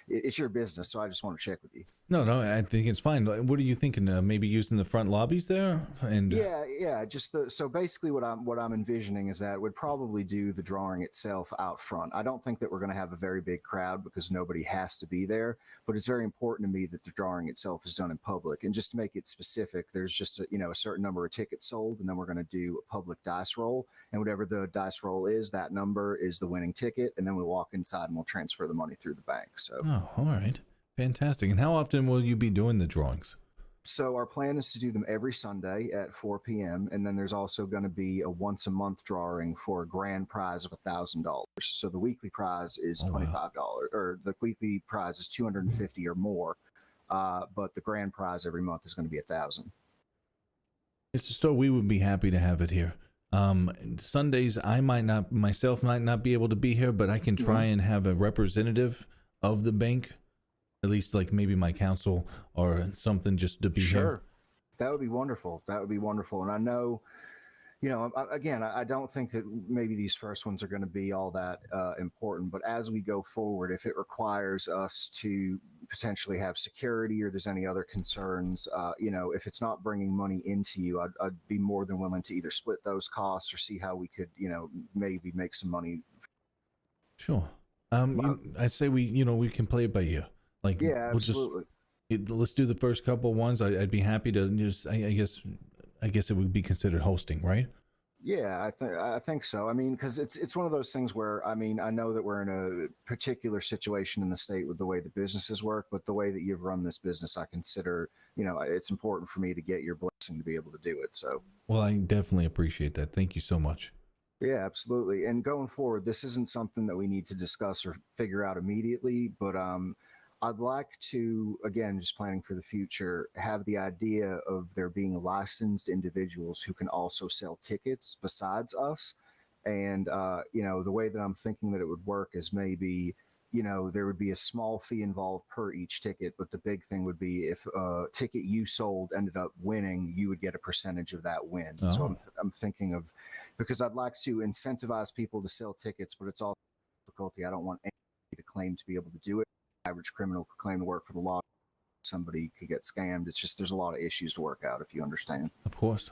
it's your business, so I just want to check with you. No, I think it's fine. What are you thinking? Maybe using the front lobbies there? And yeah. Just so basically, what I'm envisioning is that we'd probably do the drawing itself out front. I don't think that we're going to have a very big crowd because nobody has to be there. But it's very important to me that the drawing itself is done in public. And just to make it specific, there's just a certain number of tickets sold, and then we're going to do a public dice roll, and whatever the dice roll is, that number is the winning ticket, and then we walk inside and we'll transfer the money through the bank. So. Oh, all right. Fantastic. And how often will you be doing the drawings? So our plan is to do them every Sunday at 4 p.m. And then there's also going to be a once a month drawing for a grand prize of $1,000. So the weekly prize is $25, or the weekly prize is $250 or more. But the grand prize every month is going to be $1,000. Mr. Stowe, we would be happy to have it here. Sundays, I might not be able to be here, but I can try and have a representative of the bank, at least like maybe my counsel or something, just to be here. That would be wonderful. And I know, I don't think that maybe these first ones are going to be all that important, but as we go forward, if it requires us to potentially have security or there's any other concerns, if it's not bringing money into you, I'd be more than willing to either split those costs or see how we could, maybe make some money. Sure. I say we can play it by ear. Like, yeah, absolutely. Let's do the first couple ones. I'd be happy to just. I guess it would be considered hosting, right? Yeah, I think so. I mean, because it's one of those things where I know that we're in a particular situation in the state with the way the businesses work, but the way that you've run this business, I consider it's important for me to get your blessing to be able to do it. So. Well, I definitely appreciate that. Thank you so much. Yeah, absolutely. And going forward, this isn't something that we need to discuss or figure out immediately, but I'd like to, again, just planning for the future, have the idea of there being licensed individuals who can also sell tickets besides us. And, the way that I'm thinking that it would work is maybe, there would be a small fee involved per each ticket. But the big thing would be if a ticket you sold ended up winning, you would get a percentage of that win. Oh. So I'm thinking of, because I'd like to incentivize people to sell tickets, but it's all difficulty. I don't want anybody to claim to be able to do it. Average criminal could claim to work for the law. Somebody could get scammed. It's just, there's a lot of issues to work out, if you understand. Of course.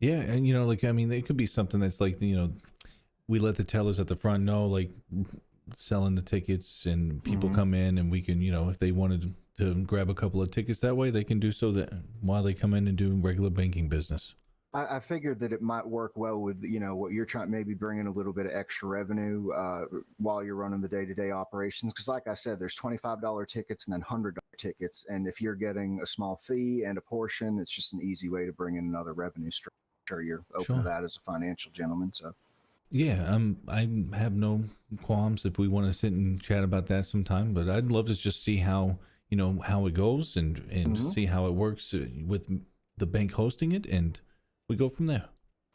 Yeah. And, it could be something that's like, we let the tellers at the front know, like selling the tickets, and people come in, and we can, if they wanted to grab a couple of tickets that way, they can do so that while they come in and do regular banking business. I figured that it might work well with, what you're trying, maybe bring in a little bit of extra revenue while you're running the day-to-day operations. Because like I said, there's $25 tickets and then $100 tickets. And if you're getting a small fee and a portion, it's just an easy way to bring in another revenue stream. I'm sure you're open to that as a financial gentleman. So. Yeah, I have no qualms if we want to sit and chat about that sometime. But I'd love to just see how, how it goes and see how it works with the bank hosting it, and we go from there.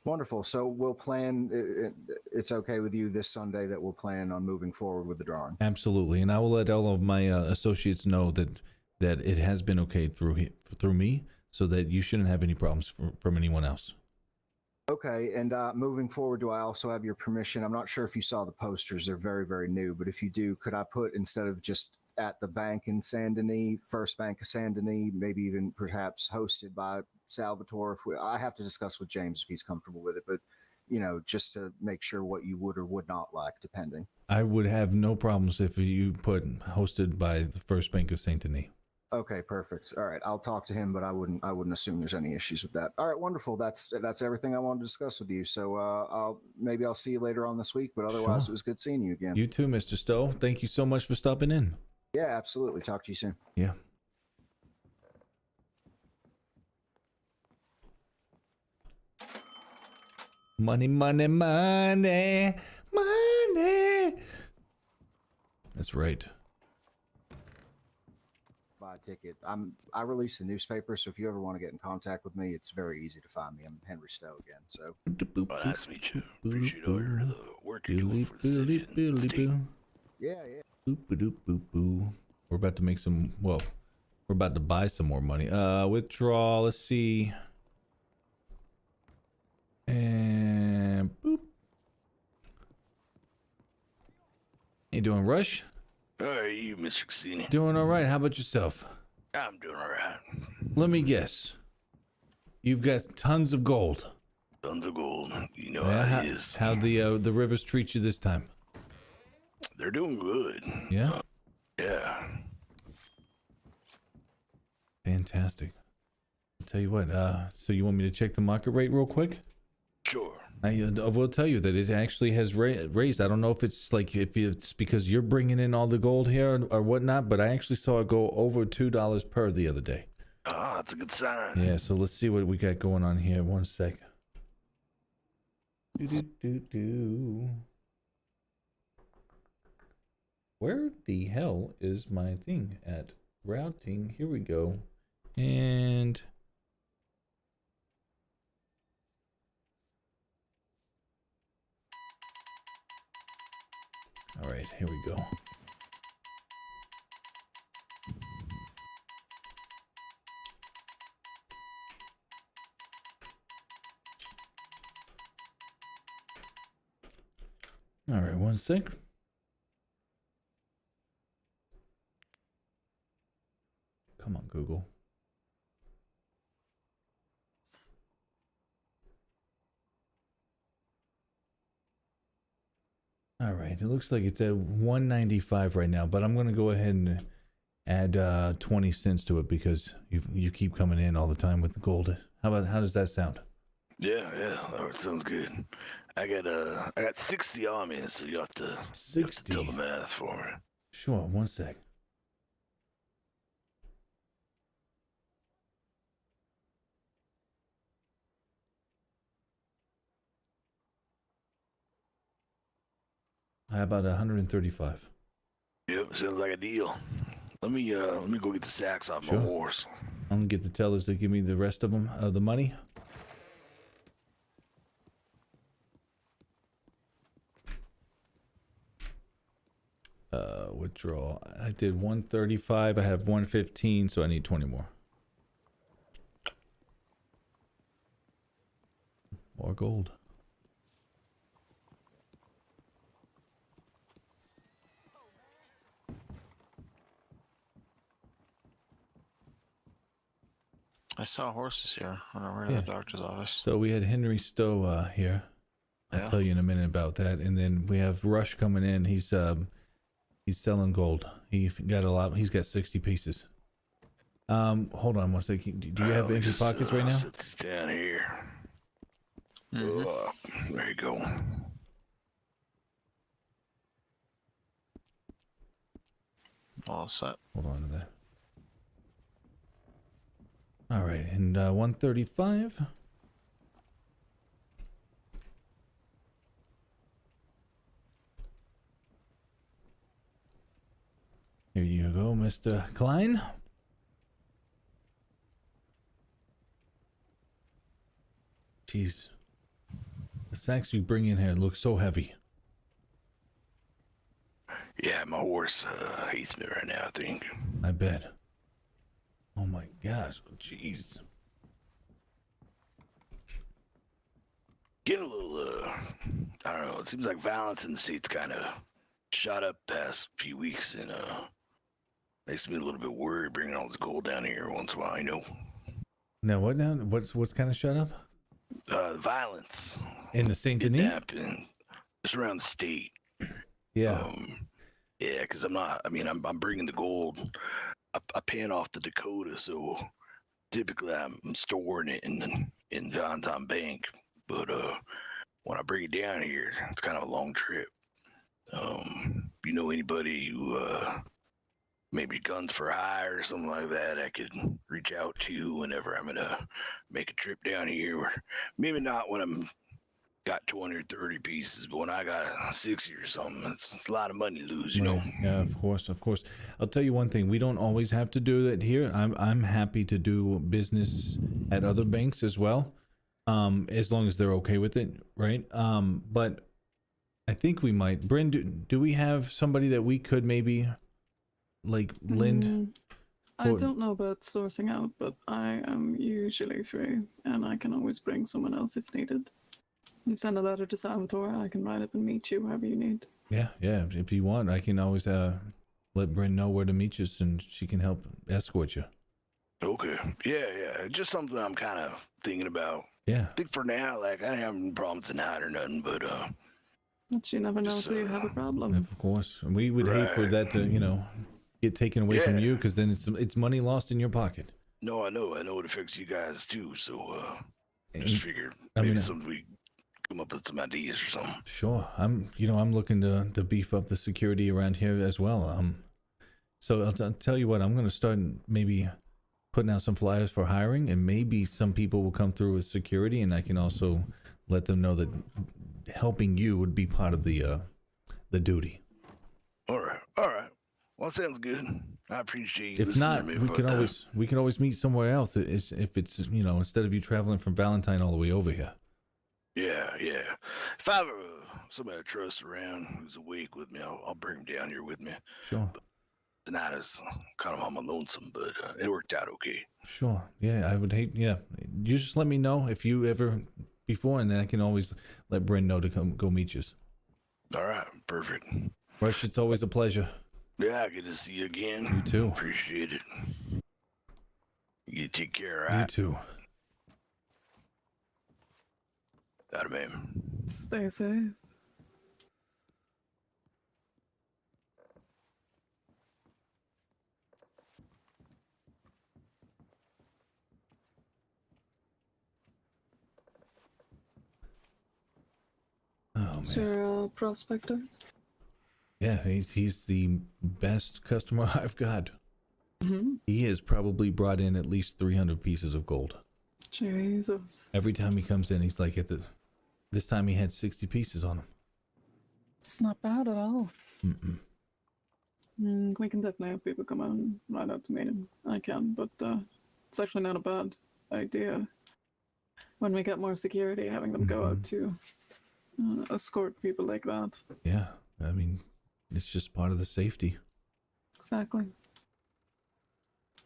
Wonderful. So we'll plan, it's okay with you this Sunday that we'll plan on moving forward with the drawing? Absolutely. And I will let all of my associates know that it has been okay through me, so that you shouldn't have any problems from anyone else. Okay. And moving forward, do I also have your permission? I'm not sure if you saw the posters. They're very, very new. But if you do, could I put, instead of just at the bank in Saint Denis, First Bank of Saint Denis, maybe even perhaps hosted by Salvatore? I have to discuss with James if he's comfortable with it, but just to make sure what you would or would not like, depending. I would have no problems if you put hosted by the First Bank of Saint Denis. Okay, perfect. All right, I'll talk to him, but I wouldn't assume there's any issues with that. All right, wonderful. That's everything I wanted to discuss with you. So I'll see you later on this week, but otherwise Sure. it was good seeing you again. You too, Mr. Stowe. Thank you so much for stopping in. Yeah, absolutely. Talk to you soon. Yeah. Money, money, money, money. That's right. Buy a ticket. I release the newspaper, so if you ever want to get in contact with me, it's very easy to find me. I'm Henry Stowe again. So Well, nice to meet you. Appreciate all the work you're doing for the city and the state. yeah. Boop, boop, boop, boop. We're about to make some. Well, we're about to buy some more money. Withdraw. Let's see. And boop. You doing, Rush? How are you, Mr. Cassini? Doing all right. How about yourself? I'm doing all right. Let me guess. You've got tons of gold. Tons of gold. You know Yeah, how it is. how the rivers treat you this time? They're doing good. Yeah. Yeah. Fantastic. I'll tell you what. So you want me to check the market rate real quick? Sure. I will tell you that it actually has raised. I don't know if it's like if it's because you're bringing in all the gold here or whatnot, but I actually saw it go over $2 per the other day. Oh, that's a good sign. Yeah, so let's see what we got going on here. One sec. Where the hell is my thing at? Routing. Here we go. And all right, here we go. All right, one sec. Come on, Google. All right, it looks like it's at 195 right now, but I'm going to go ahead and add 20 cents to it because you keep coming in all the time with the gold. How does that sound? Yeah, that sounds good. I got 60 on me, so you have to 60. tell the math for me. Sure, one sec. How about 135? Yep, sounds like a deal. Let me go get the sacks off Sure. my horse. I'm gonna get the tellers to give me the rest of them, the money. Withdraw. I did 135. I have 115, so I need 20 more. More gold. I saw horses here when I went to the doctor's office. So we had Henry Stowe here. I'll tell you in a minute about that. And then we have Rush coming in. He's selling gold. He got a lot. He's got 60 pieces. Hold on one second. Do you have empty pockets right now? Sit this down here. There you go. All set. Hold on to that. All right, and 135. Here you go, Mr. Klein. Jeez. The sacks you bring in here look so heavy. Yeah, my horse hates me right now, I think. I bet. Oh my gosh, jeez. Getting a little, I don't know, it seems like violence in the state's kind of shot up past few weeks, and makes me a little bit worried bringing all this gold down here once in a while, you know. Now what now? What's kind of shut up? Violence. In the Saint Denis? Happened just around the state. Yeah. Yeah, because I'm bringing the gold. I pan off the Dakota, so typically I'm storing it in Valentine Bank. But when I bring it down here, it's kind of a long trip. You know anybody who maybe guns for hire or something like that, I could reach out to whenever I'm gonna make a trip down here. Or maybe not when I'm got 20 or 30 pieces, but when I got 60 or something, it's a lot of money to lose, you know. Right. Yeah, of course. I'll tell you one thing: we don't always have to do that here. I'm happy to do business at other banks as well, as long as they're okay with it, right? But I think we might. Bryn, do we have somebody that we could maybe like lend? I don't know about sourcing out, but I am usually free, and I can always bring someone else if needed. You send a letter to Salvatore, I can ride up and meet you wherever you need. Yeah. If you want, I can always let Bryn know where to meet you, and she can help escort you. Okay. Yeah. Just something I'm kind of thinking about. Yeah. I think for now, like, I don't have any problems tonight or nothing, but But you never know until you have a problem. Of course, we would hate for that to get taken away from you, because then it's money lost in your pocket. No, I know it affects you guys too. So just figured maybe something we come up with some ideas or something. Sure, I'm looking to beef up the security around here as well. So I'll tell you what, I'm going to start maybe putting out some flyers for hiring, and maybe some people will come through with security, and I can also let them know that helping you would be part of the duty. All right. Well, sounds good. I appreciate you. If not, we can always meet somewhere else. If it's instead of you traveling from Valentine all the way over here. Yeah. If I have somebody I trust around who's awake with me, I'll bring him down here with me. Sure. But tonight is kind of on my lonesome, but it worked out okay. Sure. Yeah, I would hate. Yeah, you just let me know if you ever before, and then I can always let Bryn know to go meet you. All right. Perfect. Rush, it's always a pleasure. Yeah, good to see you again. You too. Appreciate it. You take care, all right? You too. Got it, man. Stay safe. Oh, man. Sir, prospector? Yeah, he's the best customer I've got. Mm-hmm. He has probably brought in at least 300 pieces of gold. Jesus. Every time he comes in, he's like, this time he had 60 pieces on him. It's not bad at all. Mm-mm. We can definitely have people come out and ride out to meet him. I can, but it's actually not a bad idea. When we get more security, having them go out to escort people like that. Yeah, I mean, it's just part of the safety. Exactly.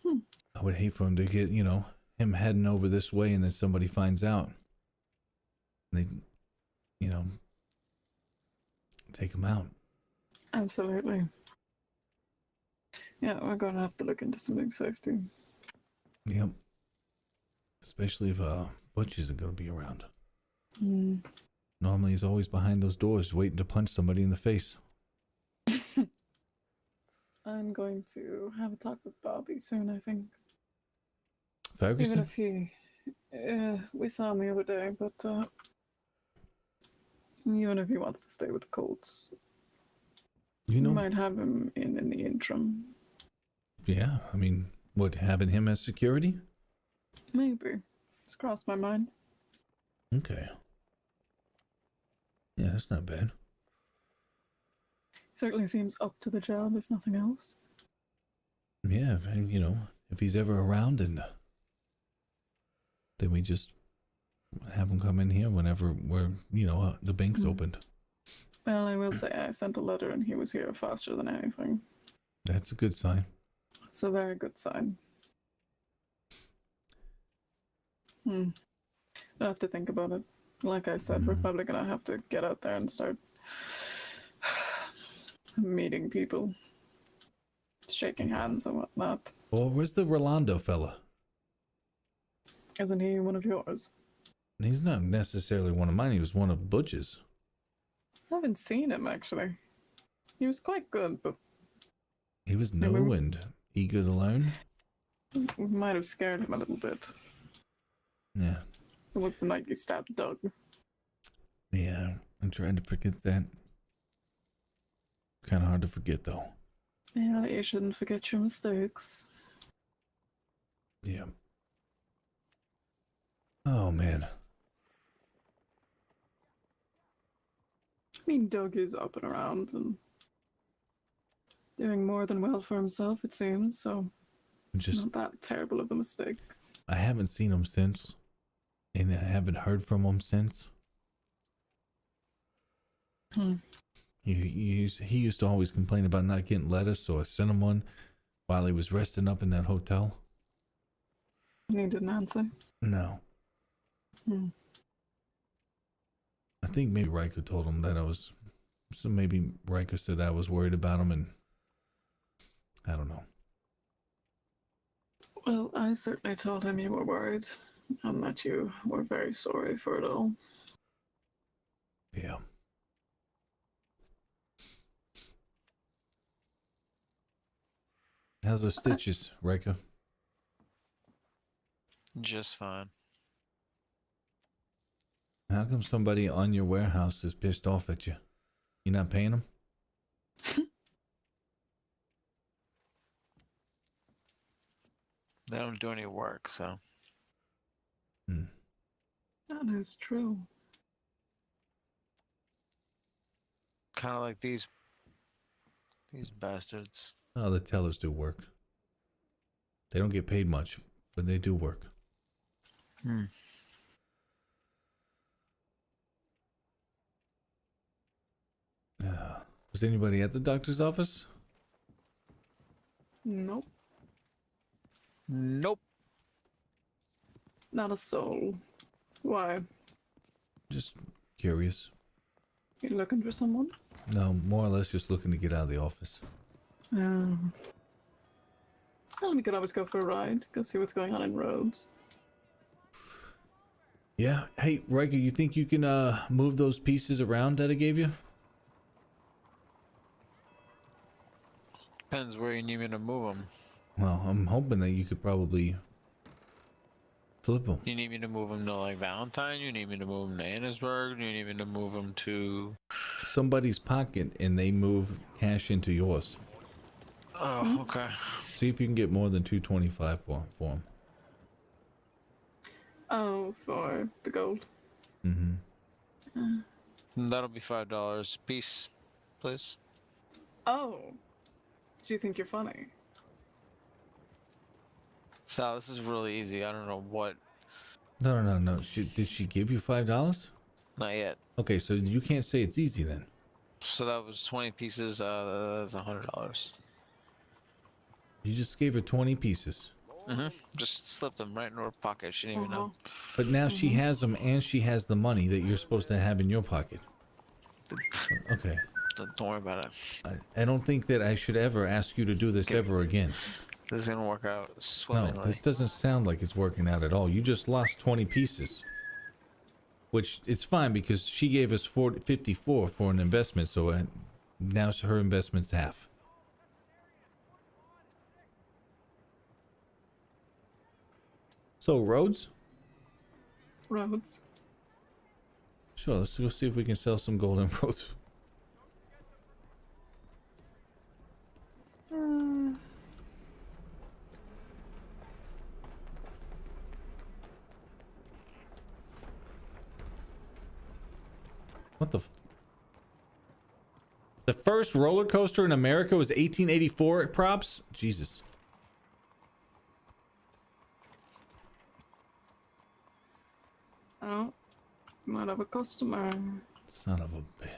I would hate for him to get, him heading over this way and then somebody finds out. They, take him out. Absolutely. Yeah, we're going to have to look into some big safety. Yep. Especially if Butch isn't going to be around. Normally he's always behind those doors waiting to punch somebody in the face. I'm going to have a talk with Bobby soon, I think. Ferguson? Even if he... we saw him the other day, but even if he wants to stay with the Colts, we might have him in the interim. Yeah, I mean, what, having him as security? Maybe. It's crossed my mind. Okay. Yeah, that's not bad. Certainly seems up to the job, if nothing else. Yeah, and if he's ever around, and then we just have him come in here whenever the bank's opened. Well, I will say I sent a letter and he was here faster than anything. That's a good sign. It's a very good sign. I'll have to think about it. Like I said, we're probably gonna have to get out there and start meeting people, shaking hands and whatnot. Well, where's the Rolando fella? Isn't he one of yours? He's not necessarily one of mine. He was one of Butch's. I haven't seen him, actually. He was quite good, but He was no and eager to learn. we might have scared him a little bit. Yeah. It was the night you stabbed Doug. Yeah, I'm trying to forget that. Kind of hard to forget, though. Yeah, you shouldn't forget your mistakes. Yeah. Oh, man. I mean, Doug is up and around and doing more than well for himself, it seems, so Just, not that terrible of a mistake. I haven't seen him since, and I haven't heard from him since. He used to always complain about not getting lettuce, so I sent him one while he was resting up in that hotel. And he didn't answer. No. I think maybe Riker told him that I was, so maybe Riker said I was worried about him, and I don't know. Well, I certainly told him you were worried, and that you were very sorry for it all. Yeah. How's the stitches, Riker? Just fine. How come somebody on your warehouse is pissed off at you? You not paying them? They don't do any work, so. That is true. Kind of like these bastards. Oh, the tellers do work. They don't get paid much, but they do work. Was anybody at the doctor's office? Nope. Nope. Not a soul. Why? Just curious. You looking for someone? No, more or less just looking to get out of the office. Well, we could always go for a ride, go see what's going on in Rhodes. Yeah. Hey, Riker, you think you can move those pieces around that I gave you? Depends where you need me to move them. Well, I'm hoping that you could probably flip them. You need me to move them to like Valentine? You need me to move them to Annisburg? You need me to move them to Somebody's pocket and they move cash into yours. Oh, okay. See if you can get more than $225 for them. Oh, for the gold. That'll be $5. Peace, please. Oh. Do you think you're funny? Sal, this is really easy. I don't know what. No. Did she give you $5? Not yet. Okay, so you can't say it's easy then. So that was 20 pieces. That's $100. You just gave her 20 pieces. Just slipped them right in her pocket. She didn't even know. But now she has them and she has the money that you're supposed to have in your pocket. Okay. Don't worry about it. I don't think that I should ever ask you to do this ever again. This is gonna work out No, swimmingly. this doesn't sound like it's working out at all. You just lost 20 pieces. Which, it's fine because she gave us 54 for an investment, so now her investment's half. So, Rhodes? Rhodes. Sure, let's go see if we can sell some golden Rhodes. What the The first roller coaster in America was 1884 props? Jesus. Oh, might have a customer. Son of a bitch.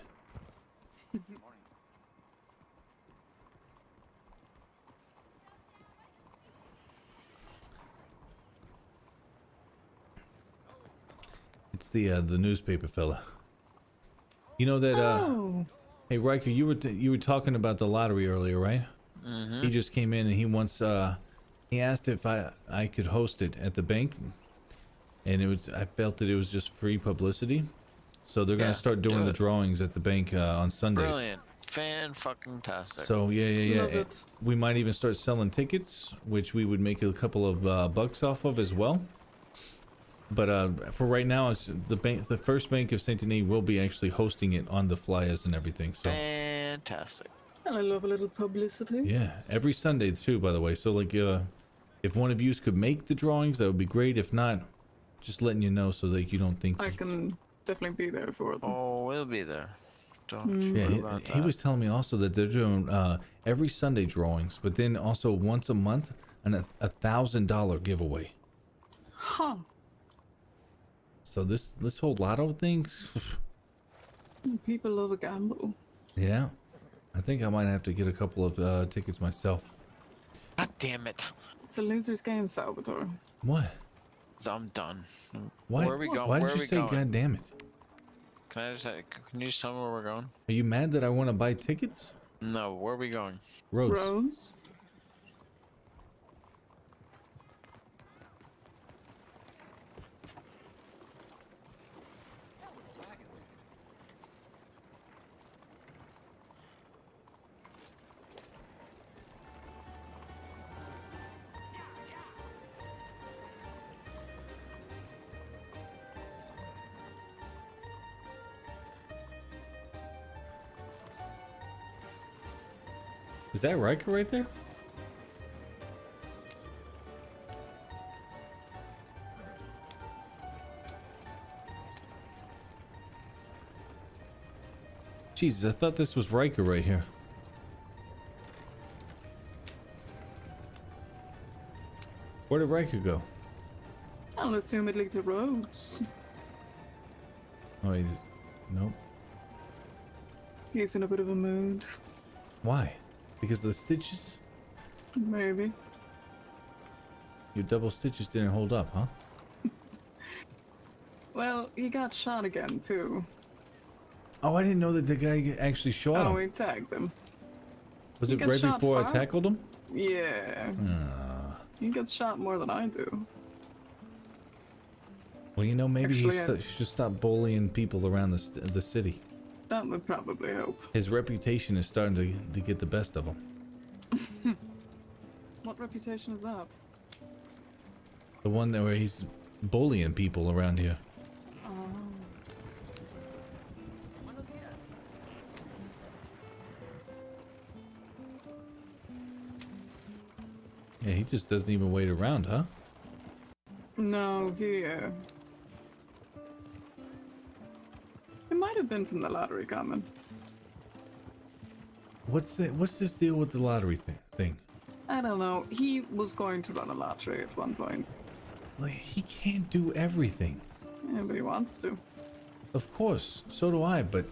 It's the newspaper fella. You know that hey Riker, you were talking about the lottery earlier, right? He just came in and he wants he asked if I could host it at the bank, and I felt that it was just free publicity. So they're gonna start doing the drawings at the bank on Sundays. Brilliant. Fan-fucking-tastic. So yeah. Love it. We might even start selling tickets, which we would make a couple of bucks off of as well. But for right now, it's the first bank of Saint Denis will be actually hosting it on the flyers and everything. So Fantastic. And I love a little publicity. yeah, every Sunday too, by the way. So like, if one of you could make the drawings, that would be great. If not, just letting you know so that you don't think. I can definitely be there for them. Oh, we'll be there. Don't you Yeah, worry about he was telling me also that they're doing every Sunday drawings, but then also once a month and a $1,000 giveaway. Huh. So this whole lotto thing, People love a gamble. yeah, I think I might have to get a couple of tickets myself. God damn it. It's a loser's game, Salvatore. What? I'm done. Why? Where are we going? Why Where did are you we say going? God damn it? Can you just tell me where we're going? Are you mad that I want to buy tickets? No, where are we going? Rose. Rose? Is that Riker right there? Jesus, I thought this was Riker right here. Where did Riker go? I'll assume it leads to Rhodes. Oh, he's... Nope. He's in a bit of a mood. Why? Because of the stitches? Maybe. Your double stitches didn't hold up, huh? Well, he got shot again, too. Oh, I didn't know that the guy actually shot Oh, him. we tagged him. Was he it gets right shot before I far? tackled him? Yeah. He gets shot more than I do. Well, you know, maybe Actually, he should stop bullying people around the city. That would probably help. His reputation is starting to get the best of him. What reputation is that? The one that where he's bullying people around here. Oh. Yeah, he just doesn't even wait around, huh? No, he, It might have been from the lottery comment. What's this deal with the lottery thing? I don't know. He was going to run a lottery at one point. Like, he can't do everything. Yeah, but he wants to. Of course, so do I, but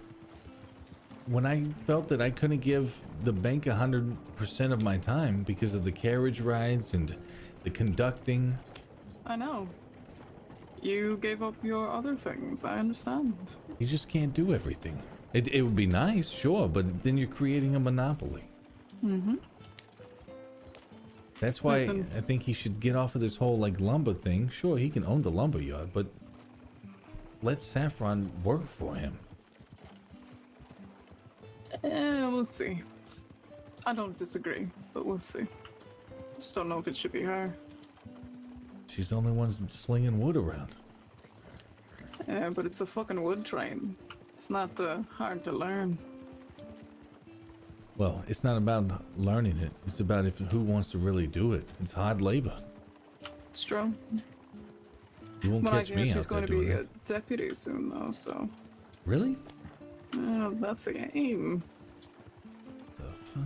when I felt that I couldn't give the bank 100% of my time because of the carriage rides and the conducting. I know. You gave up your other things, I understand. You just can't do everything. It would be nice, sure, but then you're creating a monopoly. Mm-hmm. That's why Listen. I think he should get off of this whole like lumber thing. Sure, he can own the lumber yard, but let Saffron work for him. We'll see. I don't disagree, but we'll see. Just don't know if it should be her. She's the only one slinging wood around. Yeah, but it's a fucking wood train. It's not hard to learn. Well, it's not about learning it. It's about who wants to really do it. It's hard labor. It's true. You won't Well, I catch hear me she's out there going to doing be it. a deputy soon, though, so... Really? That's the aim. The fuck?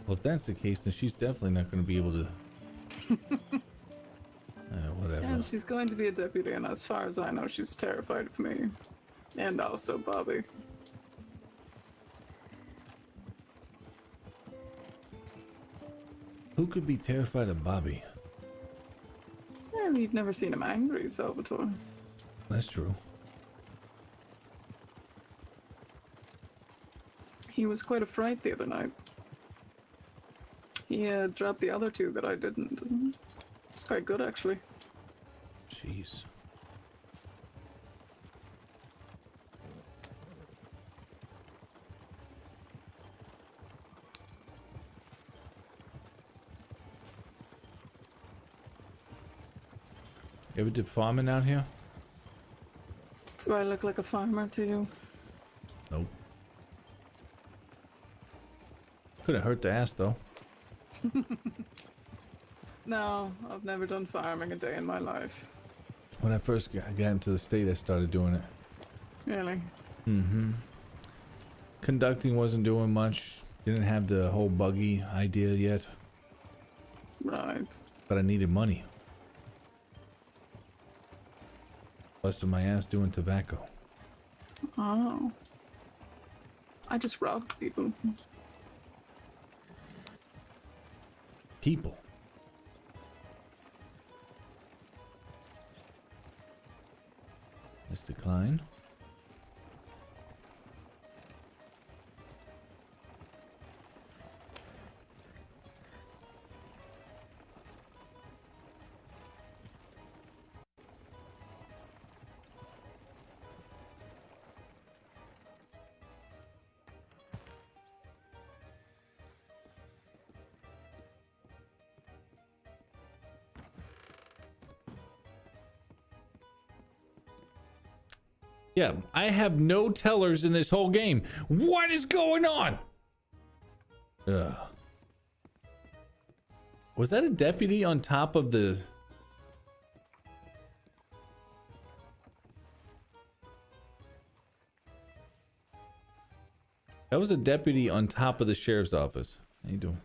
Well, if that's the case, then she's definitely not going to be able to... whatever. Yeah, she's going to be a deputy, and as far as I know, she's terrified of me. And also Bobby. Who could be terrified of Bobby? Well, you've never seen him angry, Salvatore. That's true. He was quite a fright the other night. He dropped the other two that I didn't. It's quite good, actually. Jeez. You ever did farming out here? Do I look like a farmer to you? Nope. Couldn't hurt to ask though. No, I've never done farming a day in my life. When I first got into the state, I started doing it. Really? Mm-hmm. Conducting wasn't doing much. Didn't have the whole buggy idea yet. Right. But I needed money. Busted my ass doing tobacco. Oh. I just robbed people. People. Let's decline. Yeah, I have no tellers in this whole game. What is going on? Ugh. Was that a deputy on top of the... That was a deputy on top of the sheriff's office. How you doing?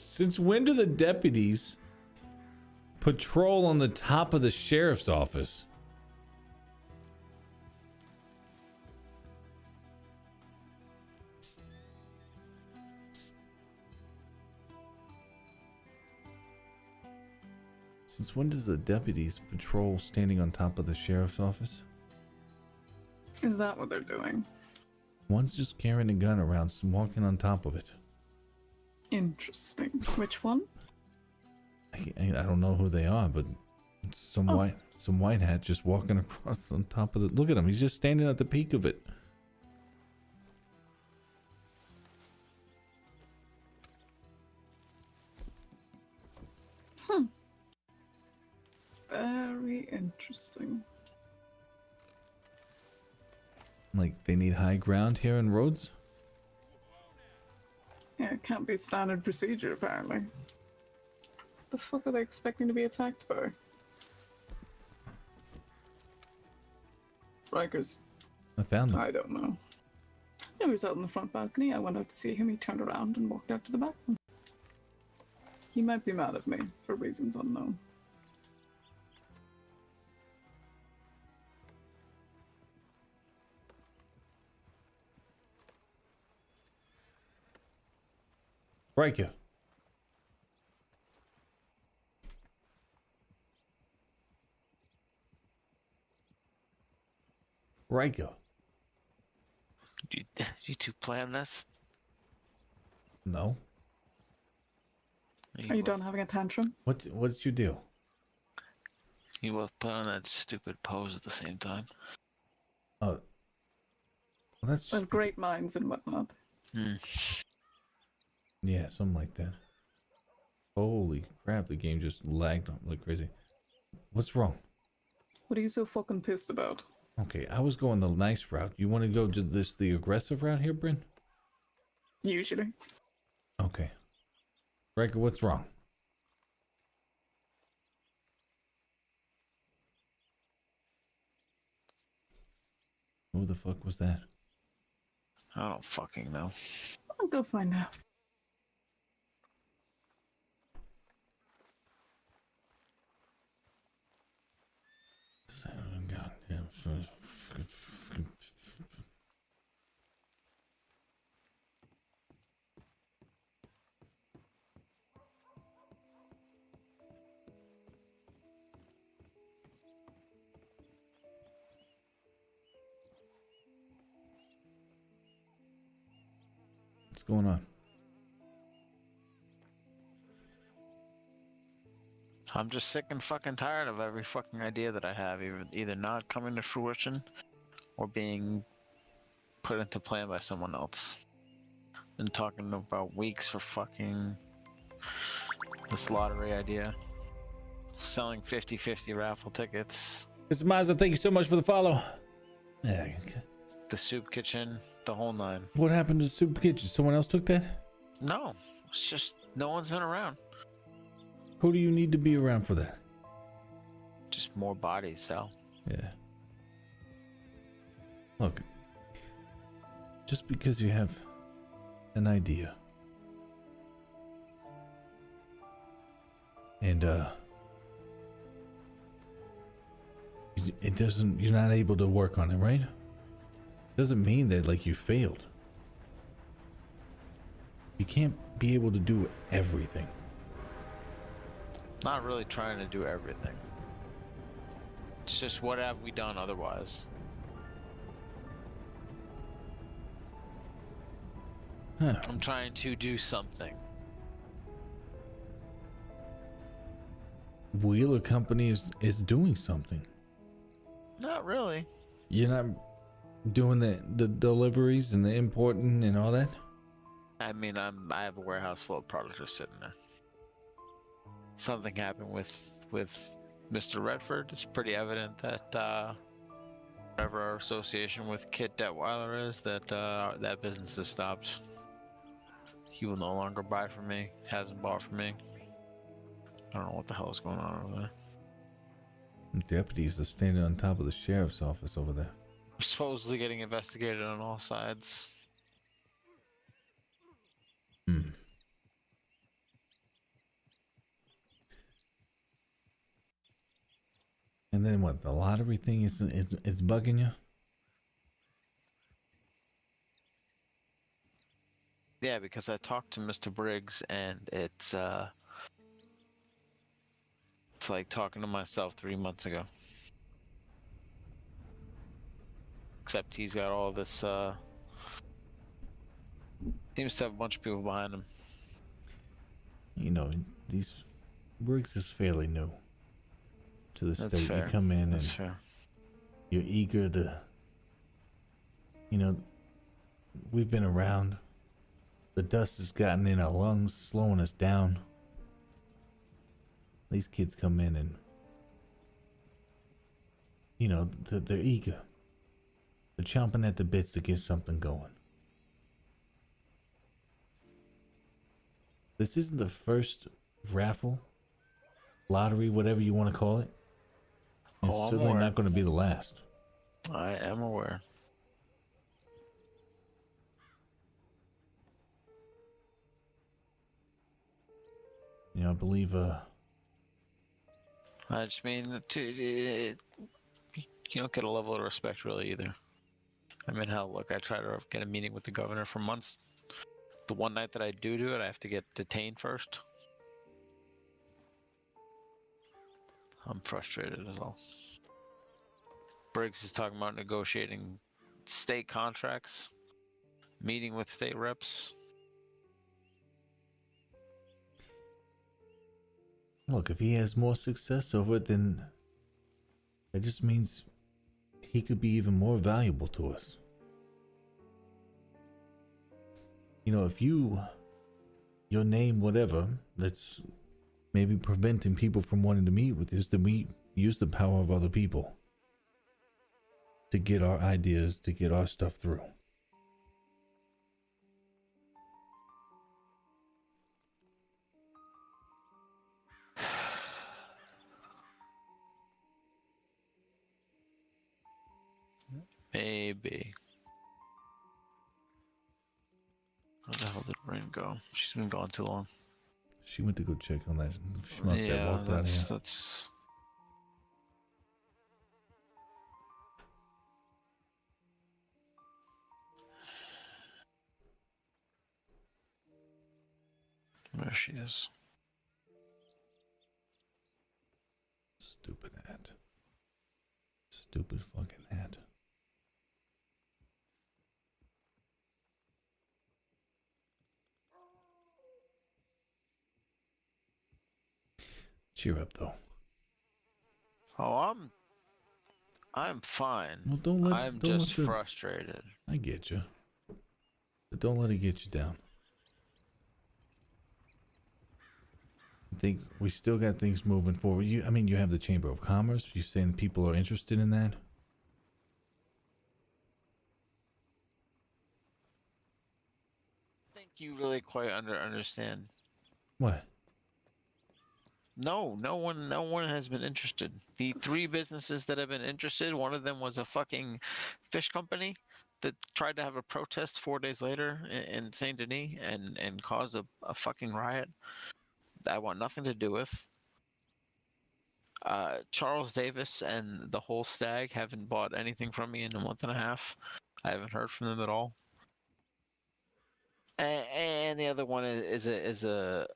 Since when do the deputies patrol on the top of the sheriff's office? Since when does the deputies patrol standing on top of the sheriff's office? Is that what they're doing? One's just carrying a gun around, walking on top of it. Interesting. Which one? I don't know who they are, but it's some white hat just walking across on top of the. Look at him. He's just standing at the peak of it. Very interesting. Like they need high ground here in Rhodes. Yeah, it can't be standard procedure, apparently. The fuck are they expecting to be attacked by? Rikers. I found them. I don't know. He was out on the front balcony. I went out to see him. He turned around and walked out to the back one. He might be mad at me for reasons unknown. Riker. Riker. You two plan this? No. Are you done having a tantrum? What's your deal? You both put on that stupid pose at the same time. Oh. Well, that's Well, great minds and whatnot. yeah, something like that. Holy crap, the game just lagged like crazy. What's wrong? What are you so fucking pissed about? Okay, I was going the nice route. You want to go just the aggressive route here, Bryn? Usually. Okay. Riker, what's wrong? Who the fuck was that? I don't fucking know. I'll go find out. going on? I'm just sick and fucking tired of every fucking idea that I have, either not coming to fruition or being put into plan by someone else. Been talking about weeks for fucking this lottery idea. Selling 50-50 raffle tickets. Mr. Mazza, thank you so much for the follow. Yeah. The soup kitchen, the whole nine. What happened to the soup kitchen? Someone else took that? No, it's just no one's been around. Who do you need to be around for that? Just more bodies, Sal. Yeah. Look, just because you have an idea and it doesn't, you're not able to work on it, right? Doesn't mean that like you failed. You can't be able to do everything. Not really trying to do everything. It's just what have we done otherwise? Huh. I'm trying to do something. Wheeler Company is doing something. Not really. You're not doing the deliveries and the importing and all that? I mean, I have a warehouse full of products just sitting there. Something happened with Mr. Redford. It's pretty evident that whatever our association with Kit Detweiler is, that that business has stopped. He will no longer buy from me. Hasn't bought from me. I don't know what the hell is going on over there. Deputies are standing on top of the sheriff's office over there. Supposedly getting investigated on all sides. Hmm. And then what? The lottery thing is bugging you? Yeah, because I talked to Mr. Briggs, and it's like talking to myself 3 months ago. Except he's got all this, seems to have a bunch of people behind him. You know, these Briggs is fairly new to the That's state. fair. You come in That's and fair. you're eager to, you know, we've been around. The dust has gotten in our lungs, slowing us down. These kids come in and, you know, they're eager. They're chomping at the bits to get something going. This isn't the first raffle, lottery, whatever you want to call it. It's Oh, I'm certainly aware. not going to be the last. I am aware. You know, I believe, I just mean, you don't get a level of respect really either. I mean, hell, look, I try to get a meeting with the governor for months. The one night that I do it, I have to get detained first. I'm frustrated as well. Briggs is talking about negotiating state contracts, meeting with state reps. look, if he has more success over it, then that just means he could be even more valuable to us. You know, if your name, whatever, that's maybe preventing people from wanting to meet with us, then we use the power of other people to get our ideas, to get our stuff through. Maybe. Where the hell did Rain go? She's been gone too long. She went to go check on that schmuck that Yeah, walked out of here. that's. There she is. Stupid hat. Stupid fucking hat. Cheer up, though. Oh, I'm fine. Well, don't let. I'm don't just let the, frustrated. I get you, but don't let it get you down. I think we still got things moving forward. I mean, you have the Chamber of Commerce. You saying people are interested in that? I think you really quite understand. What? No one has been interested. The 3 businesses that have been interested, one of them was a fucking fish company that tried to have a protest 4 days later in Saint Denis and caused a fucking riot. I want nothing to do with. Charles Davis and the whole stag haven't bought anything from me in a month and a half. I haven't heard from them at all. And the other one is a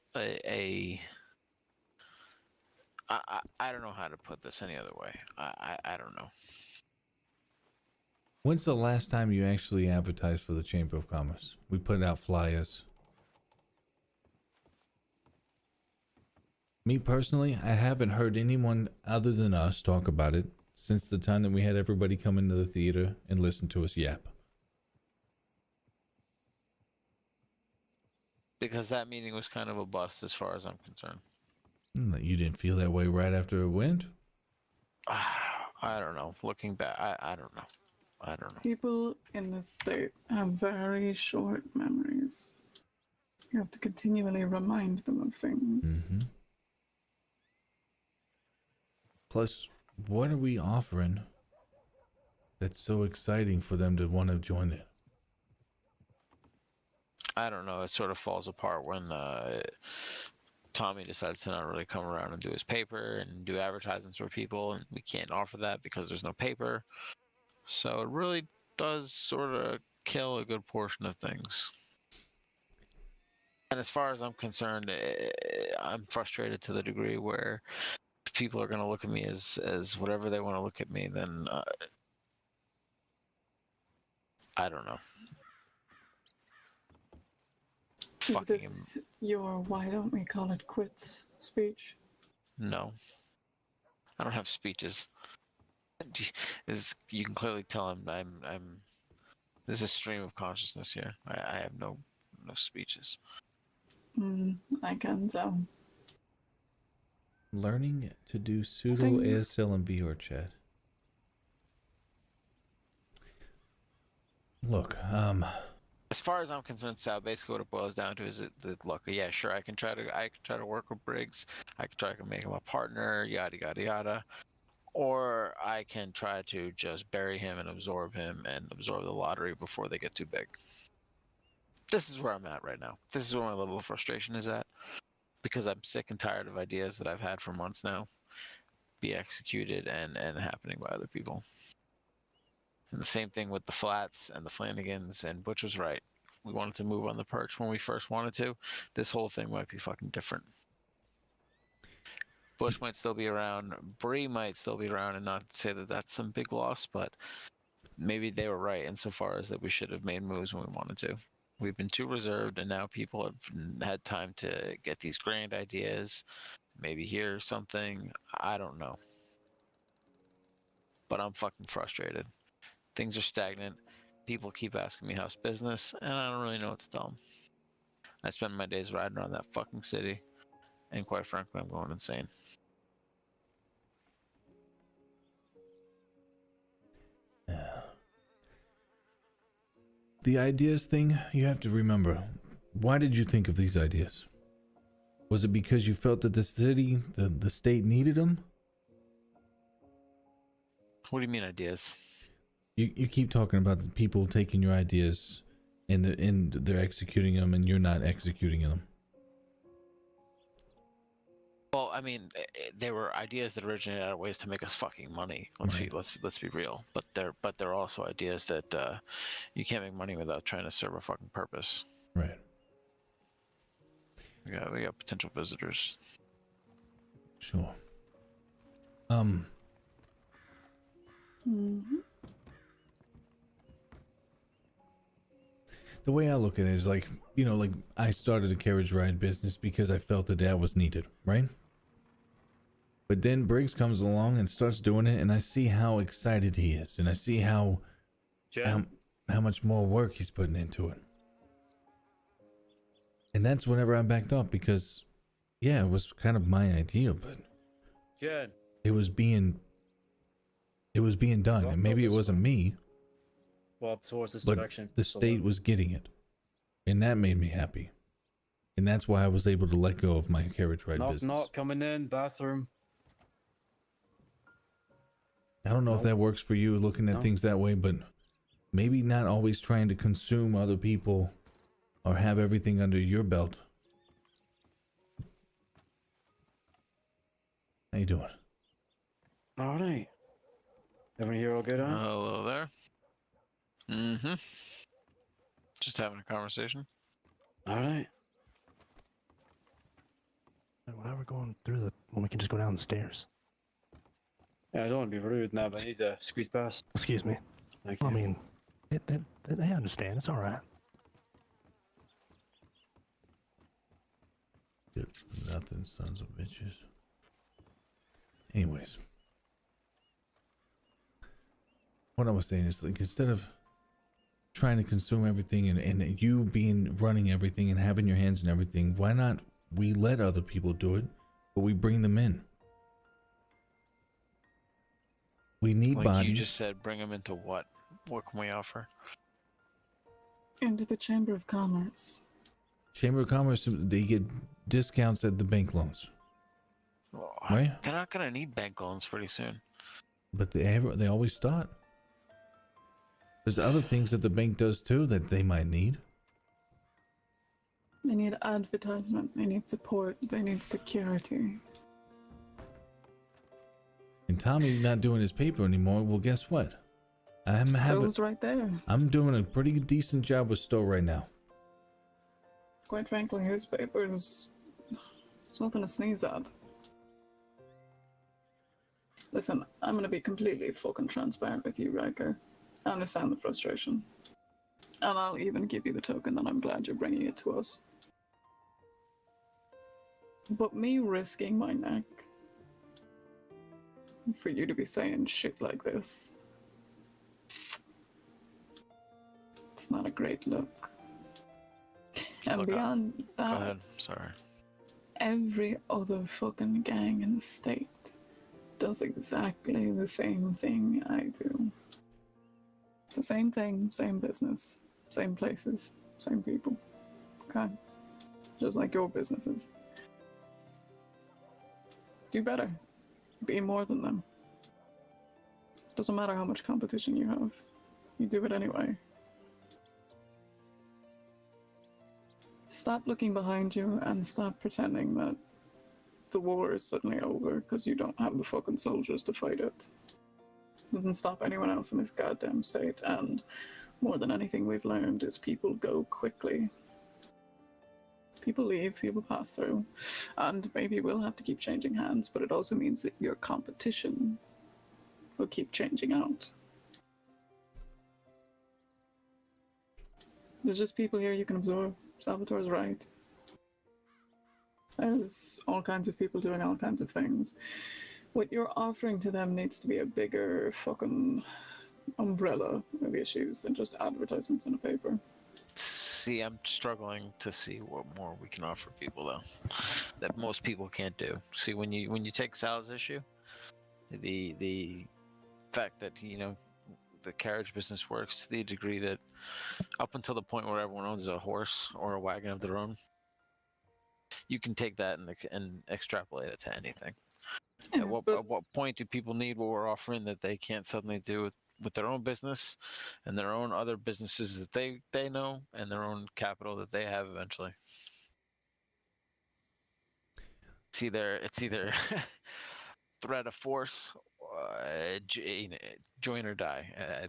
I don't know how to put this any other way. I don't know. When's the last time you actually advertised for the Chamber of Commerce? We put out flyers. Me personally, I haven't heard anyone other than us talk about it since the time that we had everybody come into the theater and listen to us yap. Because that meeting was kind of a bust as far as I'm concerned. You didn't feel that way right after it went? I don't know. Looking back, I don't know. I don't know. People in this state have very short memories. You have to continually remind them of things. Mm-hmm. Plus, what are we offering that's so exciting for them to want to join it? I don't know. It sort of falls apart when Tommy decides to not really come around and do his paper and do advertisements for people, and we can't offer that because there's no paper. So it really does sort of kill a good portion of things. And as far as I'm concerned, I'm frustrated to the degree where if people are going to look at me as whatever they want to look at me, then I don't know. Is this your "why don't we call it quits" speech? No. I don't have speeches. You can clearly tell I'm there's a stream of consciousness here. I have no speeches. I can tell. Learning to do pseudo ASL and VR chat. Look, as far as I'm concerned, Sal, basically what it boils down to is that look, yeah, sure, I can try to work with Briggs, I can try to make him a partner, yada yada yada, or I can try to just bury him and absorb the lottery before they get too big. This is where I'm at right now. This is where my level of frustration is at, because I'm sick and tired of ideas that I've had for months now be executed and happening by other people. And the same thing with the Flats and the Flanagans, and Butch was right. We wanted to move on the perch when we first wanted to. This whole thing might be fucking different. Bush might still be around. Bree might still be around, and not to say that that's some big loss, but maybe they were right insofar as that we should have made moves when we wanted to. We've been too reserved, and now people have had time to get these grand ideas, maybe hear something. I don't know. But I'm fucking frustrated. Things are stagnant. People keep asking me how's business, and I don't really know what to tell them. I spend my days riding around that fucking city, and quite frankly, I'm going insane. The ideas thing, you have to remember, why did you think of these ideas? Was it because you felt that the city, the state needed them? What do you mean ideas? You keep talking about the people taking your ideas and they're executing them, and you're not executing them. Well, I mean, they were ideas that originated out of ways to make us fucking money. Let's be real. But they're also ideas that you can't make money without trying to serve a fucking purpose. Right. We got potential visitors. Sure. The way I look at it is like, like I started a carriage ride business because I felt that was needed, right? But then Briggs comes along and starts doing it, and I see how excited he is, and I see how much more work he's putting into it. And that's whenever I backed off, because yeah, it was kind of my idea, but it was being done, and maybe it wasn't me, Well, towards this but direction. the state was getting it, and that made me happy, and that's why I was able to let go of my carriage ride business. Knock, coming in, bathroom. I don't know if that works for you, looking at things that way, but maybe not always trying to consume other people or have everything under your belt. How you doing? All right. Everyone here all good, huh? Hello there. Mm-hmm. Just having a conversation. All right. Why are we going through when we can just go down the stairs? Yeah, I don't want to be rude now, but I need to squeeze past. Excuse me. Thank Well, you. I mean, they understand. It's all right. Good for nothing, sons of bitches. Anyways, what I was saying is, like, instead of trying to consume everything and you running everything and having your hands in everything, why not we let other people do it, but we bring them in? We need Like bodies. you just said, bring them into what? What can we offer? Into the Chamber of Commerce. Chamber of Commerce, they get discounts at the bank loans, right? They're not gonna need bank loans pretty soon. But they always start. There's other things that the bank does too that they might need. They need advertisement, they need support, they need security. And Tommy's not doing his paper anymore. Well, guess what? Stowe's right there. I'm doing a pretty decent job with Stowe right now. Quite frankly, his paper is nothing to sneeze at. Listen, I'm gonna be completely fucking transparent with you, Riker. I understand the frustration. And I'll even give you the token that I'm glad you're bringing it to us. But me risking my neck for you to be saying shit like this, it's not a great look. And Look, beyond Go that, ahead. Sorry. every other fucking gang in the state does exactly the same thing I do. It's the same thing, same business, same places, same people. Okay? Just like your businesses. Do better. Be more than them. Doesn't matter how much competition you have. You do it anyway. Stop looking behind you and stop pretending that the war is suddenly over because you don't have the fucking soldiers to fight it. Doesn't stop anyone else in this goddamn state, and more than anything we've learned is people go quickly. People leave, people pass through, and maybe we'll have to keep changing hands, but it also means that your competition will keep changing out. There's just people here you can absorb. Salvatore's right. There's all kinds of people doing all kinds of things. What you're offering to them needs to be a bigger fucking umbrella of issues than just advertisements in a paper. See, I'm struggling to see what more we can offer people, though, that most people can't do. See, when you take Sal's issue, the fact that the carriage business works to the degree that up until the point where everyone owns a horse or a wagon of their own, you can take that and extrapolate it to anything. Yeah, at what point do people need what we're offering that they can't suddenly do with their own business and their own other businesses that they know and their own capital that they have eventually? It's either threat of force, join or die.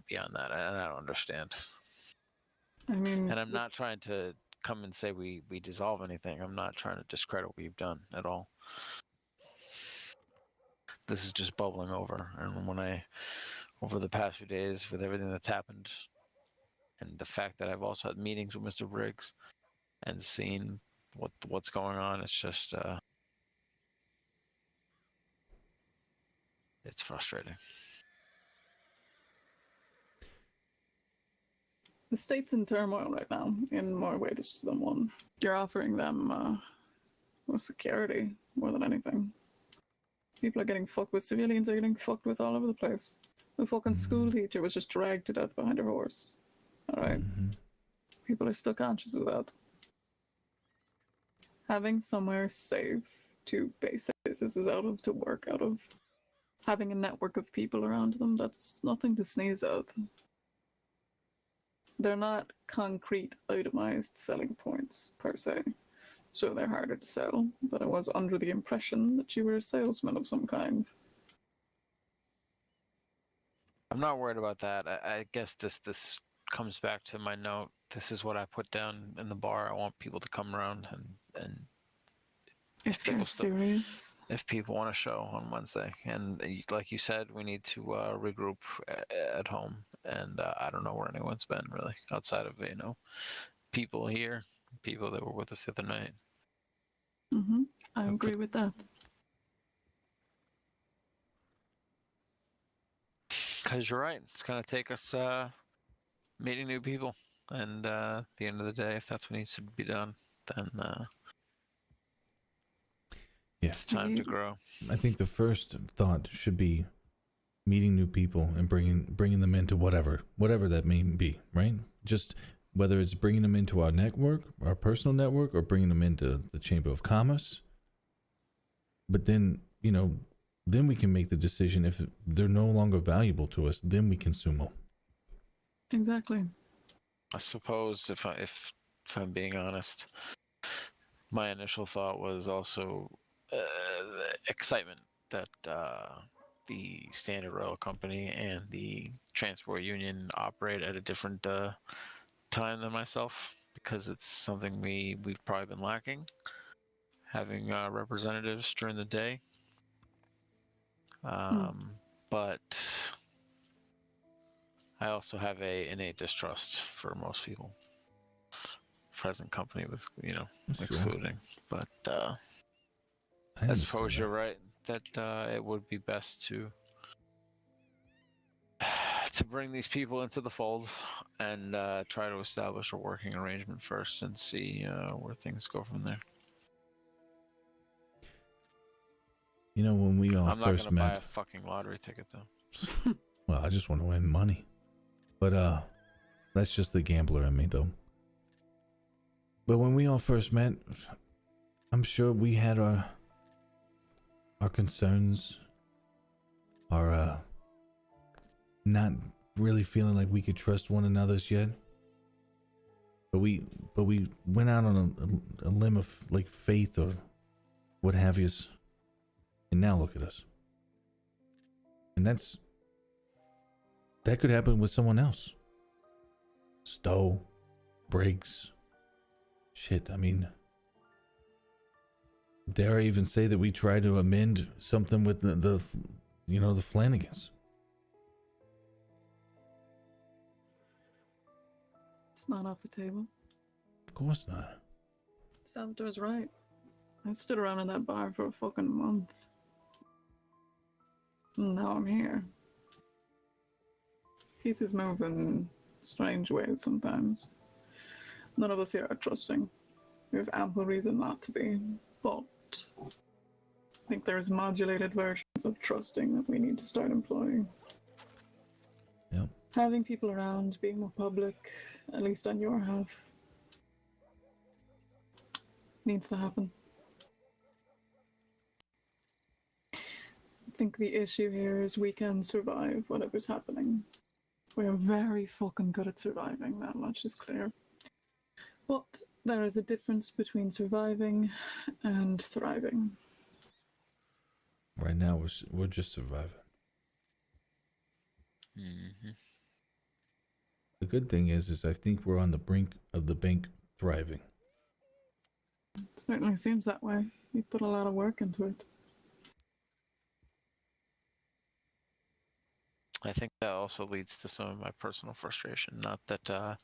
Beyond that, and I don't understand. I mean, and I'm not trying to come and say we dissolve anything. I'm not trying to discredit what we've done at all. This is just bubbling over, and when over the past few days, with everything that's happened, and the fact that I've also had meetings with Mr. Briggs and seen what's going on, it's just it's frustrating. The state's in turmoil right now, in more ways than one. You're offering them security more than anything. People are getting fucked with. Civilians are getting fucked with all over the place. The fucking school teacher was just dragged to death behind her horse. Alright? People are still conscious of that. Having somewhere safe to base their businesses out of, to work out of, having a network of people around them, that's nothing to sneeze at. They're not concrete, itemized selling points, per se. So they're harder to sell, but I was under the impression that you were a salesman of some kind. I'm not worried about that. I guess this comes back to my note. This is what I put down in the bar. I want people to come around and if they're serious. If people want to show on Wednesday, and like you said, we need to regroup at home. And I don't know where anyone's been really, outside of people here, people that were with us the other night. I agree with that. Because you're right, it's gonna take us meeting new people, and at the end of the day, if that's what needs to be done, then it's time to grow. I think the first thought should be meeting new people and bringing them into whatever that may be, right? Just whether it's bringing them into our network, our personal network, or bringing them into the Chamber of Commerce. But then, then we can make the decision. If they're no longer valuable to us, then we consume them. Exactly. I suppose if I'm being honest, my initial thought was also the excitement that the Standard Oil Company and the Transport Union operate at a different time than myself, because it's something we've probably been lacking, having representatives during the day. But I also have a innate distrust for most people. Present company with excluding, but I suppose you're right that it would be best to bring these people into the fold and try to establish a working arrangement first and see where things go from there. When we all I'm not first gonna buy met, a fucking lottery ticket though. well, I just want to win money. But that's just the gambler in me, though. But when we all first met, I'm sure we had our concerns, our not really feeling like we could trust one another's yet. But we went out on a limb of like faith or what have yous, and now look at us. And that could happen with someone else. Stowe, Briggs. Shit, I mean, dare I even say that we try to amend something with the Flanagans. It's not off the table. Of course not. Salvatore's right. I stood around in that bar for a fucking month. And now I'm here. Pieces move in strange ways sometimes. None of us here are trusting. We have ample reason not to be, but I think there's modulated versions of trusting that we need to start employing. Yep. Having people around, being more public, at least on your half, needs to happen. I think the issue here is we can survive whatever's happening. We are very fucking good at surviving, that much is clear. But there is a difference between surviving and thriving. Right now, we're just surviving. Mm-hmm. The good thing is I think we're on the brink of the bank thriving. It certainly seems that way. You put a lot of work into it. I think that also leads to some of my personal frustration. Not that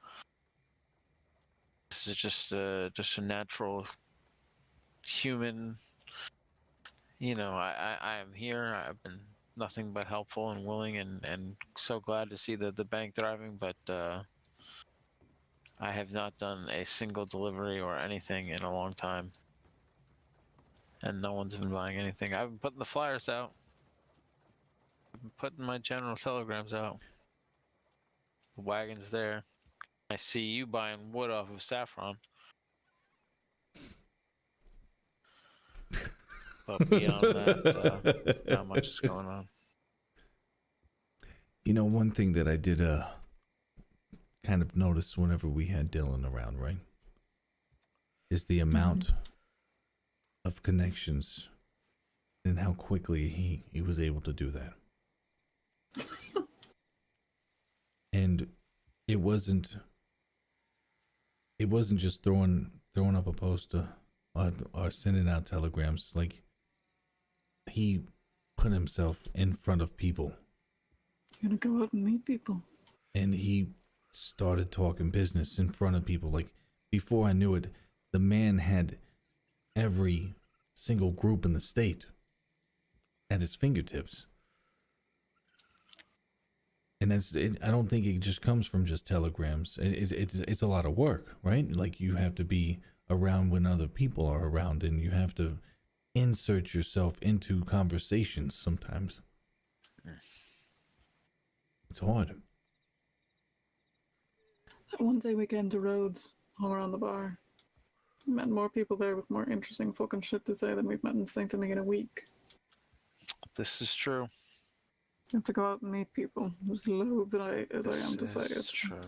this is just a natural human. I am here. I've been nothing but helpful and willing, and so glad to see the bank thriving. But I have not done a single delivery or anything in a long time, and no one's been buying anything. I've been putting the flyers out. I've been putting my general telegrams out. The wagon's there. I see you buying wood off of Saffron. But beyond that, not much is going on. You know, one thing that I did kind of notice whenever we had Dylan around, right, is the amount of connections and how quickly he was able to do that. And it wasn't just throwing up a poster or sending out telegrams. Like, he put himself in front of people. Gonna go out and meet people. And he started talking business in front of people. Like, before I knew it, the man had every single group in the state at his fingertips. And I don't think it just comes from just telegrams. It's a lot of work, right? Like, you have to be around when other people are around, and you have to insert yourself into conversations sometimes. It's hard. That one day we came to Rhodes, hung around the bar. We met more people there with more interesting fucking shit to say than we've met in St. Denis in a week. This is true. You have to go out and meet people. As loath as I am to say it. True.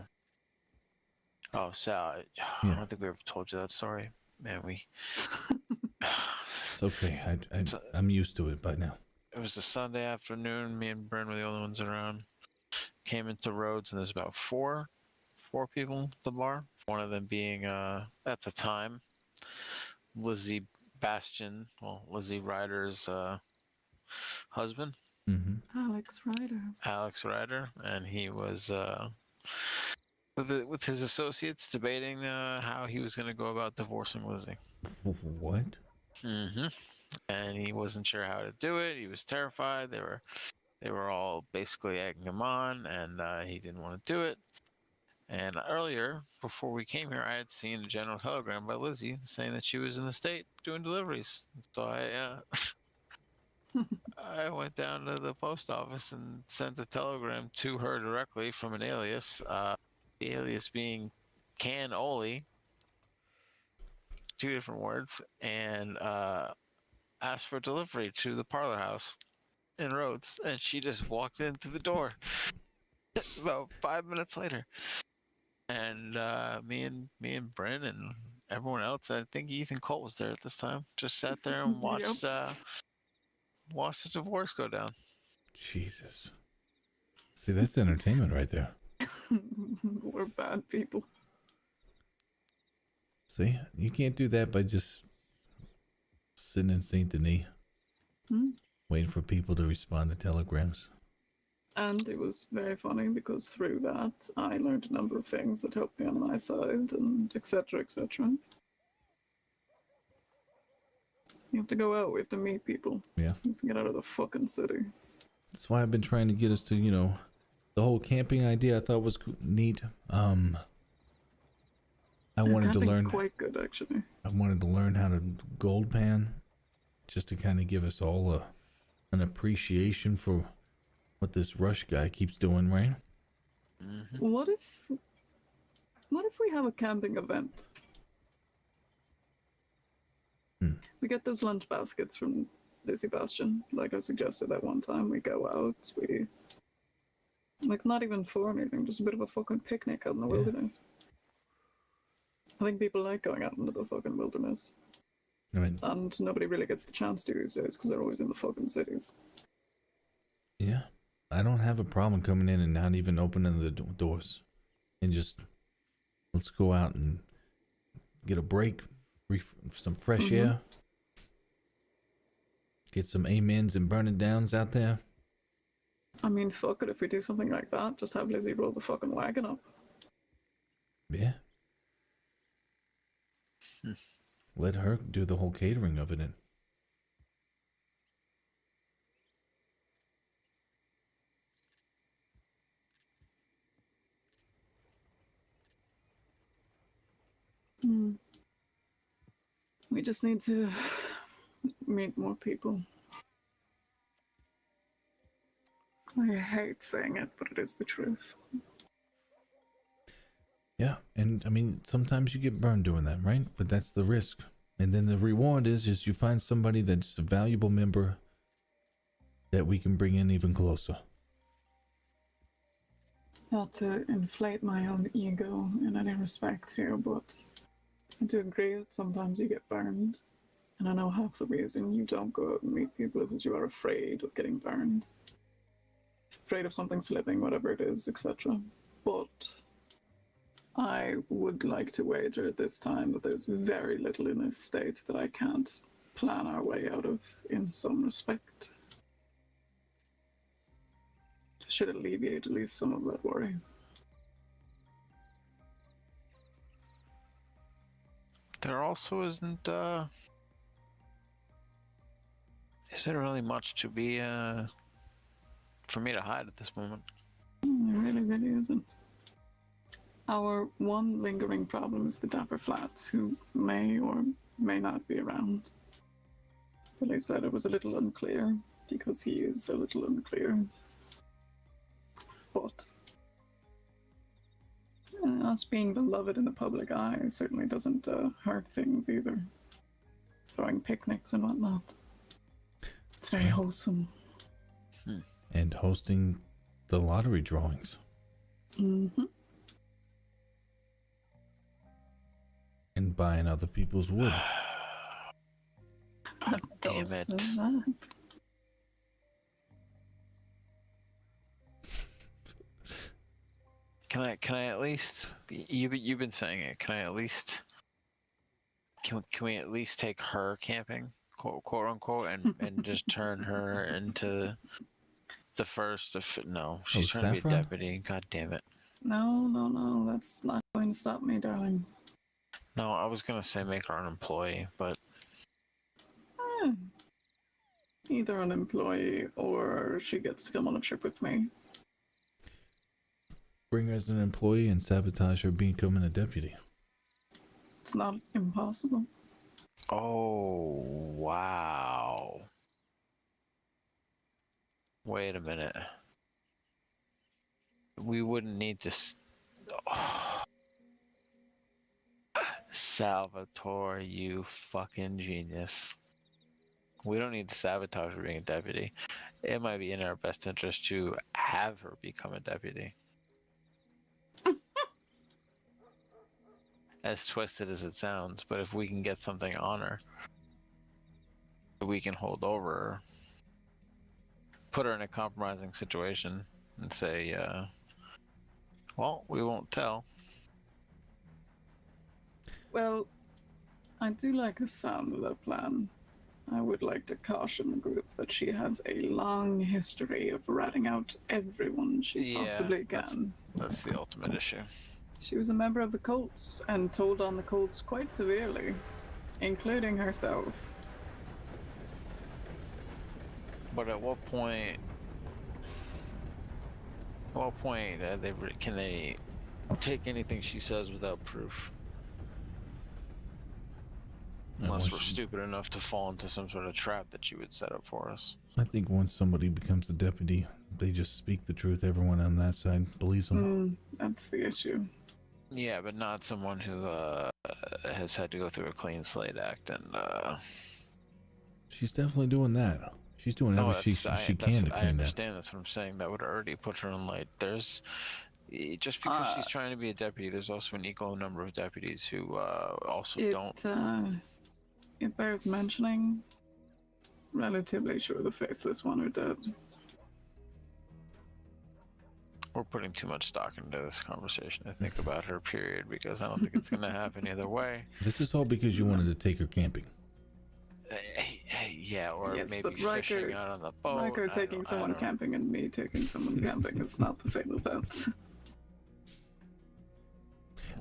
Oh, Sal, I don't think we ever told you that story. Man, It's okay. I'm used to it by now. It was a Sunday afternoon. Me and Bryn were the only ones around. Came into Rhodes, and there's about four people at the bar. One of them being, at the time, Lizzie Bastion, Lizzie Ryder's husband. Mm-hmm. Alex Ryder. And he was with his associates debating how he was going to go about divorcing Lizzie. What? Mm-hmm. And he wasn't sure how to do it. He was terrified. They were all basically egging him on, and he didn't want to do it. And earlier, before we came here, I had seen a general telegram by Lizzie saying that she was in the state doing deliveries. So I went down to the post office and sent a telegram to her directly from an alias. The alias being Can Oli, 2 different words, and asked for delivery to the parlor house in Rhodes, and she just walked in through the door about 5 minutes later. And me and Bryn and everyone else, I think Ethan Colt was there at this time, just sat there and watched watched the divorce go down. Jesus. See, that's entertainment right there. We're bad people. See, you can't do that by just sitting in St. Denis, waiting for people to respond to telegrams. And it was very funny because through that, I learned a number of things that helped me on my side, and etc., etc. You have to go out, we have to meet people. Yeah. You have to get out of the fucking city. That's why I've been trying to get us to, the whole camping idea I thought was neat. I wanted to learn. Quite good, actually. I wanted to learn how to gold pan, just to kind of give us all an appreciation for what this Rush guy keeps doing, right? Mm-hmm. What if we have a camping event? We get those lunch baskets from Lizzie Bastion, like I suggested that one time. We go out, we not even for anything, just a bit of a fucking picnic out in the wilderness. I think people like going out into the fucking wilderness. I mean, and nobody really gets the chance to these days because they're always in the fucking cities. Yeah. I don't have a problem coming in and not even opening the doors. And just, let's go out and get a break, some fresh air. Get some amens and burning downs out there. I mean, fuck it, if we do something like that, just have Lizzie roll the fucking wagon up. Yeah. Let her do the whole catering of it. We just need to meet more people. I hate saying it, but it is the truth. Yeah, and I mean, sometimes you get burned doing that, right? But that's the risk. And then the reward is you find somebody that's a valuable member that we can bring in even closer. Not to inflate my own ego in any respect here, but I do agree that sometimes you get burned. And I know half the reason you don't go out and meet people is that you are afraid of getting burned. Afraid of something slipping, whatever it is, etc. But I would like to wager at this time that there's very little in this state that I can't plan our way out of in some respect. Should alleviate at least some of that worry. There also isn't really much to be for me to hide at this moment. There really isn't. Our one lingering problem is the Dapper Flats, who may or may not be around. Billy said it was a little unclear, because he is a little unclear. But us being beloved in the public eye certainly doesn't hurt things either. Throwing picnics and whatnot. It's very wholesome. And hosting the lottery drawings. Mm-hmm. And buying other people's wood. Damn it. Can I at least, you've been saying it, can we at least take her camping, quote unquote, and just turn her into the first of, no, she's trying to be a deputy, god damn it. No, that's not going to stop me, darling. No, I was gonna say make her an employee, but... Either an employee or she gets to come on a trip with me. Bring her as an employee and sabotage her becoming a deputy. It's not impossible. Oh, wow. Wait a minute. We wouldn't need to... Salvatore, you fucking genius. We don't need to sabotage her being a deputy. It might be in our best interest to have her become a deputy. As twisted as it sounds, but if we can get something on her, we can hold over her, put her in a compromising situation, and say, well, we won't tell. Well, I do like the sound of that plan. I would like to caution the group that she has a long history of ratting out everyone she possibly can. That's the ultimate issue. She was a member of the cults and told on the cults quite severely, including herself. But at what point can they take anything she says without proof? Unless we're stupid enough to fall into some sort of trap that she would set up for us. I think once somebody becomes a deputy, they just speak the truth. Everyone on that side believes them. That's the issue. Yeah, but not someone who has had to go through a clean slate act, and she's definitely doing that. She's doing everything she can to clean I that. understand. That's what I'm saying. That would already put her in light. There's just because she's trying to be a deputy, there's also an equal number of deputies who also don't. It bears mentioning. Relatively sure the faceless one are dead. We're putting too much stock into this conversation, I think, about her, period, because I don't think it's going to happen either way. This is all because you wanted to take her camping. Yeah, or yes, maybe but Riker, fishing out on the boat. Riker taking someone camping and me taking someone camping is not the same event.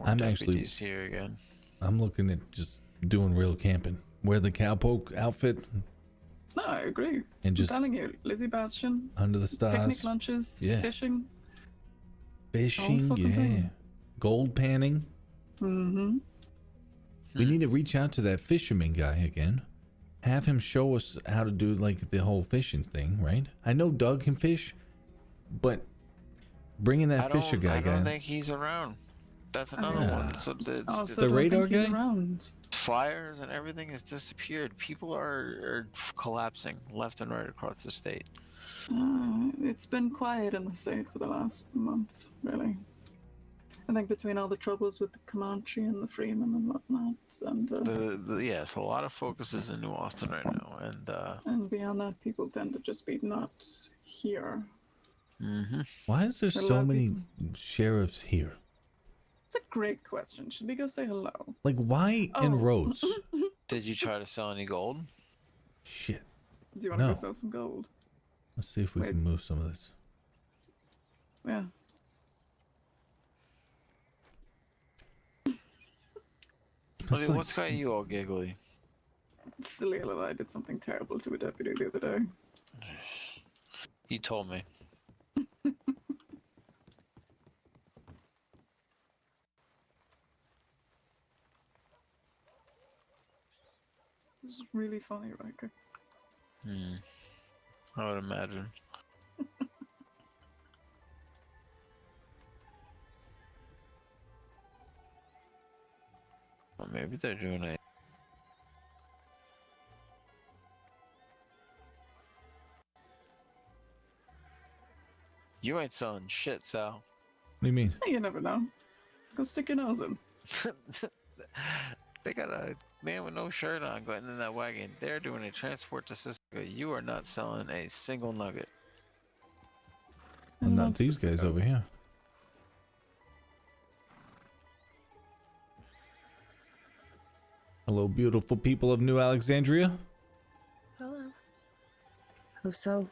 I'm actually here again. I'm looking at just doing real camping. Wear the cowpoke outfit. No, I agree. And just I'm telling you, Lizzie Bastion, under the stars, picnic lunches, fishing, yeah, thing. gold panning. Mm-hmm. We need to reach out to that fisherman guy again. Have him show us how to do like the whole fishing thing, right? I know Doug can fish, but bringing that fisher guy. I don't think he's around. That's another one. So the radar guy. Around. Flyers and everything has disappeared. People are collapsing left and right across the state. It's been quiet in the state for the last month, really. I think between all the troubles with the Comanche and the Freeman and whatnot, and yes, a lot of focus is in New Austin right now, and beyond that, people tend to just be not here. Why is there so many sheriffs here? It's a great question. Should we go say hello? Like, why in Rhodes? Did you try to sell any gold? Shit. Do you want to go sell some gold? Let's see if we can move some of this. Yeah. What's got you all giggly? Celila and I did something terrible to a deputy the other day. You told me. This is really funny, Riker. I would imagine. Well, maybe they're doing it. You ain't selling shit, Sal. What do you mean? You never know. Go stick your nose in. They got a man with no shirt on going in that wagon. They're doing a transport to Cisco. You are not selling a single nugget. Well, not these guys over here. Hello, beautiful people of New Alexandria. Hello. Hello, so.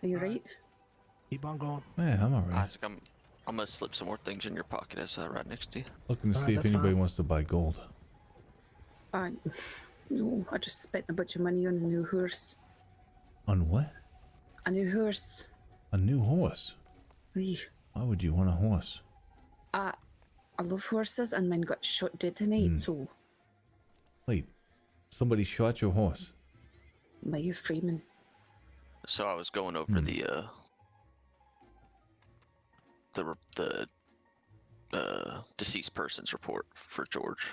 Are you right? Keep on going. Man, I'm alright. Isaac, I'm gonna slip some more things in your pocket as right next to you. Looking to see if anybody wants to buy gold. No, I just spent a bunch of money on a new horse. On what? A new horse. A new horse? Aye. Why would you want a horse? I love horses, and mine got shot dead tonight, so... Wait, somebody shot your horse? My Freeman. So I was going over the deceased person's report for George,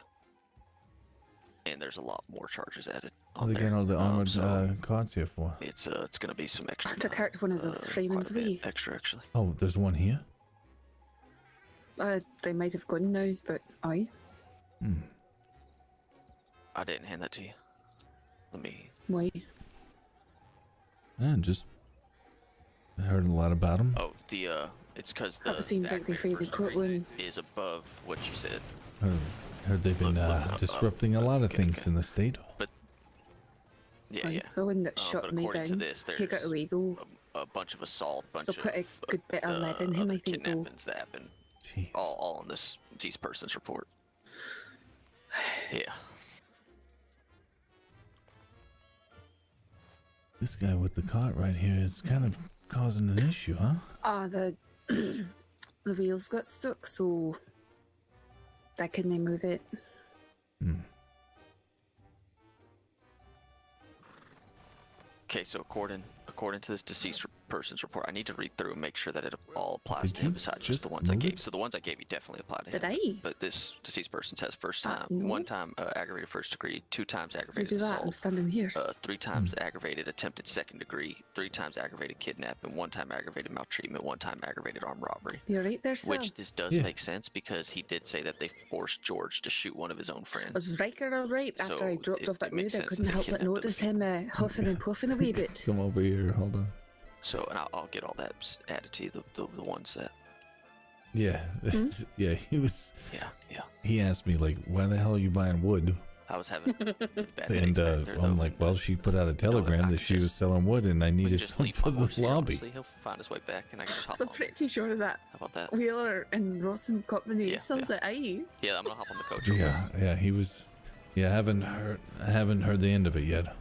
and there's a lot more charges added. What are they getting all the armored cards here for? It's gonna be some extra. I took out one of those Freeman's away. Extra, actually. Oh, there's one here? They might have gone now, but aye. I didn't hand that to you. Let me. Why? Just I heard a lot about them. Oh, it's because the seems like they faded courtroom is above what you said. Heard they've been disrupting a lot of things in the state. But yeah. The one that shot me according down. to this, He got away though. A bunch of assault, Still put a good bit of lead in him, I think. Though. Kidnappings that happened. All in this deceased person's report. Yeah. This guy with the cart right here is kind of causing an issue, huh? The the wheels got stuck, so they couldn't move it. Okay, so according to this deceased person's report, I need to read through and make sure that it all applies to him besides just the ones I gave. So the ones I gave you definitely apply to him. Did I? But this deceased person says first time, no. 1 time aggravated first degree, 2 times You aggravated do that. assault, I'm standing here. 3 times aggravated attempted second degree, 3 times aggravated kidnapping, 1 time aggravated maltreatment, 1 time aggravated armed robbery. You're right there, Sam. Which this does make sense because he did say that they forced George to shoot one of his own friends. Was Riker all right after So I dropped off that mood? makes I sense couldn't that they help but kidnapped notice him huffing and puffing a wee bit. Come over here, hold on. So, and I'll get all that added to you, the ones that. Yeah, yeah, he was. Yeah. He asked me like, "Why the hell are you buying wood?" I was having bad And days back there, I'm though. like, "Well, she put out a telegram that she was selling wood, and I needed Just some leave for my the horse here, lobby." obviously. He'll find his way back, and I can just hop So I'm on. pretty sure that How about that? Wheeler and Ross and Company. Yeah, Sounds like aye. Yeah, I'm gonna hop on the coach. Yeah, he was. Yeah, I haven't heard the end of it yet.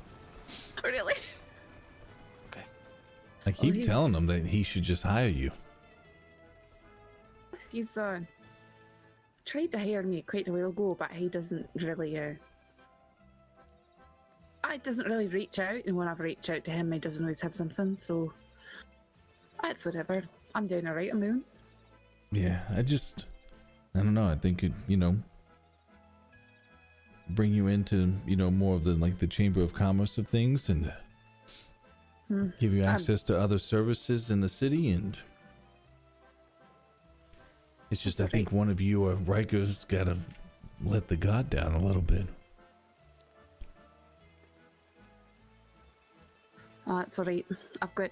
Really? I keep he's- telling him that he should just hire you. He's tried to hire me quite a while ago, but he doesn't really reach out, and when I've reached out to him, he doesn't always have something, so that's whatever. I'm doing alright, I'm moving. Yeah, I don't know. I think it, bring you into, more of the Chamber of Commerce of things and give you access to other services in the city. And it's just, I think one of you or Riker's got to let the guard down a little bit. Oh, that's alright. I've got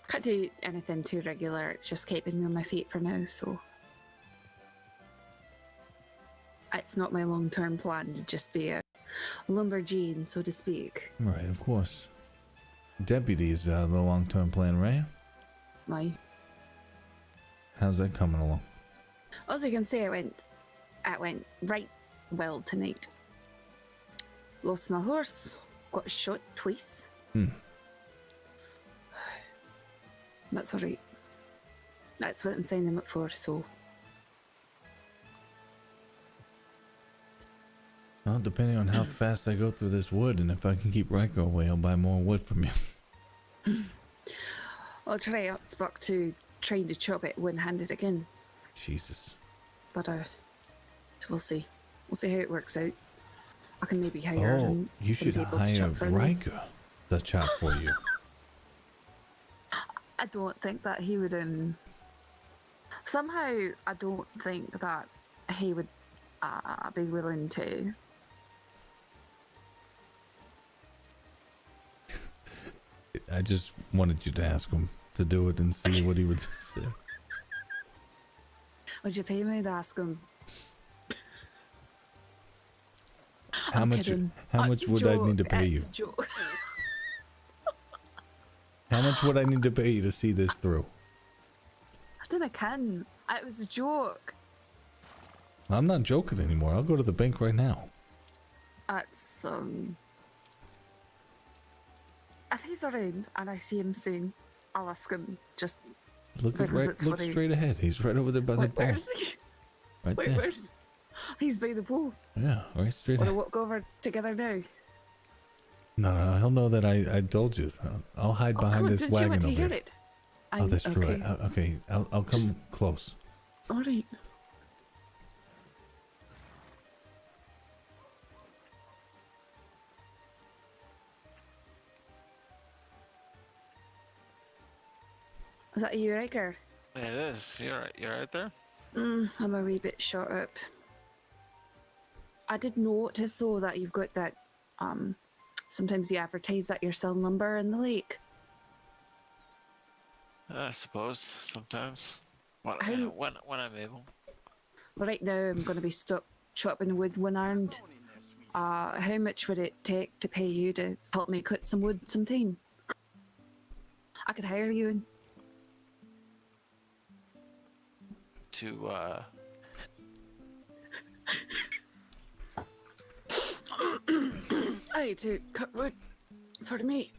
can't do anything too regular. It's just keeping me on my feet for now, so it's not my long-term plan to just be a lumberjane, so to speak. Right, of course. Deputy is the long-term plan, right? My, How's that coming along? as you can see, it went right well tonight. Lost my horse, got shot twice. That's alright. That's what I'm signing up for, so. Well, depending on how fast I go through this wood, and if I can keep Riker away, I'll buy more wood from you. I'll try Outspark to trying to chop it one-handed again. Jesus. But we'll see. We'll see how it works out. I can maybe hire Oh, you some should people to hire chop for me. Riker to chop for you. I don't think that he would. Somehow, I don't think that he would be willing to. I just wanted you to ask him to do it and see what he would say. Would you pay me to ask him? How I'm much? kidding. How much would I need to pay you? It's a joke. How much would I need to pay you to see this through? I don't know, can. It was a joke. I'm not joking anymore. I'll go to the bank right now. That's if he's around and I see him soon, I'll ask him just Look because it's look funny. straight ahead. He's right over there by the Wait, pole. where's he? Right Wait, there. where's? He's by the pool. Yeah, right straight Wanna ahead. walk over together now? No, he'll know that I told you. I'll hide Oh, behind come on, this didn't you wagon want to over hear here. it? Oh, that's true. Okay. Okay, I'll come Just- close. All right. Is that you, Riker? It is. You're right there. I'm a wee bit shot up. I did notice though that you've got that. Sometimes you advertise that you're selling lumber in the lake. I suppose sometimes when How- when I'm able. Well, right now I'm going to be stuck chopping wood one-armed. How much would it take to pay you to help me cut some wood sometime? I could hire you and To I need to cut wood for me.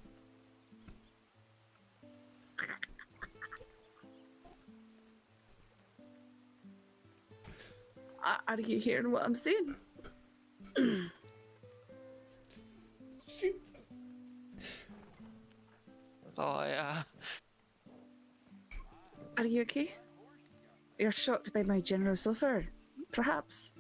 Are you hearing what I'm saying? oh yeah. Are you okay? You're shocked by my generous offer, perhaps.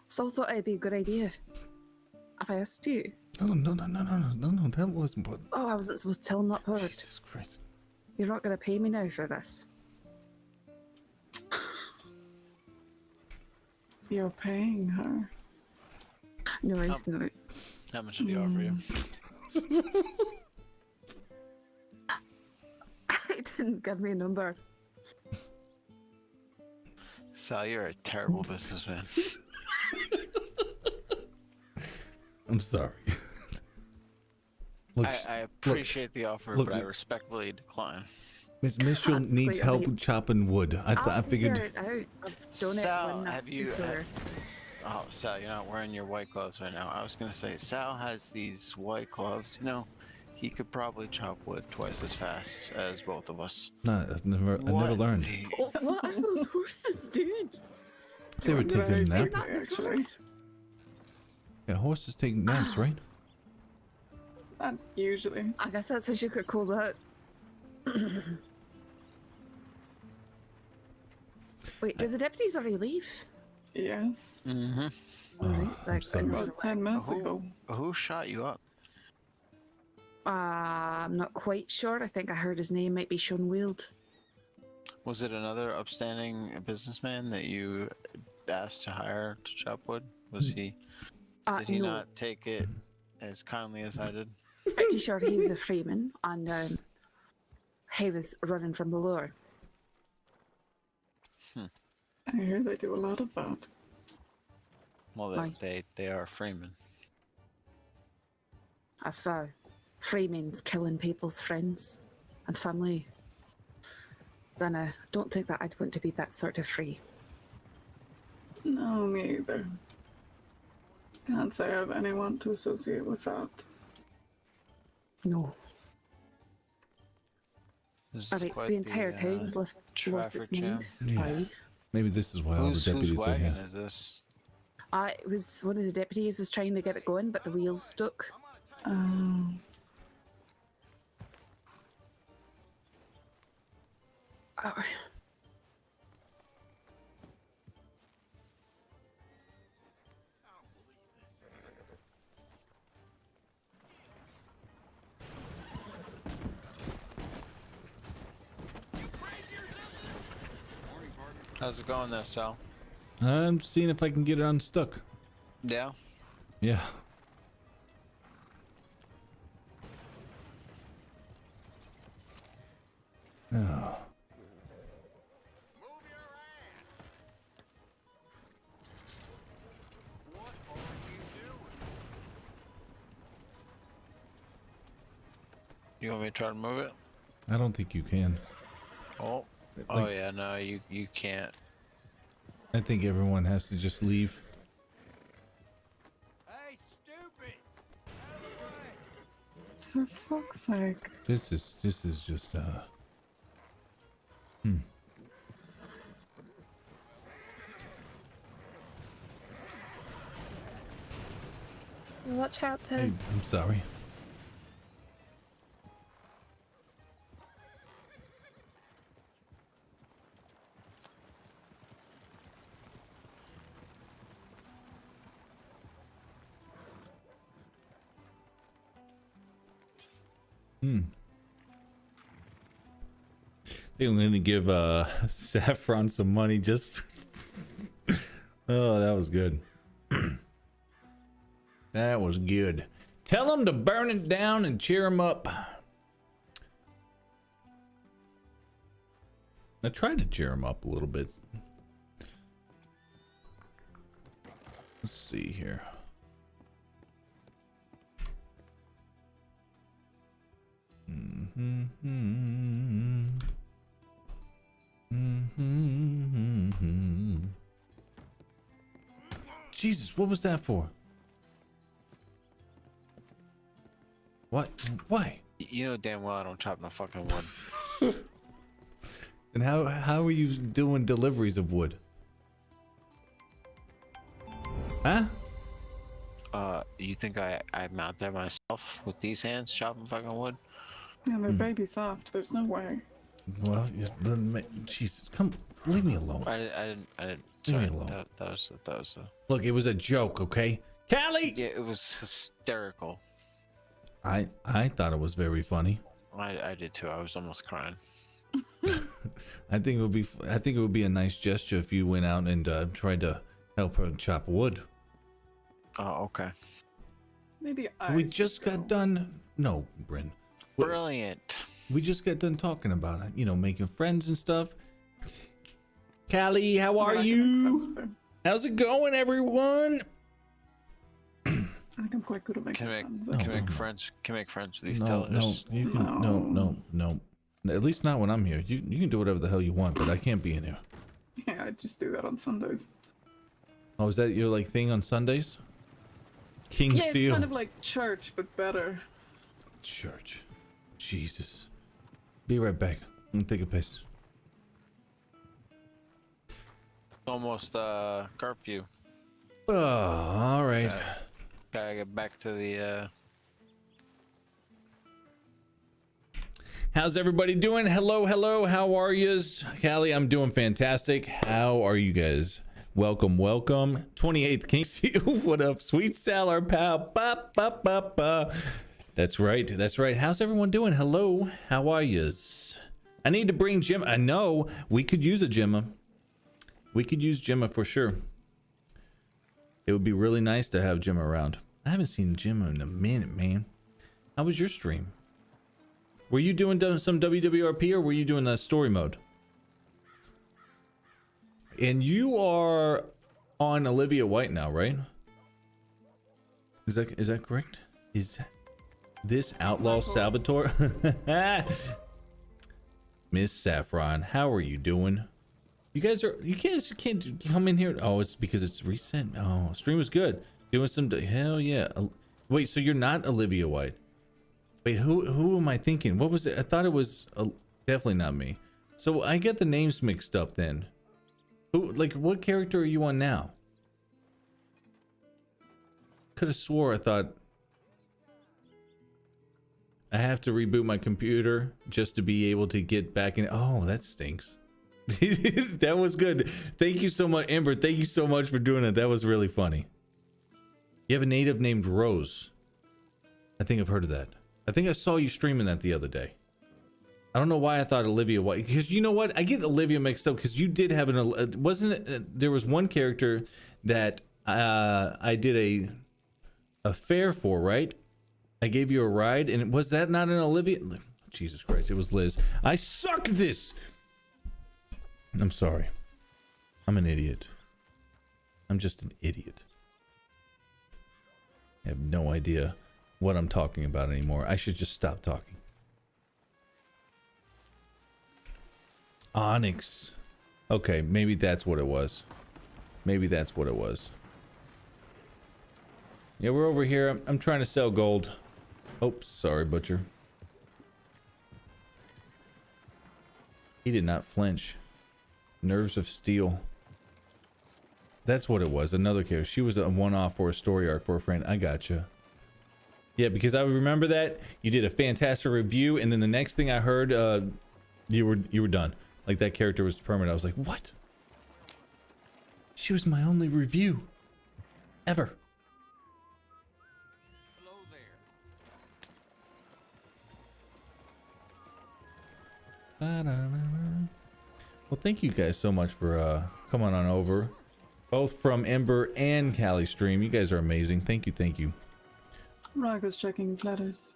Still thought it'd be a good idea if I asked you. No, that wasn't what. Oh, I wasn't supposed to tell him that part. Jesus Christ. You're not going to pay me now for this. You're paying her. No, it's not. How much did he offer you? He didn't give me a number. Sal, you're a terrible businessman. I'm sorry. I appreciate the offer, but I respectfully decline. Miss Mitchell That's needs quite help right. chopping wood. I I'll figured. figure it out. I've done Sal, it when have you? before. Oh, Sal, you're not wearing your white gloves right now. I was gonna say, Sal has these white gloves. You know, he could probably chop wood twice as fast as both of us. No, I never learned. Oh, what are those horses doing? They were taking a nap. Actually, Yeah, horses take naps, right? not usually. I guess that's what you could call that. Wait, did the deputies already leave? Yes. Mm-hmm. Alright, About 10 minutes ago. Who shot you up? I'm not quite sure. I think I heard his name might be Sean Wield. Was it another upstanding businessman that you asked to hire to chop wood? Was he? Did he no. not take it as kindly as I did? Pretty sure he was a freeman and he was running from the law. I hear they do a lot of that. Well, Aye. they are freemen. If freemen's killing people's friends and family, then I don't think that I'd want to be that sort of free. No, me either. Can't say I have anyone to associate with that. No. This is Alright, quite the entire town's lost traffic its jam. mind. Yeah. Aye. Maybe this is why all the Whose deputies are wagon here. is this? It was one of the deputies was trying to get it going, but the wheels stuck. Um, Oh. How's it going there, Sal? I'm seeing if I can get it unstuck. Yeah. Yeah. Oh. You want me to try to move it? I don't think you can. Oh. Oh Like- yeah, no, you can't. I think everyone has to just leave. Hey, stupid! for fuck's sake. This is just Watch out, Hey, Ted. I'm sorry. I think I'm gonna give Saffron some money just oh, that was good. That was good. Tell him to burn it down and cheer him up. I tried to cheer him up a little bit. Let's see here. Jesus, what was that for? What? Why? You know damn well I don't chop no fucking wood. And how are you doing deliveries of wood? Huh? You think I'm out there myself with these hands chopping fucking wood? Yeah, they're baby soft. There's no way. Well, Jesus, come, leave me alone. I didn't. Leave Sorry, me alone. that was a. Look, it was a joke, okay? Callie! Yeah, it was hysterical. I thought it was very funny. I did too. I was almost crying. I think it would be a nice gesture if you went out and tried to help her chop wood. Oh, okay. Maybe We just got done. No, Bryn. Brilliant. We just got done talking about it. You know, making friends and stuff. Callie, how are you? How's it going, everyone? I think I'm quite good at making friends. Can make friends with these No, tellers. you can. No. At least not when I'm here. You can do whatever the hell you want, but I can't be in here. Yeah, I just do that on Sundays. Oh, is that your like thing on Sundays? King Yeah, Seal. it's kind of like church, but better. Church. Jesus. Be right back. I'm gonna take a piss. Almost curfew. Oh, all right. Gotta get back to the. How's everybody doing? Hello, hello. How are yous? Callie, I'm doing fantastic. How are you guys? Welcome, welcome. 28th King Seal. What up? Sweet Salar pal. Ba, ba, ba, ba. That's right. That's right. How's everyone doing? Hello. How are yous? I need to bring Gemma. I know we could use a Gemma. We could use Gemma for sure. It would be really nice to have Gemma around. I haven't seen Gemma in a minute, man. How was your stream? Were you doing some WWRP or were you doing the story mode? And you are on Olivia White now, right? Is that correct? Is this outlaw Salvatore? Miss Saffron, how are you doing? You guys can't come in here. Oh, it's because it's reset. Oh, stream was good. Doing some hell yeah. Wait, so you're not Olivia White? Wait, who am I thinking? What was it? I thought it was definitely not me. So I get the names mixed up then. Who, like, what character are you on now? Could have swore I thought I have to reboot my computer just to be able to get back in. Oh, that stinks. That was good. Thank you so much, Amber. Thank you so much for doing it. That was really funny. You have a native named Rose. I think I've heard of that. I think I saw you streaming that the other day. I don't know why I thought Olivia White, because you know what? I get Olivia mixed up because you did have wasn't it, there was one character that I did a fare for, right? I gave you a ride, and was that not an Olivia? Jesus Christ, it was Liz. I suck at this. I'm sorry. I'm an idiot. I'm just an idiot. I have no idea what I'm talking about anymore. I should just stop talking. Onyx. Okay, maybe that's what it was. Maybe that's what it was. Yeah, we're over here. I'm trying to sell gold. Oops, sorry, Butcher. He did not flinch. Nerves of Steel. That's what it was. Another character. She was a one-off for a story arc for a friend. I gotcha. Yeah, because I remember that you did a fantastic review, and then the next thing I heard, you were done. Like that character was permanent. I was like, what? She was my only review ever. Hello there. Well, thank you guys so much for coming on over, both from Ember and Callie stream. You guys are amazing. Thank you, thank you. Raga's checking his letters.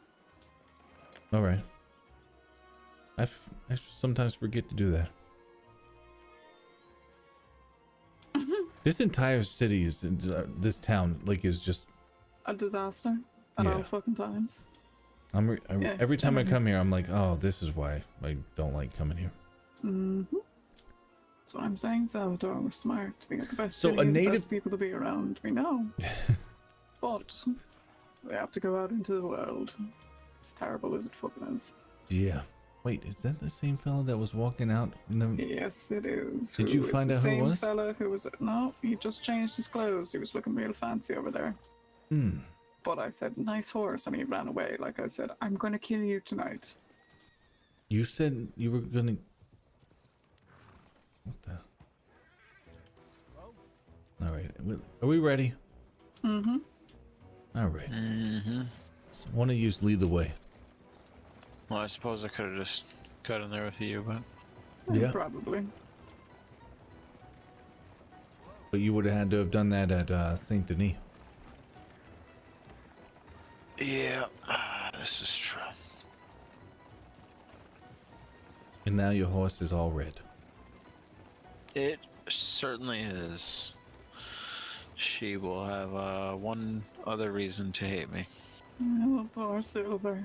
All right. I sometimes forget to do that. This entire city is this town like is just a disaster at all fucking times. Every time I come here, I'm like, oh, this is why I don't like coming here. Mm-hmm. That's what I'm saying, Salvatore. We're smart. We got the best So city a and the native best people to be around. We know. But we have to go out into the world. As terrible as it fucking is. Yeah. Wait, is that the same fella that was walking out in the... Yes, it is. Did you find out who it was? Same fella who was... No, he just changed his clothes. He was looking real fancy over there. Hmm. But I said, nice horse, and he ran away. Like I said, I'm gonna kill you tonight. You said you were gonna... What the... Alright, are we ready? Mm-hmm. Alright. Mm-hmm. So one of yous lead the way. Well, I suppose I could have just got in there with you, but... Yeah. Probably. But you would have had to have done that at Saint Denis. Yeah, this is true. And now your horse is all red. It certainly is. She will have one other reason to hate me. Oh, poor Silver.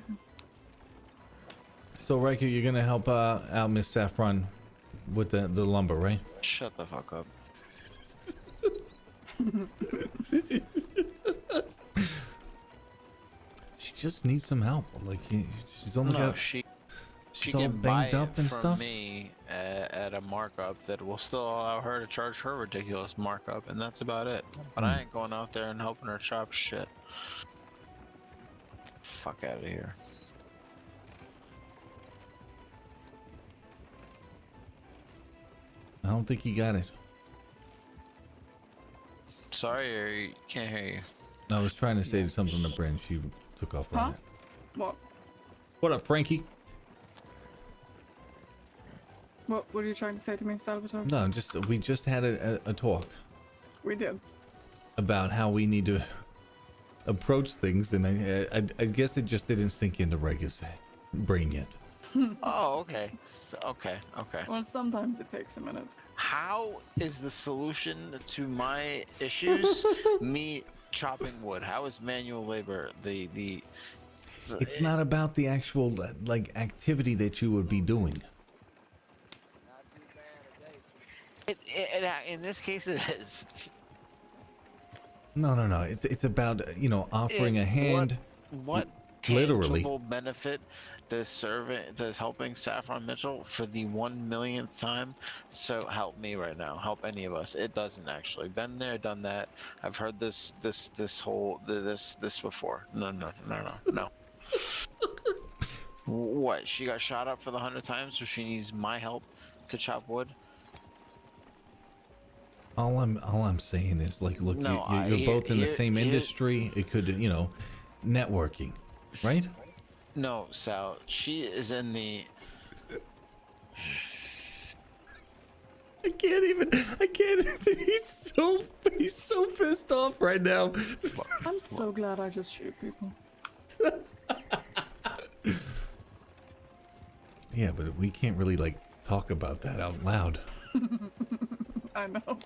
So Riker, you're gonna help out Miss Saffron with the lumber, right? Shut the fuck up. She just needs some help. Like she's only No, got she she's all can banged buy up it and from stuff. me at a markup that will still allow her to charge her ridiculous markup, and that's about it. But I ain't going out there and helping her chop shit. Fuck out of here. I don't think he got it. Sorry, or can't hear you. I was trying to say something to Bryn. She took off on it. What? What up, Frankie? What are you trying to say to me, Salvatore? No, we just had a talk We did. about how we need to approach things, and I guess it just didn't sink into Rega's brain yet. Oh, okay. Okay. Well, sometimes it takes a minute. How is the solution to my issues me chopping wood? How is manual labor the It's not about the actual like activity that you would be doing. in this case it is. No. It's about offering a hand. What literally tangible benefit does helping Saffron Mitchell for the 1 millionth time? So help me right now. Help any of us. It doesn't actually. Been there, done that. I've heard this before. No. What? She got shot up for the 100th time, so she needs my help to chop wood. All I'm saying is like, look, No, you're both in the same industry. It could, networking, right? No, Sal. She is in the. I can't. He's so pissed off right now. I'm so glad I just shoot people. Yeah, but we can't really like talk about that out loud. I know.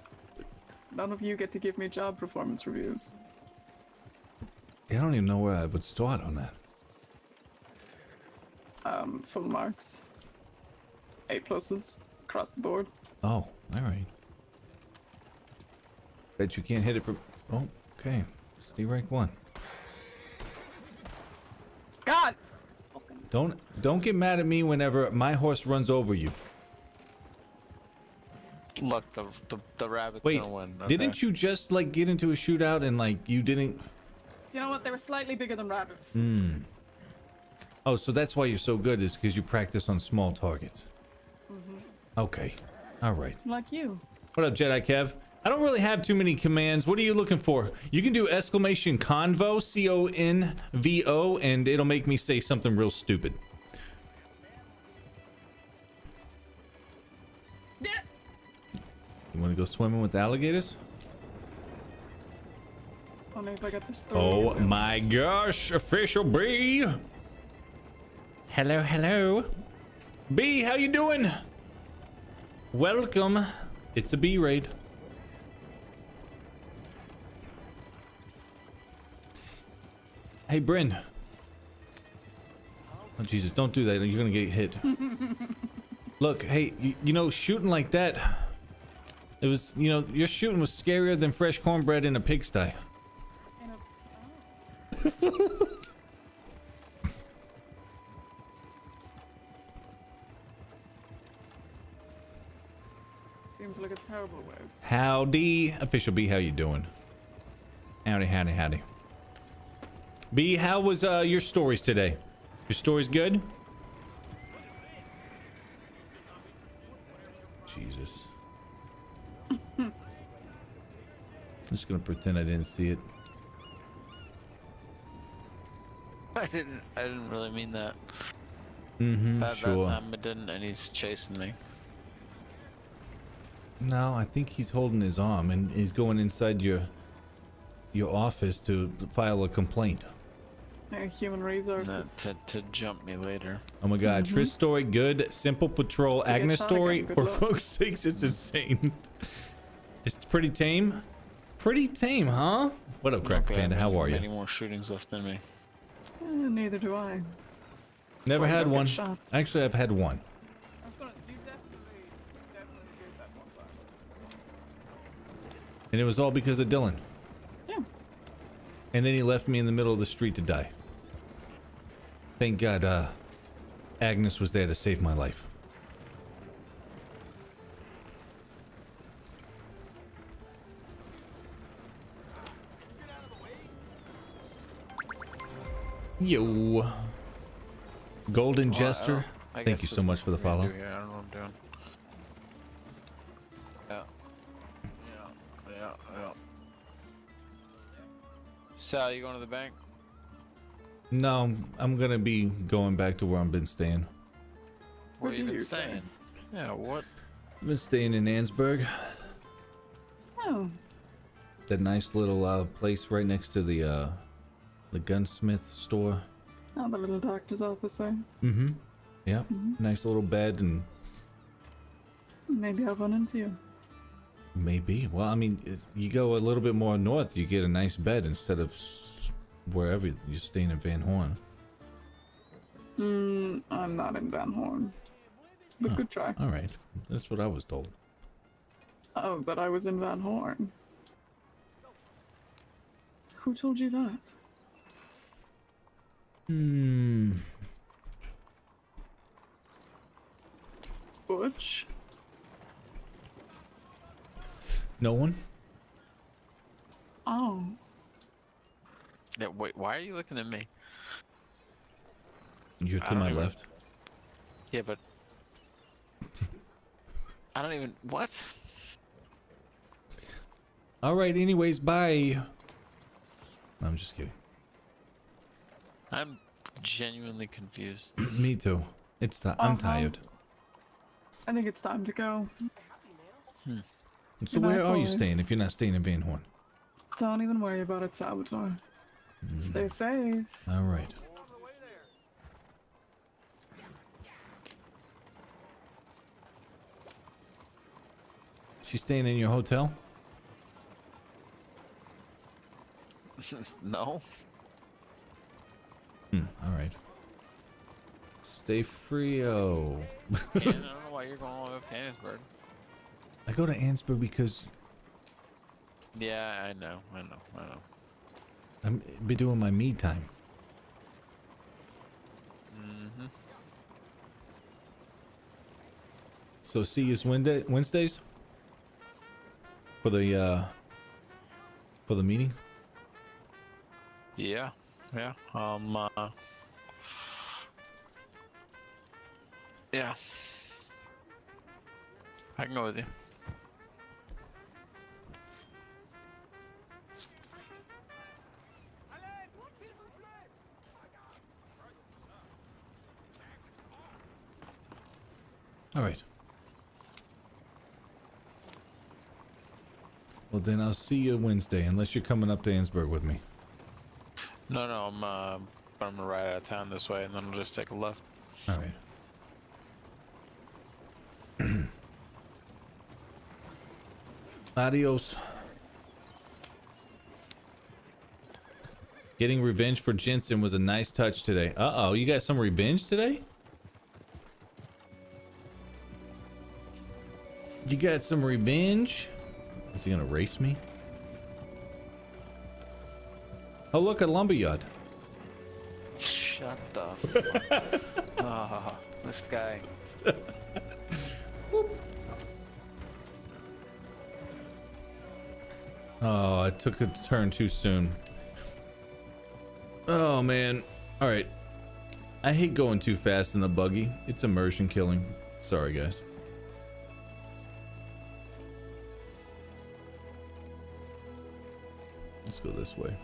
None of you get to give me job performance reviews. I don't even know where I would start on that. Full marks. A+ across the board. Oh, all right. Bet you can't hit it from. Oh, okay. Steve rank 1. God. Don't get mad at me whenever my horse runs over you. Look, the rabbit's Wait, gonna win. Okay? didn't you just like get into a shootout and like you didn't? You know what? They were slightly bigger than rabbits. Oh, so that's why you're so good, is because you practice on small targets. Okay, all right. Like you. What up, Jedi Kev? I don't really have too many commands. What are you looking for? You can do exclamation convo, CONVO, and it'll make me say something real stupid. You want to go swimming with alligators? Only if I get this through. Oh my gosh, official B. Hello. B, how you doing? Welcome. It's a B raid. Hey, Bryn. Oh, Jesus, don't do that. You're gonna get hit. Look, hey, shooting like that, it was, your shooting was scarier than fresh cornbread in a pigsty. Seems like a terrible waste. Howdy, official B, how you doing? Howdy. B, how was your stories today? Your stories good? Jesus. I'm just gonna pretend I didn't see it. I didn't really mean that. Sure. That time it didn't, and he's chasing me. No, I think he's holding his arm and he's going inside your office to file a complaint. Human resources. To jump me later. Oh my god, Triss story good, simple patrol, get Agnes shot story, again, good for luck. fuck's sakes, it's insane. It's pretty tame. Pretty tame, huh? What up, Crack Okay, Panda? How are many you? more shootings left in me. Neither do I. Never why you had don't get one. shot. Actually, I've had one. You definitely did that one time. And it was all because of Dylan. Yeah. And then he left me in the middle of the street to die. Thank God, Agnes was there to save my life. Yo. Golden Jester, thank you so much for the follow. Yeah, I don't know what I'm doing. Yeah. Sal, you going to the bank? No, I'm gonna be going back to where I've been staying. Where you been staying? Yeah, what? I've been staying in Ansburg. Oh. That nice little place right next to the gunsmith store. Oh, the little doctor's office there. Mm-hmm. Yeah. Nice little bed and Maybe I'll run into you. maybe. Well, I mean, you go a little bit more north, you get a nice bed instead of wherever you're staying in Van Horn. I'm not in Van Horn. But good try. All right. That's what I was told. Oh, but I was in Van Horn. Who told you that? Butch? No one? Oh. Yeah, wait, why are you looking at me? You're I to don't my even- left. Yeah, but I don't even what? All right. Anyways, bye. I'm just kidding. I'm genuinely confused. Me too. I'm tired. I think it's time to go. So Good where night, are you boys. staying if you're not staying in Van Horn? Don't even worry about it, Salvatore. Stay safe. All right. She's staying in your hotel? No. All right. Stay frio. I don't know why you're going all the way up to Annisburg. I go to Ansburg because Yeah, I know. I'm be doing my me time. Mm-hmm. So see you Wednesdays for the meeting. Yeah. Yeah. Yeah. I can go with you. All right. Well, then I'll see you Wednesday, unless you're coming up to Ansburg with me. No, I'm gonna ride out of town this way, and then I'll just take a left. All right. Adios. Getting revenge for Jensen was a nice touch today. Uh-oh, you got some revenge today? You got some revenge? Is he gonna race me? Oh, look, a lumberyard. Shut the fuck. Oh, this guy. Oh, I took a turn too soon. Oh, man. All right. I hate going too fast in the buggy. It's immersion killing. Sorry, guys. Let's go this way.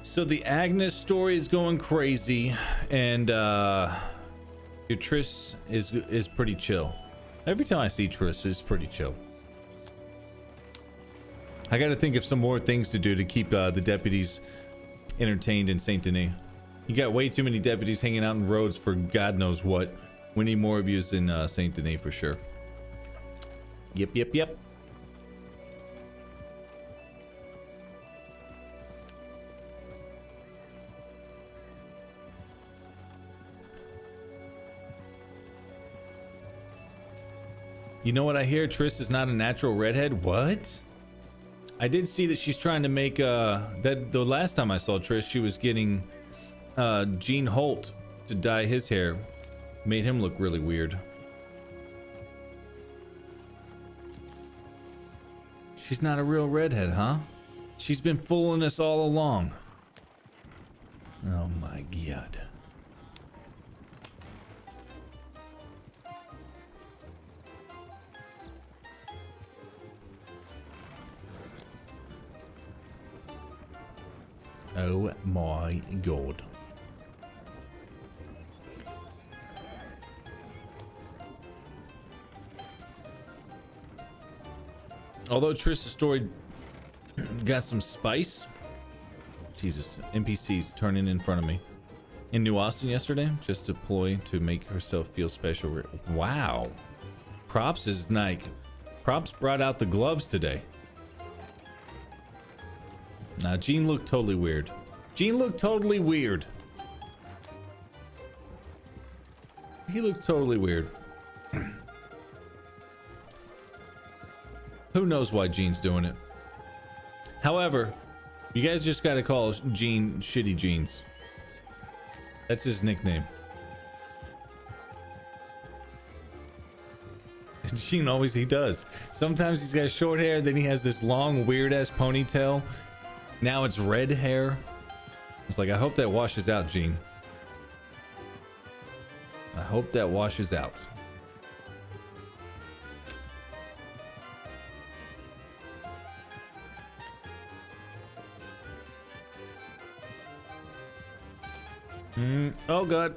So the Agnes story is going crazy, and your Triss is pretty chill. Every time I see Triss, it's pretty chill. I got to think of some more things to do to keep the deputies entertained in Saint Denis. You got way too many deputies hanging out in roads for God knows what. We need more of yous in Saint Denis for sure. Yep. You know what I hear? Triss is not a natural redhead. What? I did see that she's trying to make that the last time I saw Triss, she was getting Gene Holt to dye his hair. Made him look really weird. She's not a real redhead, huh? She's been fooling us all along. Oh my god. Oh my god. Although Trish's story got some spice. Jesus, NPCs turning in front of me. In New Austin yesterday, just deploy to make herself feel special. Wow. Props is Nike. Props brought out the gloves today. Nah, Gene looked totally weird. Gene looked totally weird. He looked totally weird. Who knows why Gene's doing it? However, you guys just gotta call Gene Shitty Jeans. That's his nickname. Gene always, he does. Sometimes he's got short hair, then he has this long weird ass ponytail. Now it's red hair. It's like, I hope that washes out, Gene. I hope that washes out. Oh god.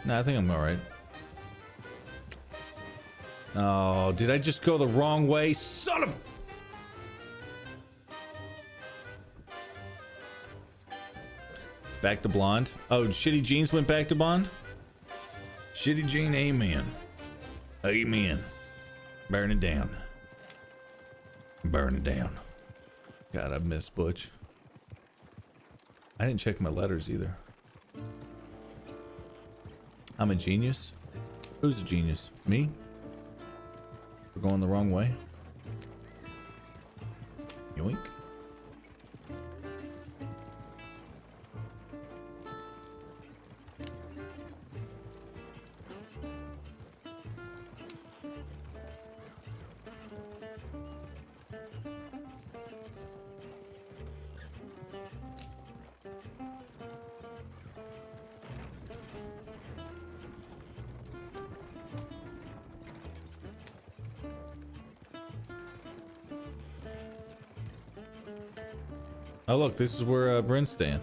Nah, I think I'm alright. Oh, did I just go the wrong way? Son of... It's back to blonde. Oh, Shitty Jeans went back to blonde? Shitty Jean, amen. Amen. Burn it down. Burn it down. God, I miss Butch. I didn't check my letters either. I'm a genius. Who's a genius? Me? We're going the wrong way. Yoink. Oh look, this is where Bryn's staying.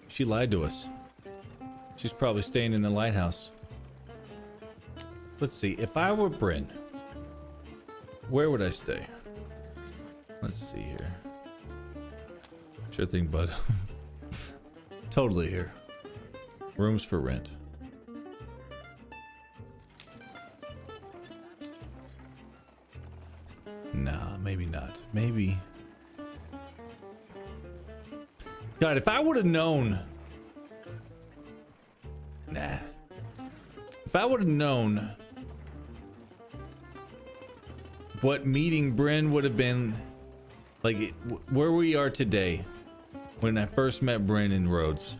She lied to us. She's probably staying in the lighthouse. Let's see, if I were Bryn, where would I stay? Let's see here. Sure thing, bud. Totally here. Rooms for rent. Nah, maybe not. Maybe... God, if I would have known... Nah. If I would have known what meeting Bryn would have been like, where we are today when I first met Bryn in Rhodes.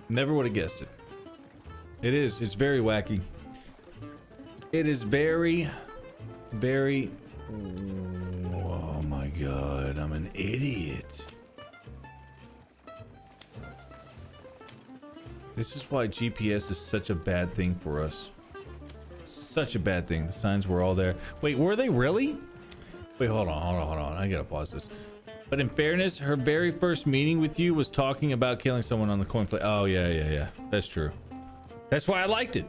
Never would have guessed it. It is. It's very wacky. It is very, very... Oh my god, I'm an idiot. This is why GPS is such a bad thing for us. Such a bad thing. The signs were all there. Wait, were they really? Wait, hold on. I gotta pause this. But in fairness, her very first meeting with you was talking about killing someone on the coin flip. Oh, yeah. That's true. That's why I liked it.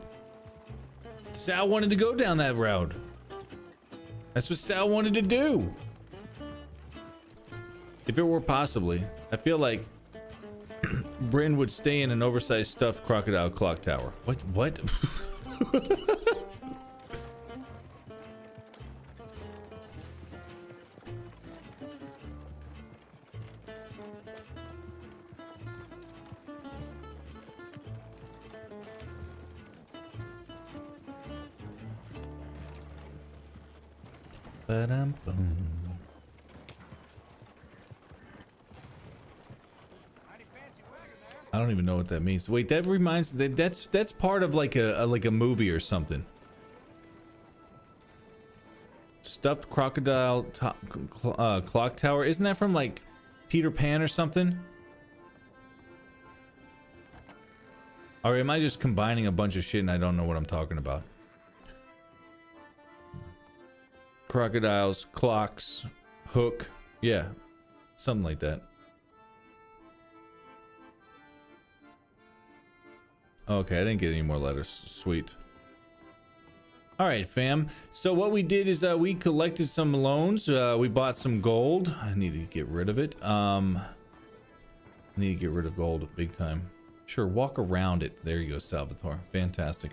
Sal wanted to go down that road. That's what Sal wanted to do. If it were possibly, I feel like Bryn would stay in an oversized stuffed crocodile clock tower. What? Ba-dum-bum. I don't even know what that means. Wait, that reminds that's part of like a movie or something. Stuffed crocodile clock tower. Isn't that from like Peter Pan or something? Or am I just combining a bunch of shit and I don't know what I'm talking about? Crocodiles, clocks, hook. Yeah, something like that. Okay, I didn't get any more letters. Sweet. All right, fam. So what we did is we collected some loans. We bought some gold. I need to get rid of it. I need to get rid of gold big time. Sure, walk around it. There you go, Salvatore. Fantastic.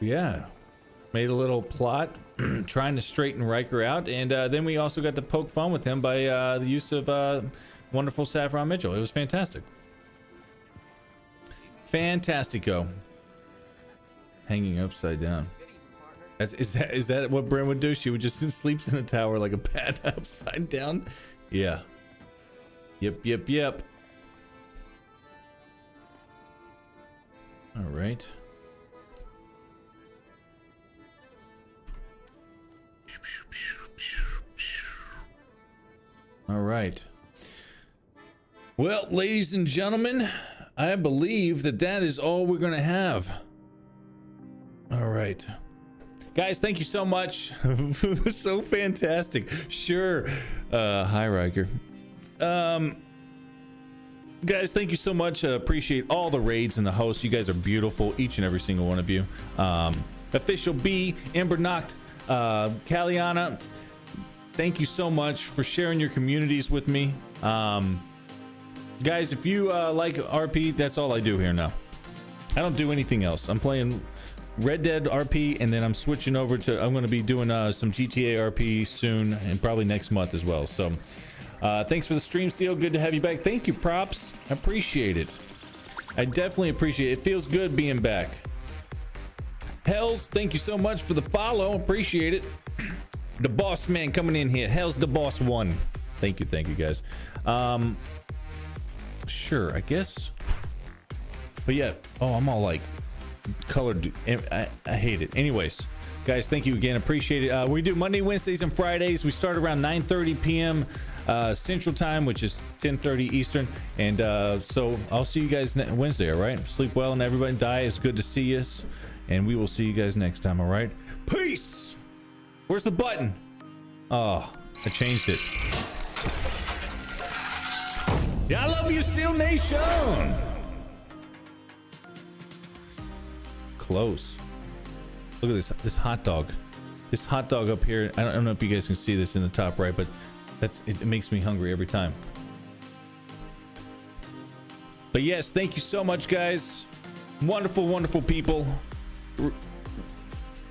Yeah, made a little plot trying to straighten Riker out, and then we also got to poke fun with him by the use of wonderful Saffron Mitchell. It was fantastic. Fantastico. Hanging upside down. Is that what Bryn would do? She would just sleeps in a tower like a bat upside down? Yeah. Yep. All right. All right. Well, ladies and gentlemen, I believe that is all we're gonna have. All right, guys, thank you so much. So fantastic. Sure. Hi, Riker. Guys, thank you so much. Appreciate all the raids and the hosts. You guys are beautiful, each and every single one of you. Official B, Amber Noct, Kaliana, thank you so much for sharing your communities with me. Guys, if you like RP, that's all I do here now. I don't do anything else. I'm playing Red Dead RP, and then I'm switching over to, I'm going to be doing some GTA RP soon, and probably next month as well. So thanks for the stream, Seal. Good to have you back. Thank you, Props. I appreciate it. I definitely appreciate it. It feels good being back. Hells, thank you so much for the follow. Appreciate it. The boss man coming in here. Hell's the boss one. Thank you guys. Sure, I guess. But yeah, I'm all like colored. I hate it. Anyways, guys, thank you again. Appreciate it. We do Monday, Wednesdays, and Fridays. We start around 9:30 p.m. Central Time, which is 10:30 Eastern. And so I'll see you guys Wednesday. All right. Sleep well, and everybody die. It's good to see us, and we will see you guys next time. All right. Peace. Where's the button? Oh, I changed it. Yeah, I love you, Seal Nation. Close. Look at this hot dog. This hot dog up here. I don't know if you guys can see this in the top right, but it makes me hungry every time. But yes, thank you so much, guys. Wonderful people.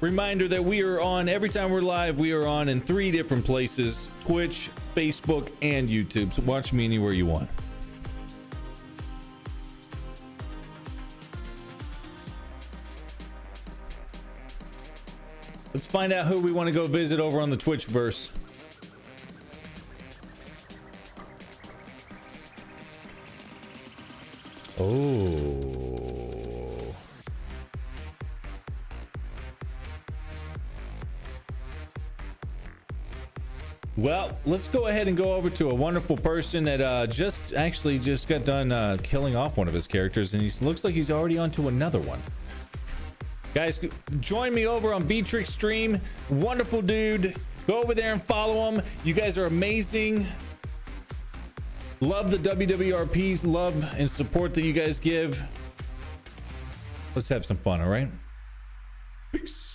Reminder that we are on every time we're live. We are on in 3 different places: Twitch, Facebook, and YouTube. So watch me anywhere you want. Let's find out who we want to go visit over on the Twitchverse. Oh. Well, let's go ahead and go over to a wonderful person that just got done killing off one of his characters, and he looks like he's already on to another one. Guys, join me over on V-Trick stream. Wonderful dude. Go over there and follow him. You guys are amazing. Love the WWRPs. Love and support that you guys give. Let's have some fun, all right? Peace.